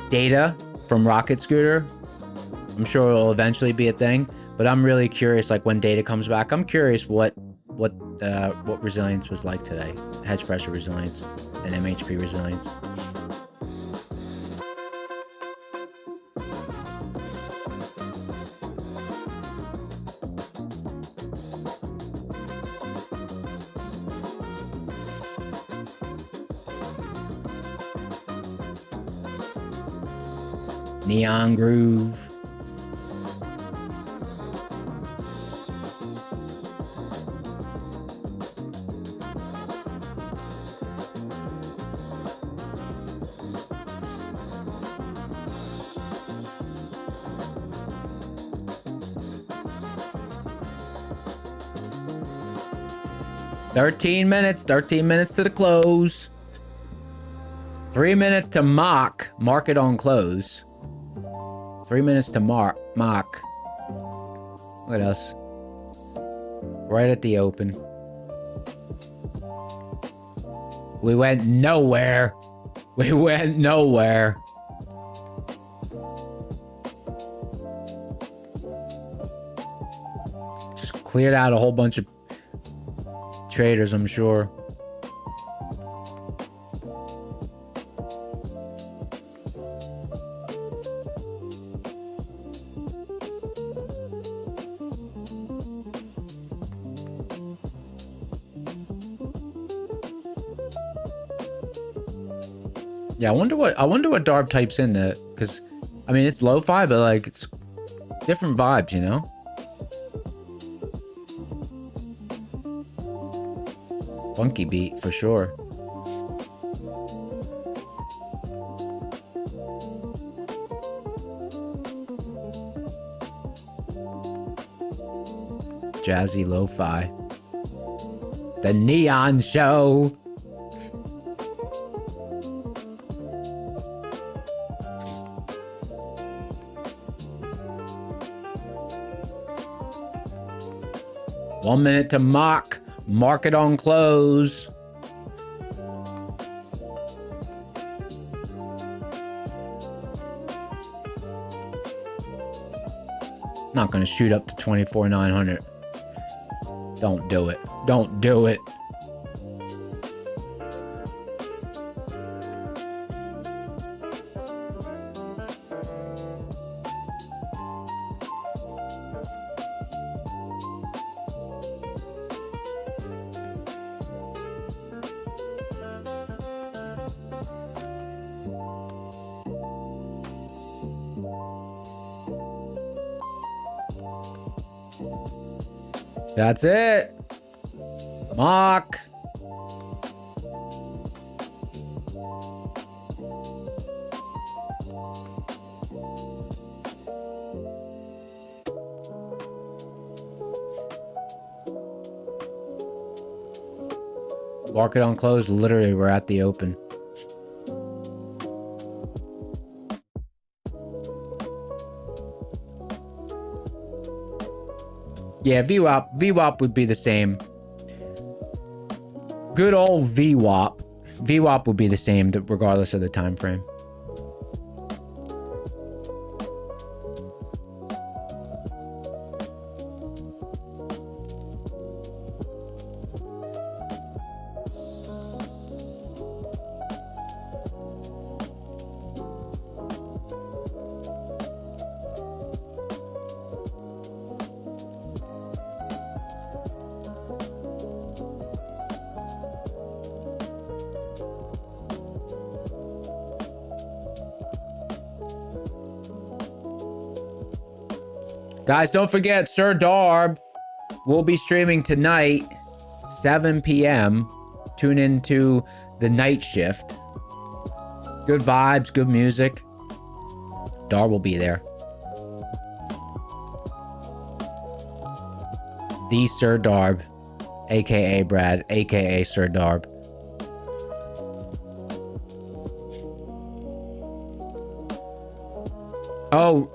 data from Rocket Scooter, I'm sure it'll eventually be a thing. But I'm really curious, like when data comes back, I'm curious what resilience was like today. Hedge pressure resilience and MHP resilience. Neon Groove. Thirteen minutes to the close. 3 minutes to mock. Market on close. 3 minutes to mock. Look at us. Right at the open. We went nowhere. We went nowhere. Just cleared out a whole bunch of traders, I'm sure. Yeah, I wonder what Darb types in the, because I mean it's lo-fi, but like it's different vibes, you know? Funky beat for sure. Jazzy lo-fi. The Neon Show. One minute to mock. Market on close. Not gonna shoot up to 24,900. Don't do it. Don't do it. That's it. Mock. Market on close. Literally, we're at the open. Yeah, VWAP would be the same. Good old VWAP. VWAP would be the same regardless of the time frame. Guys, don't forget, Sir Darb will be streaming tonight, 7 p.m. Tune into the night shift. Good vibes, good music. Darb will be there. The Sir Darb, aka Brad, aka Sir Darb. Oh,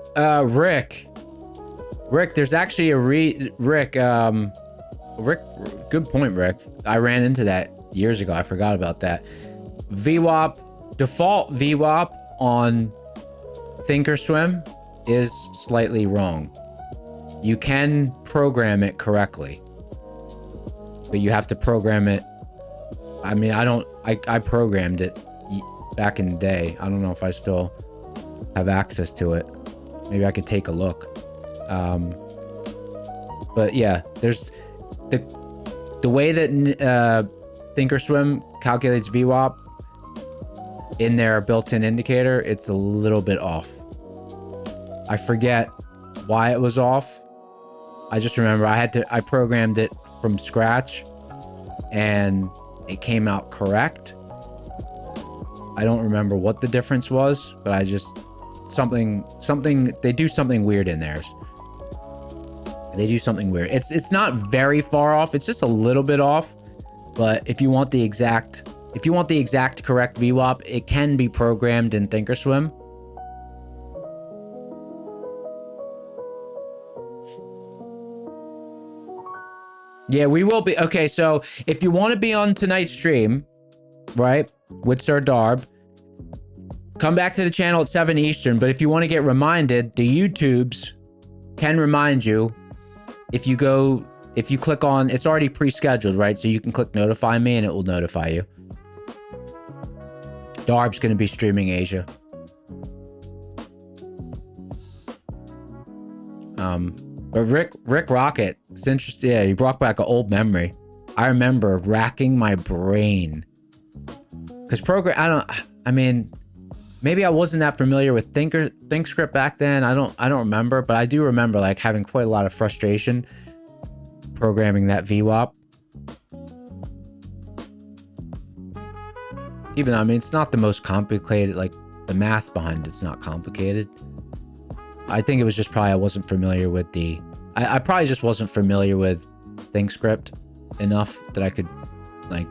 Rick, there's actually a Rick, good point, Rick. I ran into that years ago. I forgot about that. VWAP, default VWAP on Thinkorswim is slightly wrong. You can program it correctly, but you have to program it. I mean, I programmed it back in the day. I don't know if I still have access to it. Maybe I could take a look. But yeah, there's the way that Thinkorswim calculates VWAP in their built-in indicator, it's a little bit off. I forget why it was off. I just remember I programmed it from scratch and it came out correct. I don't remember what the difference was, but I just they do something weird in theirs. They do something weird. It's not very far off. It's just a little bit off. But if you want the exact correct VWAP, it can be programmed in Thinkorswim. Yeah, we will be. Okay, so if you want to be on tonight's stream, right, with Sir Darb, come back to the channel at 7 Eastern. But if you want to get reminded, the YouTubes can remind you. If you click on, it's already pre-scheduled, right? So you can click notify me and it will notify you. Darb's going to be streaming Asia. But Rick Rocket, it's interesting. Yeah, you brought back an old memory. I remember racking my brain. Because I mean, maybe I wasn't that familiar with ThinkScript back then. I don't remember, but I do remember like having quite a lot of frustration programming that VWAP. Even though, I mean, it's not the most complicated, like the math behind it's not complicated. I think it was just probably I wasn't familiar with the, I probably just wasn't familiar with ThinkScript enough that I could, like,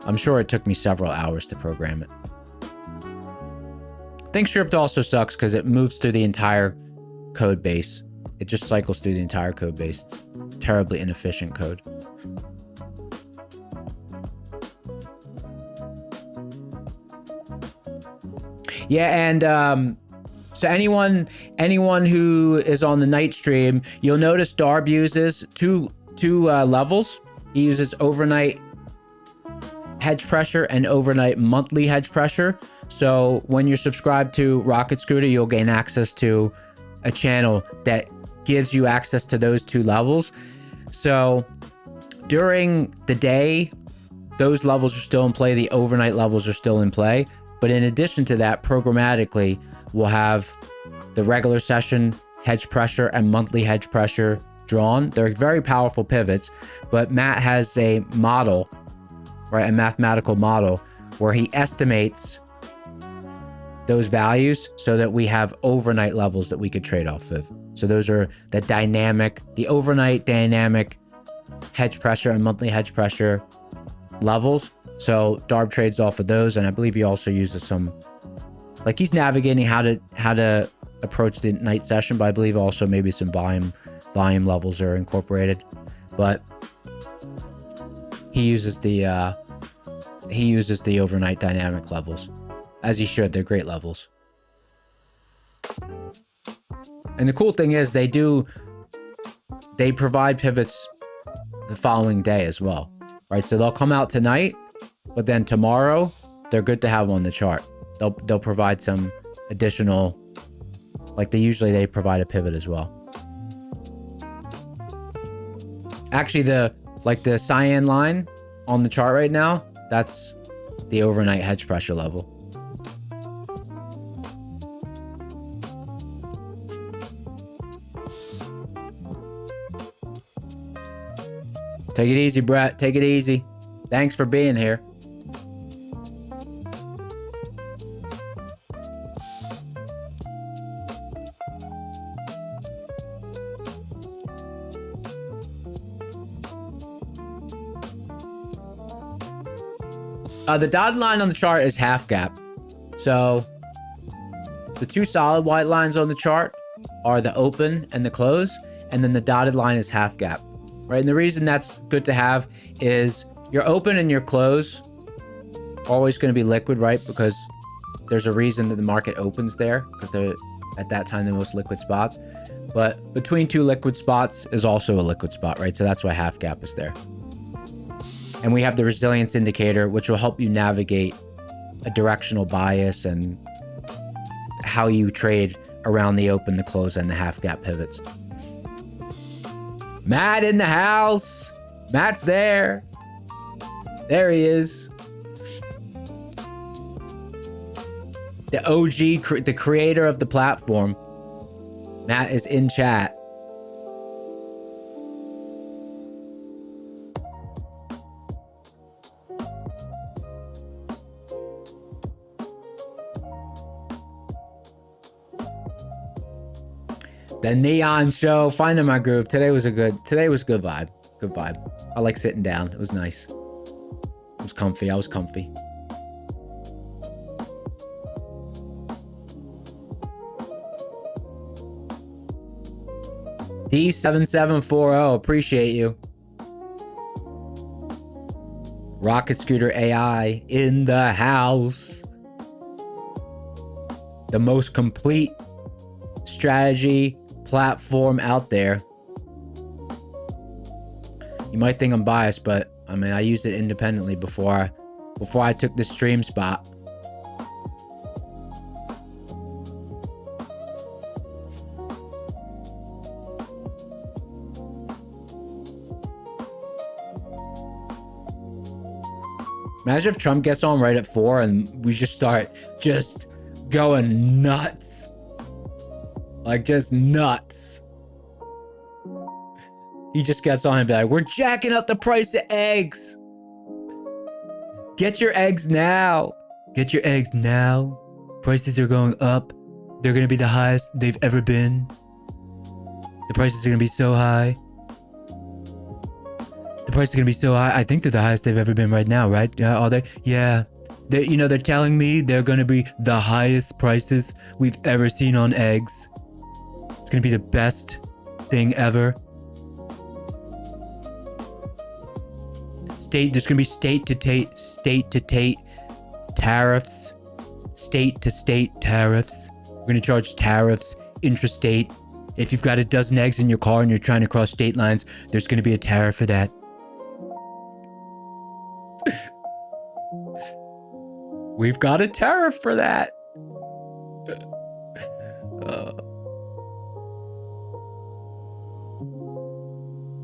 I'm sure it took me several hours to program it. ThinkScript also sucks because it moves through the entire code base. It just cycles through the entire code base. It's terribly inefficient code. Yeah, and so anyone who is on the night stream, you'll notice Darb uses two levels. He uses overnight hedge pressure and overnight monthly hedge pressure. So when you're subscribed to Rocket Scooter, you'll gain access to a channel that gives you access to those two levels. So during the day, those levels are still in play. The overnight levels are still in play. But in addition to that, programmatically, we'll have the regular session hedge pressure and monthly hedge pressure drawn. They're very powerful pivots, but Matt has a model, right? A mathematical model where he estimates those values so that we have overnight levels that we could trade off of. So those are the overnight dynamic hedge pressure and monthly hedge pressure levels. So Darb trades off of those, and I believe he also uses some, like he's navigating how to approach the night session, but I believe also maybe some volume levels are incorporated. But he uses the overnight dynamic levels, as he should. They're great levels. And the cool thing is they provide pivots the following day as well, right? So they'll come out tonight, but then tomorrow they're good to have on the chart. They'll provide some additional, like they provide a pivot as well. Actually, the cyan line on the chart right now, that's the overnight hedge pressure level. Take it easy, Brett. Take it easy. Thanks for being here. The dotted line on the chart is half gap. So the two solid white lines on the chart are the open and the close, and then the dotted line is half gap, right? And the reason that's good to have is your open and your close are always going to be liquid, right? Because there's a reason that the market opens there, because they're at that time the most liquid spots. But between two liquid spots is also a liquid spot, right? So that's why half gap is there. And we have the resilience indicator, which will help you navigate a directional bias and how you trade around the open, the close, and the half gap pivots. Matt in the house. Matt's there. There he is. The OG, the creator of the platform. Matt is in chat. The Neon Show. Finding my groove. Today was good vibe. Good vibe. I like sitting down. It was nice. It was comfy. I was comfy. D7740. Appreciate you. Rocket Scooter AI in the house. The most complete strategy platform out there. You might think I'm biased, but I mean, I used it independently before I took the stream spot. Imagine if Trump gets on right at 4 and we just start just going nuts. Like, just nuts. He just gets on and be like, we're jacking up the price of eggs. Get your eggs now. Get your eggs now. Prices are going up. They're going to be the highest they've ever been. The prices are going to be so high. The prices are going to be so high. I think they're the highest they've ever been right now, right? Are they? Yeah. They're telling me they're going to be the highest prices we've ever seen on eggs. It's going to be the best thing ever. There's going to be state to tariffs. State to state tariffs. We're going to charge tariffs intrastate. If you've got a dozen eggs in your car and you're trying to cross state lines, there's going to be a tariff for that. We've got a tariff for that.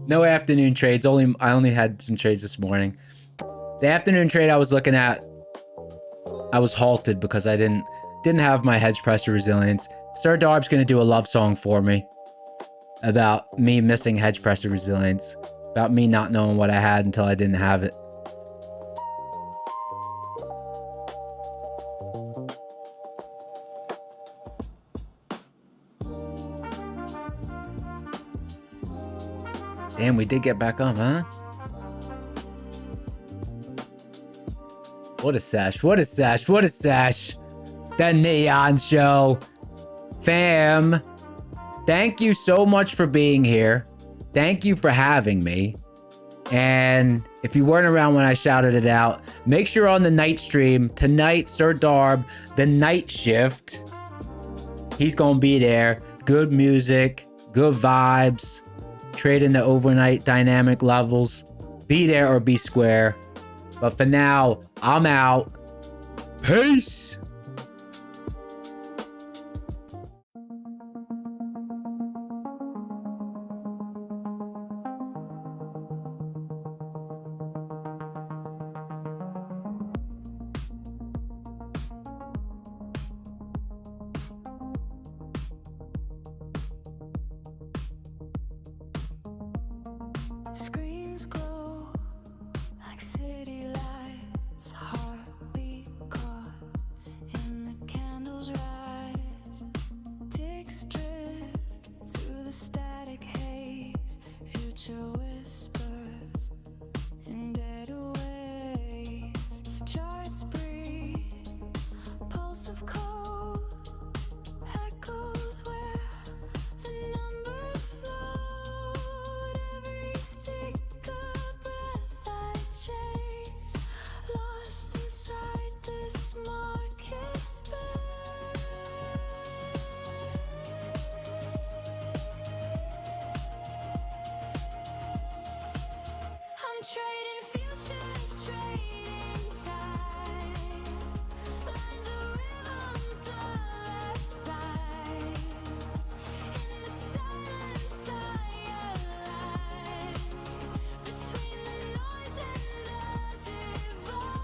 No afternoon trades. I only had some trades this morning. The afternoon trade I was looking at, I was halted because I didn't have my hedge pressure resilience. Sir Darb's gonna do a love song for me about me missing hedge pressure resilience, about me not knowing what I had until I didn't have it. Damn, we did get back up, huh? What a sash, what a sash, what a sash. The Neon Show. Fam, thank you so much for being here. Thank you for having me. And if you weren't around when I shouted it out, make sure on the night stream tonight, Sir Darb, the night shift, he's gonna be there. Good music, good vibes, trading the overnight dynamic levels. Be there or be square. But for now, I'm out. Peace. Screens glow like city lights, heartbeat caught in the candles rise. Ticks drift through the static haze, future whispers in dead waves. Charts breathe, pulse of cold, echoes where the numbers float. Every take a breath I chase, lost inside this market space. I'm trading futures, trading time. Lines of rhythm, dollar signs. In the silence I align between the noise and the divine.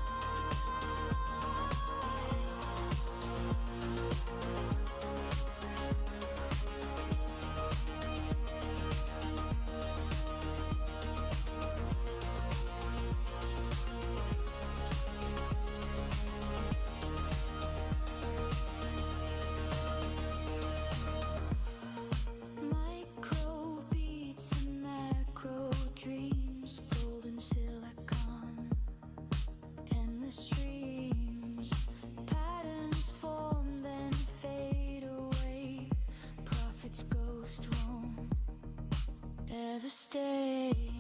Micro beats and macro dreams, golden silicon, endless streams. Patterns form then fade away. Prophet's ghost won't ever stay.